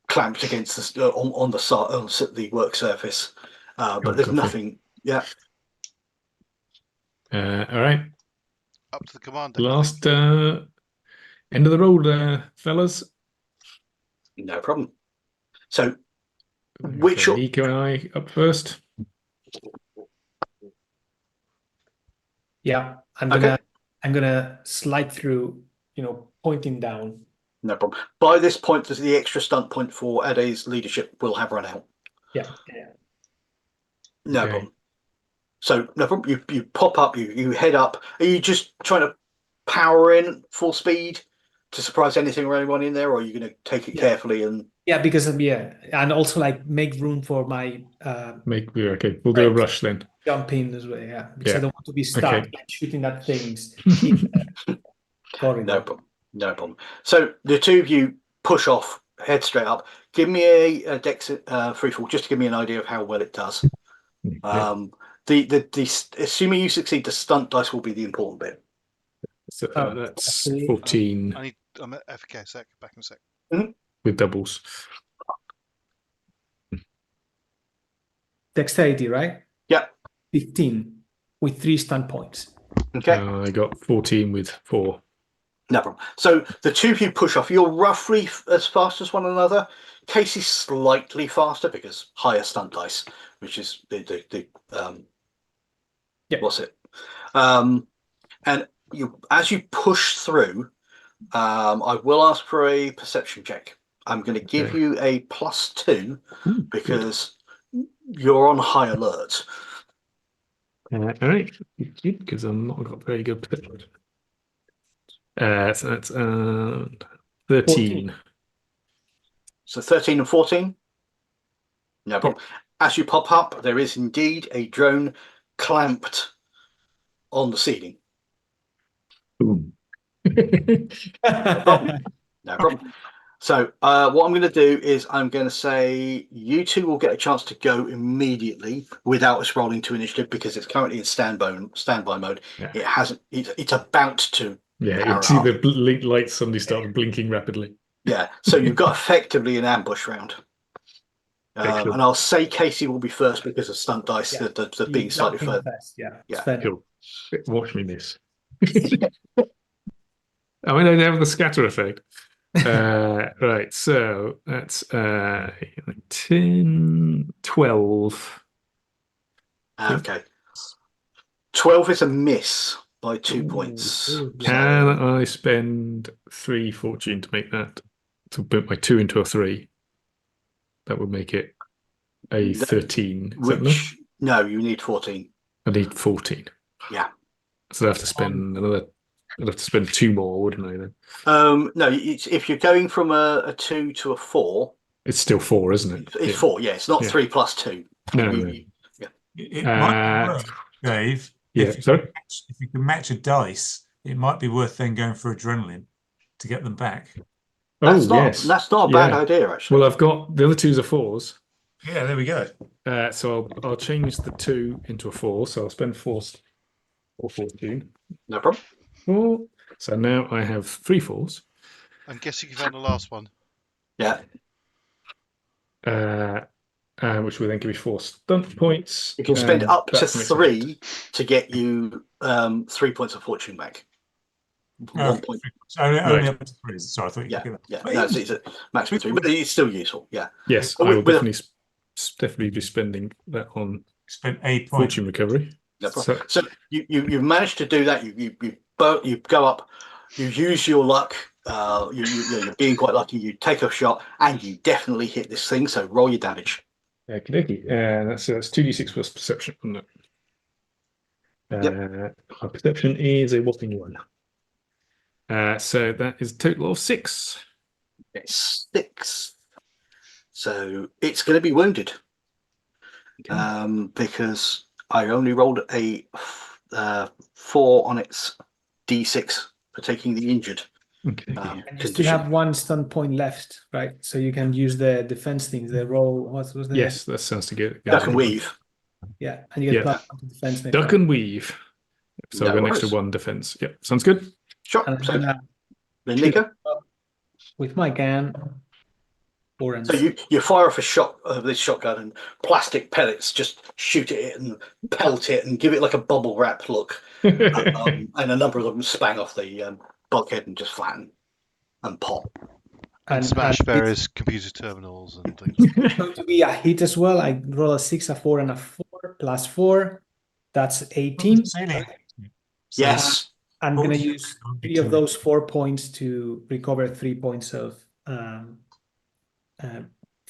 clamped against the on the side on the work surface. But there's nothing. Yeah. All right. Up to the command deck. I think. Last end of the road, fellas. No problem. So, So Nico and I up first. Yeah, I'm gonna slide through, pointing down. No problem. By this point, the extra stunt point for Ade's leadership will have run out. Yeah. No problem. So no problem. You pop up. You head up. Are you just trying to power in full speed to surprise anything or anyone in there, or are you going to take it carefully and? Yeah, because and also like make room for my Okay. We'll do a rush then. jump in as well. Yeah, because I don't want to be stuck Okay. shooting at things in the corridor. No problem. No problem. So the two of you push off, head straight up. Give me a dex freefall just to give me an idea of how well it does. Assuming you succeed, the stunt dice will be the important bit. So that's 14 I'm at FK a sec. Back in a sec. with doubles. Dexterity, right? Yeah. 15 with 3 stunt points. Okay. I got 14 with 4. No problem. So the two of you push off. You're roughly as fast as one another. Casey's slightly faster because higher stunt dice, which is the what's it? And as you push through, I will ask for a perception check. I'm going to give you a +2 because you're on high alert. All right, because I'm not got very good perception. So that's 13. 14. So 13 and 14. No problem. As you pop up, there is indeed a drone clamped on the ceiling. Boom. No problem. No problem. So what I'm going to do is I'm going to say you two will get a chance to go immediately without us rolling to initiative because it's currently in standby mode. Yeah. It hasn't. It's about to. Yeah, you see the lights suddenly start blinking rapidly. Yeah. So you've got effectively an ambush round. And I'll say Casey will be first because of stunt dice that being slightly further. First. Yeah. Cool. Watch me miss. I mean, I have the scatter effect. Right, so that's 10, 12. Okay. 12 is a miss by 2 points. Can I spend 3 fortune to make that? To put my 2 into a 3. That would make it a 13. Is that enough? Which no, you need 14. I need 14. Yeah. So I have to spend I'd have to spend 2 more, wouldn't I then? No, if you're going from a 2 to a 4, It's still 4, isn't it? it's 4. Yeah, it's not 3 plus 2. No, You- no. you- It might be worth, Dave, Yeah, sorry? if you can match a dice, it might be worth then going for adrenaline to get them back. That's Oh, not yes. that's not a bad Yeah. idea, actually. Well, I've got the other 2s are 4s. Yeah, there we go. So I'll change the 2 into a 4. So I'll spend 4 or 14. No problem. 4. So now I have 3 4s. I'm guessing you found the last one. Yeah. Which will then give me 4 stunt points. You can spend and up to that makes it 3 to get you 3 points of fortune back. 1 point. Only Right. up to 3. Sorry, I thought you Yeah, could yeah. No, it's a maximum 3, but it's still useful. Yeah. Yes, But I will with a- definitely be spending that on spend a point. fortune recovery. No problem. So you've managed to do that. You go up. You use your luck. You're being quite lucky. You take a shot and you definitely hit this thing. So roll your damage. Okey-dokey. And that's 2d6 plus perception, isn't it? My perception is a whopping 1. So that is a total of 6. It's 6. So it's going to be wounded. Because I only rolled a 4 on its d6 for taking the injured. Okay. And you Condition. still have 1 stun point left, right? So you can use the defense things, the roll. What was the Yes, that sounds to get. Duck and weave. Yeah, and you get Yeah. plus 1 to defense next Duck time. and weave. So No I've got an extra worries. 1 defense. Yep, sounds good. Sure. And I'm So gonna then shoot Nico. with my gun. Or So you fire off a shot of this shotgun and plastic pellets just shoot at it and pelt it and give it like a bubble wrap look. And a number of them spang off the bulkhead and just flatten and pop. And smash it's various computer terminals and things. going to be a hit as well. I roll a 6, a 4, and a 4 plus 4. That's 18. Yes. I'm going to Fortune use 3 of determined. those 4 points to recover 3 points of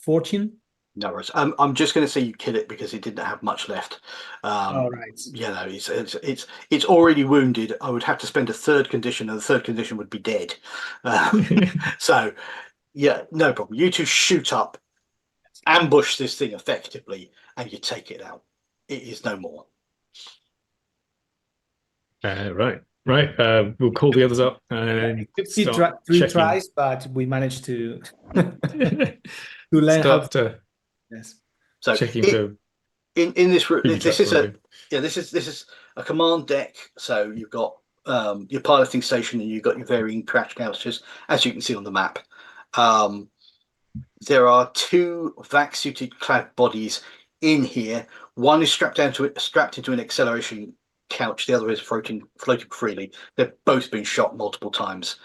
fortune. No worries. I'm just going to say you kill it because it didn't have much left. All right. You know, it's already wounded. I would have to spend a 3rd condition, and the 3rd condition would be dead. So, yeah, no problem. You two shoot up, ambush this thing effectively, and you take it out. It is no more. Right. We'll call the others up and It took 3 start three checking. tries, but we managed to learn how Start to. Yes. So checking for in this room, booby this traps is or a anything. this is a command deck. So you've got your piloting station and you've got your varying crash couches, as you can see on the map. There are 2 vac-suited clad bodies in here. One is strapped into an acceleration couch. The other is floating freely. They've both been shot multiple times.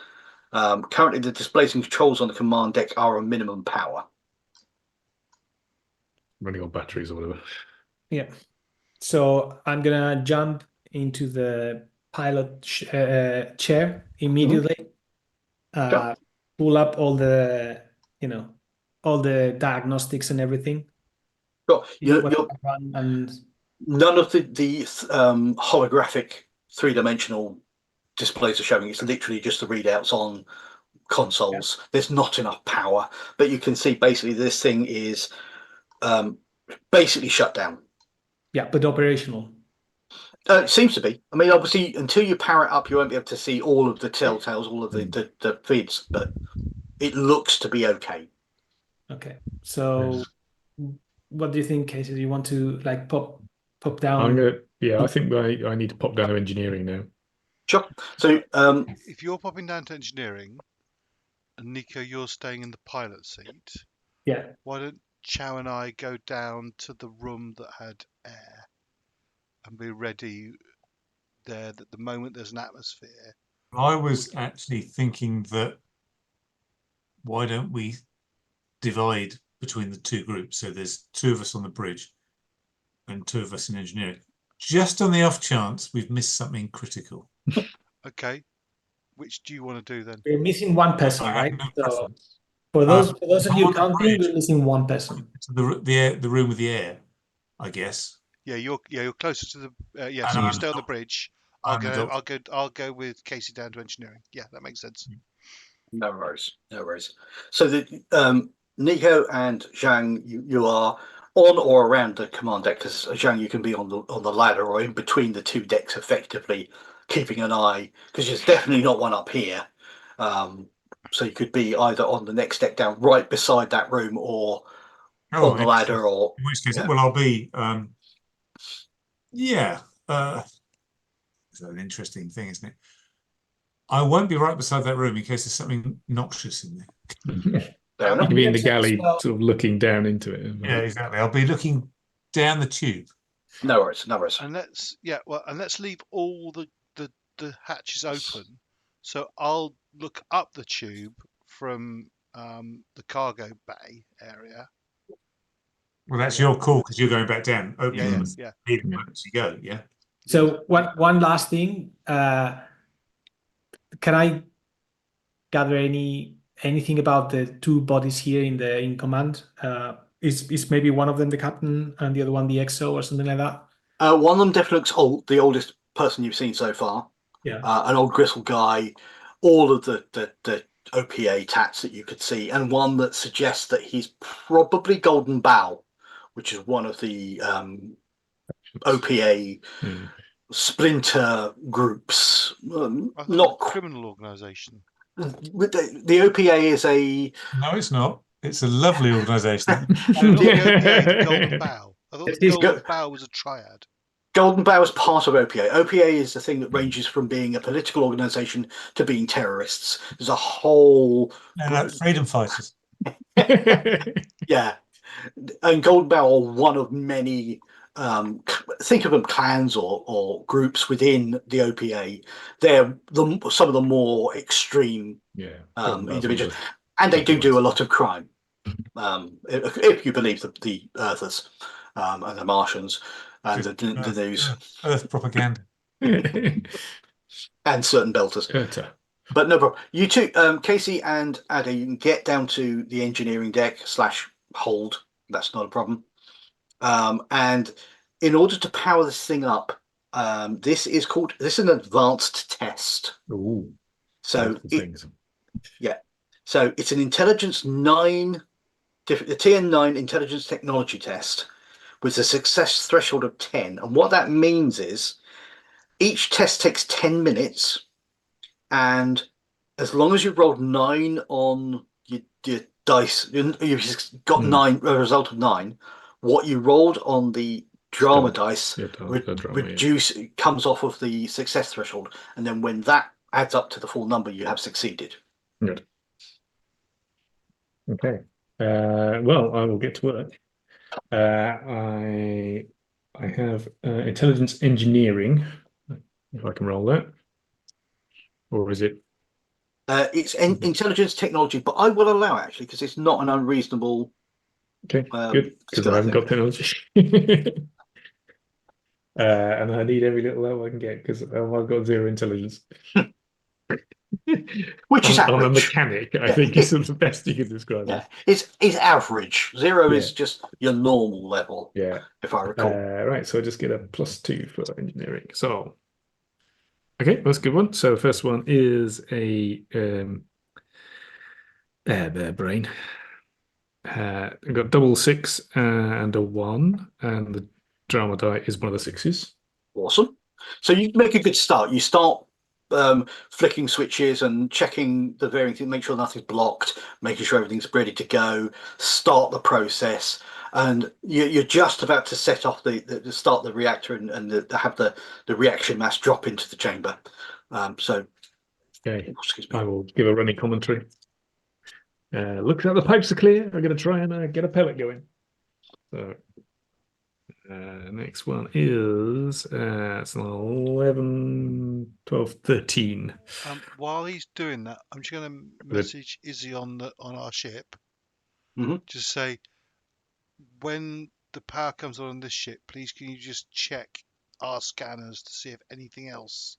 Currently, the displays and controls on the command deck are on minimum power. Running on batteries or whatever. Yeah. So I'm gonna jump into the pilot chair immediately. Sure. Pull up all the all the diagnostics and everything. Sure. And None of the holographic 3-dimensional displays are showing. It's literally just the readouts on consoles. There's not enough power, but you can see basically this thing is basically shut down. yeah, but operational. It seems to be. I mean, obviously, until you power it up, you won't be able to see all of the telltales, all of the feeds, but it looks to be okay. Okay. So what do you think, Casey? Do you want to like pop down? I think I need to pop down to engineering now. Sure. So If you're popping down to engineering, and Nico, you're staying in the pilot seat, Yeah. why don't Chao and I go down to the room that had air and be ready there that the moment there's an atmosphere? I was actually thinking that why don't we divide between the 2 groups? So there's 2 of us on the bridge and 2 of us in engineering. Just on the off chance we've missed something critical. Okay. Which do you want to do then? We're missing one person, I have right? no So preference. For those of if I'm you on the counting, bridge, we're missing one person. to the room with the air, I guess. Yeah, you're closer to the yeah. And So you I'm stay on the bridge. I'm the doctor. I'll go with Casey down to engineering. Yeah, that makes sense. No worries, no worries. So the Nico and Zhang, you are on or around the command deck, because Zhang, you can be on the ladder or in between the two decks, effectively keeping an eye, because there's definitely not one up here. So you could be either on the next deck down, right beside that room, or on the ladder, or in which case, yeah. well, I'll be yeah. It's an interesting thing, isn't it? I won't be right beside that room in case there's something noxious in there. Fair You enough. can be in the Yes, galley, well- sort of looking down into it. Yeah, exactly. I'll be looking down the tube. No worries, no worries. And let's leave all the hatches open. So I'll look up the tube from the cargo bay area. Well, that's Yeah. your call because you're going back down, opening Yeah, them yeah. and leaving them as you go. Yeah. So one last thing. Can I gather anything about the two bodies here in command? Is maybe one of them the captain and the other one the XO or something like that? One of them definitely looks old, the oldest person you've seen so far. Yeah. An old gristle guy, all of the OPA tats that you could see, and one that suggests that he's probably Golden Bow, which is one of the OPA Hmm. splinter groups. I thought it was Not a criminal organisation. the OPA is a No, it's not. It's a lovely organisation. No, not the OPA, the Golden Bow. I thought the He's Golden got- Bow was a triad. Golden Bow is part of OPA. OPA is the thing that ranges from being a political organisation to being terrorists. There's a whole No, freedom fighters. yeah, and Golden Bow are one of many. Think of them clans or groups within the OPA. They're some of the more extreme Yeah. individuals, and they do a lot of crime. If you believe the Earthers and the Martians and the news Earth propaganda. and certain belters. Urta. But no problem. You two, Casey and Ade, you can get down to the engineering deck / hold. That's not a problem. And in order to power this thing up, this is an advanced test. Ooh. So Multiple things. So it's an intelligence 9, the TN9 intelligence technology test with a success threshold of 10. And what that means is each test takes 10 minutes. And as long as you've rolled 9 on your dice, you've got 9, a result of 9, what you rolled on the drama dice comes off of the success threshold. And then when that adds up to the full number, you have succeeded. Good. Okay. Well, I will get to work. I have intelligence engineering. If I can roll that, or is it? It's intelligence technology, but I will allow it actually because it's not an unreasonable. Okay, good, because I haven't got technology. And I need every little level I can get because I've got 0 intelligence. Which is I'm a average. mechanic, I think is the best you can describe it. It's average. 0 is just your normal level. Yeah. If I recall. Right, so I just get a +2 for engineering. So, okay, that's a good one. So first one is a brain. I've got double 6 and a 1, and the drama die is one of the 6s. Awesome. So you make a good start. You start flicking switches and checking the varying things, make sure nothing's blocked, making sure everything's ready to go, start the process, and you're just about to set off start the reactor and have the reaction mass drop into the chamber. So okay, I will give a running commentary. Looks like the pipes are clear. I'm going to try and get a pellet going. So next one is it's 11, 12, 13. While he's doing that, I'm just going to message Izzy on our ship. Just say, when the power comes on this ship, please can you just check our scanners to see if anything else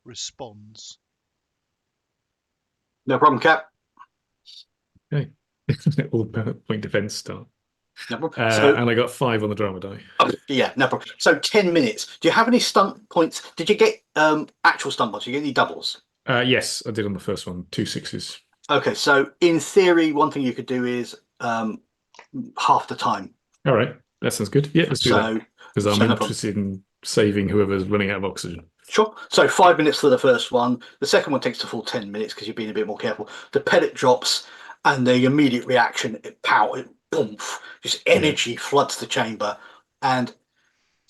responds? no problem, Cap. Okay. All point defense start. No problem. So And I got 5 on the drama die. yeah, no problem. So 10 minutes. Do you have any stunt points? Did you get actual stunt points? Did you get any doubles? Yes, I did on the first one. 2 6s. Okay, so in theory, one thing you could do is half the time. All right, that sounds good. Yeah, let's do that. Because I'm so no problem. interested in saving whoever's running out of oxygen. Sure. So 5 minutes for the first one. The second one takes the full 10 minutes because you're being a bit more careful. The pellet drops, and the immediate reaction, boom, just energy floods the chamber, and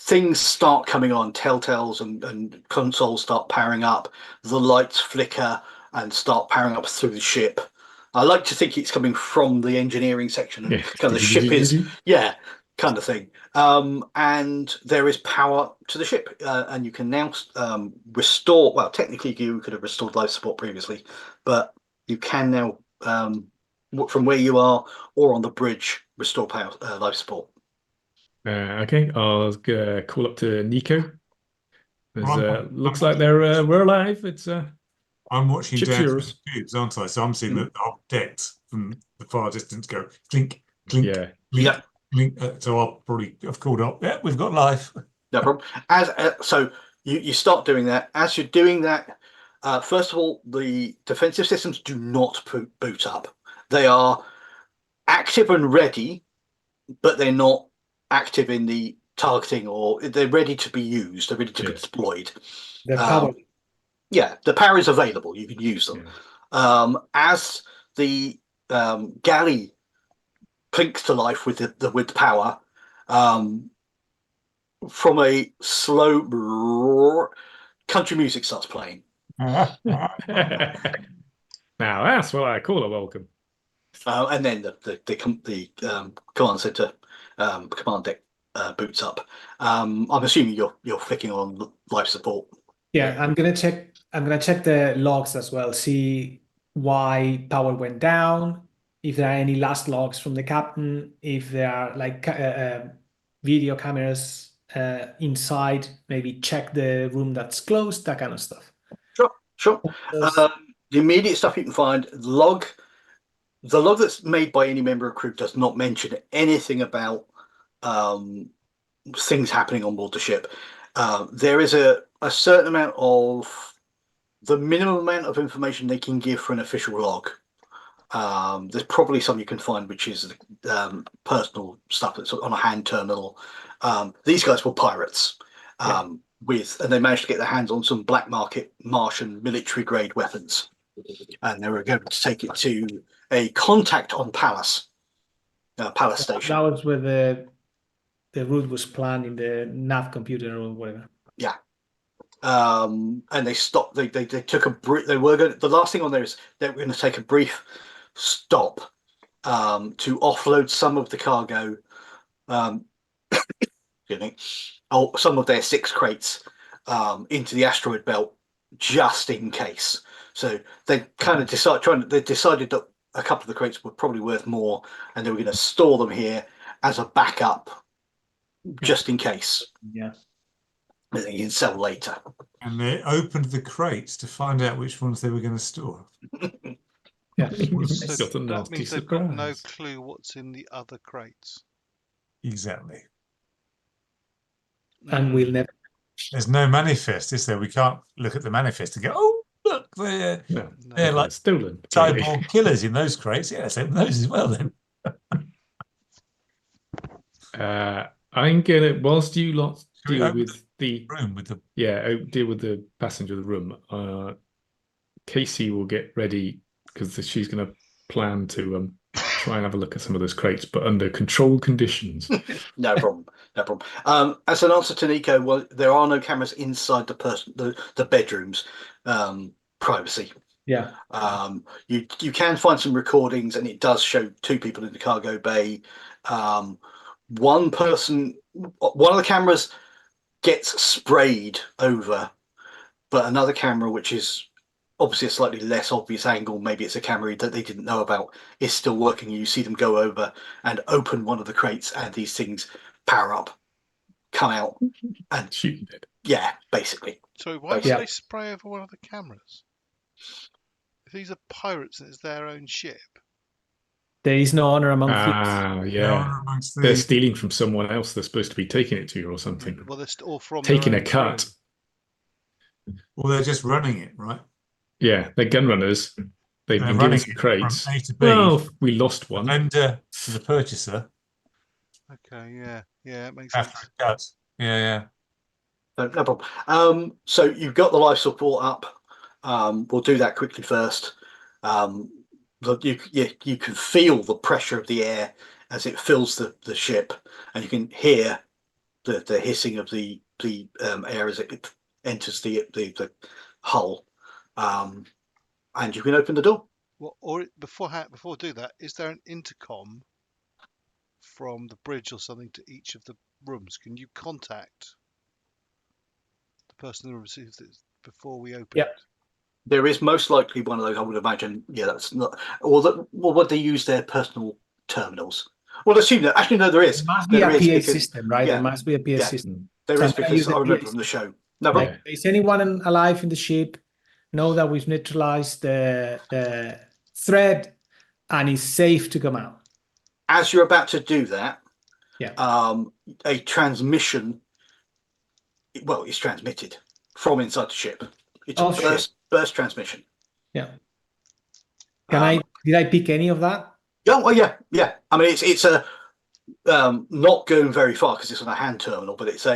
things start coming on. Telltales and consoles start powering up. The lights flicker and start powering up through the ship. I like to think it's coming from the engineering section, and Yeah. kind of the ship is, yeah, kind of thing. And there is power to the ship, and you can now restore. Well, technically, you could have restored life support previously, but you can now, from where you are or on the bridge, restore power, life support. Okay, I'll call up to Nico. Looks like we're alive. It's I'm watching Chip's down through yours. the tubes, aren't I? So I'm seeing the whole decks from the far distance go clink, clink, Yeah. clink, clink. So I've called up. Yeah, we've got life. No problem. So you start doing that. As you're doing that, first of all, the defensive systems do not boot up. They are active and ready, but they're not active in the targeting, or they're ready to be used. They're ready to be deployed. The power. Yeah, the power is available. You can use them. Yeah. As the galley clinks to life with the power, from a slow country music starts playing. Now that's what I call a welcome. And then the command center, command deck boots up. I'm assuming you're flicking on life support. Yeah, I'm gonna check the logs as well, see why power went down, if there are any last logs from the captain, if there are like video cameras inside, maybe check the room that's closed, that kind of stuff. Sure. The immediate stuff you can find, the log that's made by any member of crew does not mention anything about things happening on board the ship. There is a certain amount of the minimum amount of information they can give for an official log. There's probably some you can find, which is personal stuff that's on a hand terminal. These guys were pirates, and they managed to get their hands on some black market Martian military grade weapons, and they were going to take it to a contact on Palace station. That was where the route was planned in the nav computer or whatever. Yeah. And they stopped. They took a brief. They were going. The last thing on there is they were going to take a brief stop to offload some of the cargo. Some of their 6 crates into the asteroid belt, just in case. So they kind of decided that a couple of the crates were probably worth more, and they were going to store them here as a backup, just in case. Yeah. That you can sell later. And they opened the crates to find out which ones they were going to store. Yeah. So that means they've got no clue what's in the other crates. Exactly. And we'll never. There's no manifest, is there? We can't look at the manifest and go, oh, look, they're like stolen cyborg killers in those crates. Yeah, let's open those as well then. I'm gonna, whilst you lot Should we deal open with the room with the deal with the passenger of the room. Casey will get ready because she's going to plan to try and have a look at some of those crates, but under controlled conditions. No problem. No problem. As an answer to Nico, well, there are no cameras inside the bedrooms. Privacy. Yeah. You can find some recordings, and it does show 2 people in the cargo bay. One of the cameras gets sprayed over, but another camera, which is obviously a slightly less obvious angle, maybe it's a camera that they didn't know about, is still working. You see them go over and open one of the crates, and these things power up, come out, and shoot it. Yeah, basically. So why would they spray over one of the cameras? If these are pirates and it's their own ship. There is no honor among thieves. Ah, No yeah. honor amongst They're the stealing from someone else. They're supposed to be taking it to or something. Well, they're all from Taking their a own cut. crew. Well, they're just running it, right? Yeah, they're gun runners. They've They're been given running some it crates. from A to B. Well, we lost The one. vendor to the purchaser Okay, yeah, it makes after sense. a cut. Yeah. No problem. So you've got the life support up. We'll do that quickly first. You can feel the pressure of the air as it fills the ship, and you can hear the hissing of the air as it enters the hull. And you can open the door. Well, or before we do that, is there an intercom from the bridge or something to each of the rooms? Can you contact the person who receives it before we open Yeah. it? There is most likely one of those, I would imagine. Yeah, that's not. Or would they use their personal terminals? Well, assume that. Actually, no, there is. There must be There a is PA because system, right? yeah, There must be a PA yeah. system. there So is I'm gonna because use the I remember PA from the system. show. No, but Yeah. Is anyone alive in the ship? Know that we've neutralized the threat and is safe to come out. as you're about to do that, Yeah. a transmission, well, is transmitted from inside the ship. It's Oh, a shit. burst transmission. Yeah. Did I pick any of that? Yeah, well, yeah. I mean, it's a not going very far because it's on a hand terminal, but it's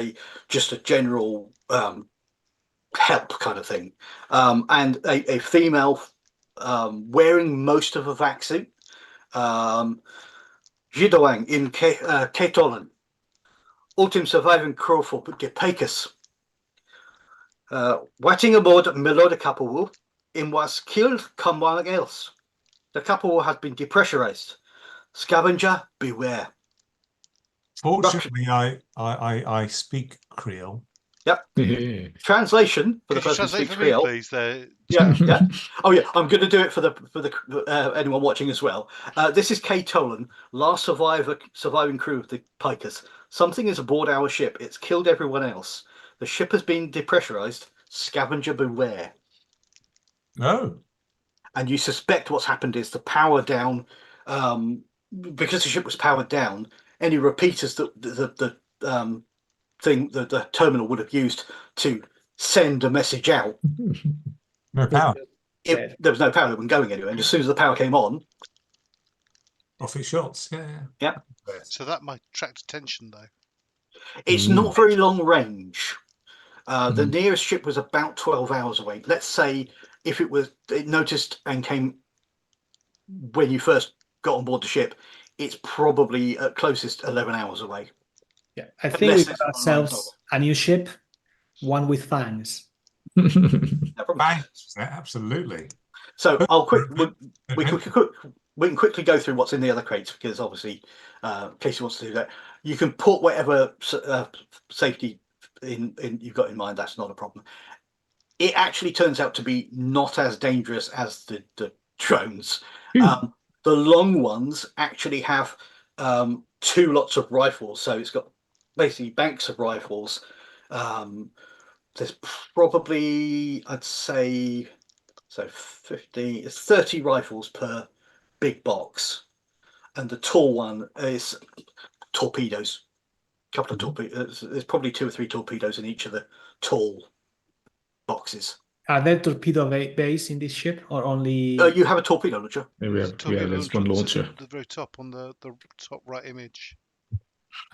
just a general help kind of thing. And a female wearing most of a vac suit. Jidoang in Katolan. Ultim surviving crew for Gepakis. Waiting aboard Melodic couple in was killed come one else. The couple has been depressurized. Scavenger, beware. Fortunately, I speak Creole. Yeah. Translation for the Could you person who translate speaks for me, Creole. please? Yeah. Oh yeah, I'm going to do it for the anyone watching as well. This is Kay Tolan, last surviving crew of the Pikers. Something is aboard our ship. It's killed everyone else. The ship has been depressurized. Scavenger, beware. Oh, And you suspect what's happened is the power down, because the ship was powered down. Any repeaters that the terminal would have used to send a message out, no power. there was no power. It wasn't going anywhere. And as soon as the power came on, Off it shots. Yeah. So that might attract attention, though. it's not very long range. The Mm. nearest ship was about 12 hours away. Let's say if it noticed and came when you first got on board the ship, it's probably at closest 11 hours away. Yeah. I think Unless we it's got ourselves a new ship, one with fangs. No problem. Thanks. Absolutely. So we can quickly go through what's in the other crates because obviously, Casey wants to do that. You can put whatever safety in you've got in mind. That's not a problem. It actually turns out to be not as dangerous as the drones. The long ones actually have 2 lots of rifles, so it's got basically banks of rifles. There's probably, I'd say, so 30 rifles per big box, and the tall one is torpedoes. A couple of torpedoes. There's probably 2 or 3 torpedoes in each of the tall boxes. Are there torpedo bays in this ship or only? You have a torpedo launcher. There's one launcher. The very top on the top right image.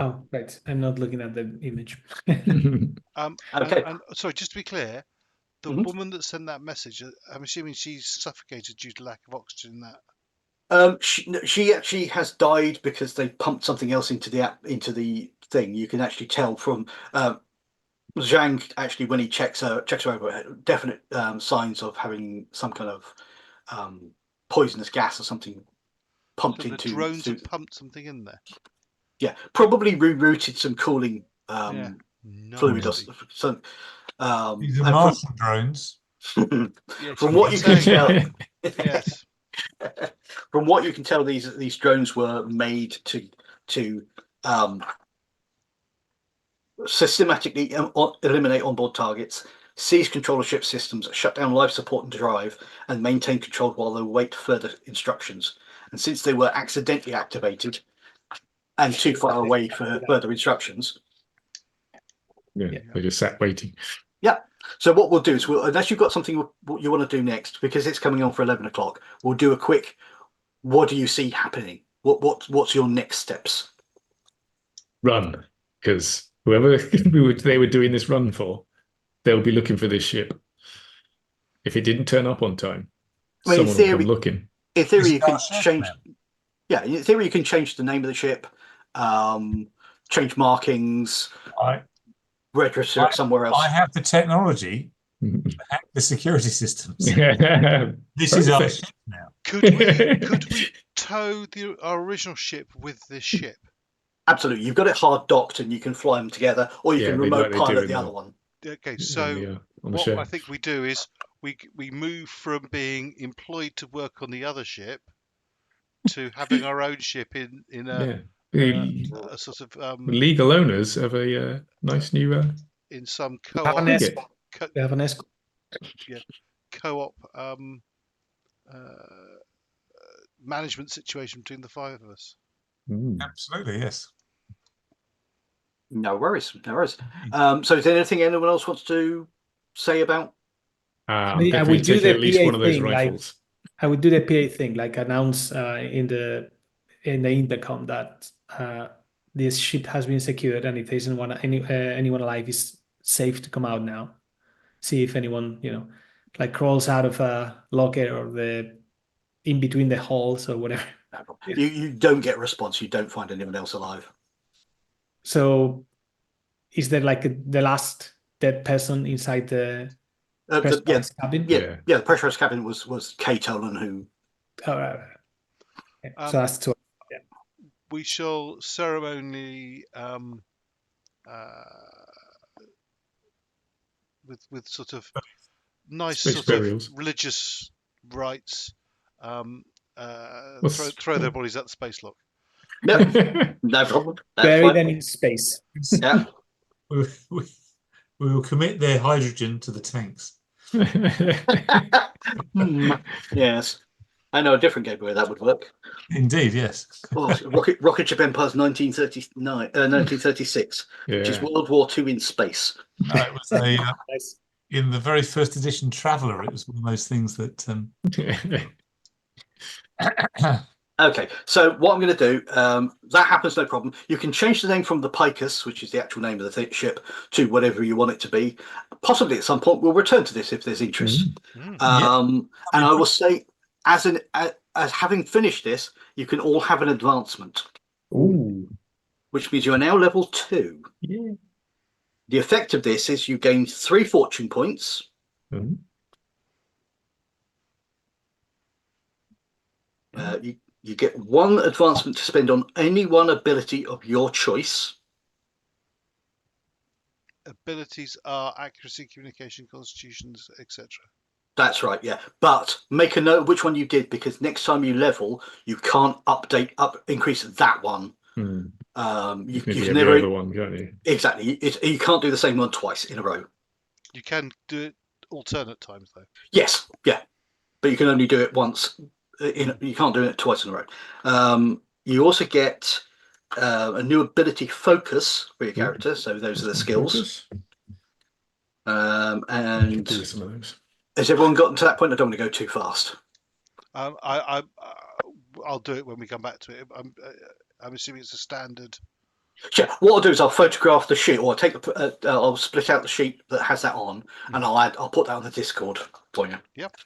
Oh, right. I'm not looking at the image. Okay. And sorry, just to be clear, the woman that sent that message, I'm assuming she's suffocated due to lack of oxygen. She actually has died because they pumped something else into the thing. You can actually tell from Zhang actually when he checks her over, definite signs of having some kind of poisonous gas or something pumped So into. the drones have pumped something in there. Yeah, probably rerouted some cooling fluid. So these are Martian drones. From what you can tell, yes. From what you can tell, these drones were made to systematically eliminate onboard targets, seize control of ship systems, shut down life support and drive, and maintain control while they wait further instructions. And since they were accidentally activated and too far away for further instructions, they just sat waiting. Yeah. So what we'll do is, unless you've got something you want to do next, because it's coming on for 11 o'clock, we'll do a quick. What do you see happening? What's your next steps? Run, because whoever they were doing this run for, they'll be looking for this ship. If it didn't turn up on time, someone will come looking. In theory, you can change. Yeah, in theory, you can change the name of the ship, change markings, register it somewhere else. I have the technology to hack the security systems. This Perfect. is our ship now. Could we tow our original ship with this ship? Absolutely, you've got it hard docked, and you can fly them together, or you can remote pilot the other one. Okay, so what I think we do is we move from being employed to work on the other ship to having our own ship in a sort of legal owners of a nice new in some Have an escort. We have an escort. co-op management situation between the five of us. Absolutely, yes. No worries. So is there anything anyone else wants to say about? I would do the PA thing. Like, I would do the PA thing, like announce in the intercom that this ship has been secured, and if there's anyone alive, is safe to come out now. See if anyone like crawls out of a locker or in between the halls or whatever. You don't get a response. You don't find anyone else alive. So, is there like the last dead person inside the pressurized cabin? Yeah. The pressurized cabin was Kate Tolan, who. Oh, right. So that's two. Yeah. We shall ceremonially with sort of nice sort of religious rites throw their bodies at the space lock. No, no problem. Bury them in space. Yeah. We will commit their hydrogen to the tanks. Yes. I know a different game where that would work. Indeed, yes. Well, Rocket Ship Empire's 1936, which is World War II in space. It was in the very first edition Traveller, it was one of those things that... Okay, so what I'm going to do, that happens, no problem. You can change the name from the Picus, which is the actual name of the ship, to whatever you want it to be. Possibly at some point we'll return to this if there's interest. And I will say, as having finished this, you can all have an advancement. Ooh. Which means you are now level 2. Yeah. The effect of this is you gain 3 fortune points. You get 1 advancement to spend on any one ability of your choice. Abilities are accuracy, communication, constitutions, etc. That's right, yeah. But make a note of which one you did, because next time you level, you can't increase that one. You can never. The other one, can't you? Exactly. You can't do the same one twice in a row. You can do it alternate times, though. Yes, yeah. But you can only do it once. You can't do it twice in a row. You also get a new ability, focus, for your character. So those are the skills. And do some of those. Has everyone gotten to that point? I don't want to go too fast. I'll do it when we come back to it. I'm assuming it's a standard. Yeah. What I'll do is I'll photograph the sheet, or I'll take I'll split out the sheet that has that on, and I'll put that on the Discord for you. Yep.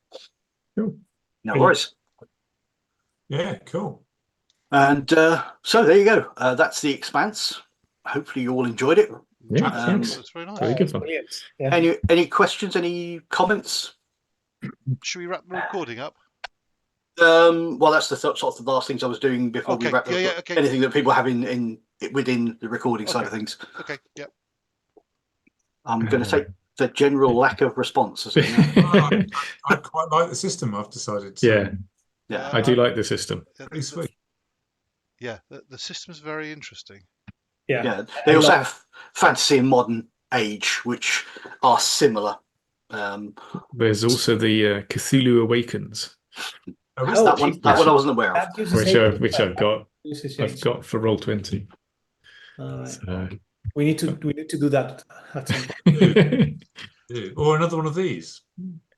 Cool. No worries. Yeah, cool. And so there you go. That's the Expanse. Hopefully you all enjoyed it. Yeah, thanks. That's very nice. Very good fun. Yeah. Any questions? Any comments? Should we wrap the recording up? Well, that's the sort of the last things I was doing before we wrap up. Okay. Anything that people have within the recording side of things. Okay. Yep. I'm going to take the general lack of response. I quite like the system. I've decided. Yeah. I do like the system. Pretty sweet. Yeah, the system's very interesting. Yeah. They also have fantasy and modern age, which are similar There's also the Cthulhu Awakens, Oh, that one I wasn't aware of. That uses which I've got. uses I've H. got for Roll20. All right. So, We need to do that at some point. or another one of these.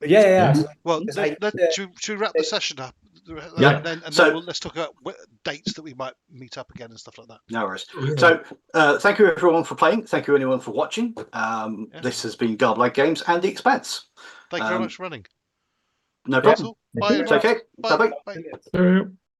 Yeah. Well, Because should we wrap the session up? Yeah. And then So- let's talk about dates that we might meet up again and stuff like that. No worries. Oh, yeah. So, thank you everyone for playing. Thank you anyone for watching. This has been Garblag Games and The Expanse. Thank you very much for running. No That's problem. all. Bye, Take everyone. care. Bye. Bye-bye. Bye. so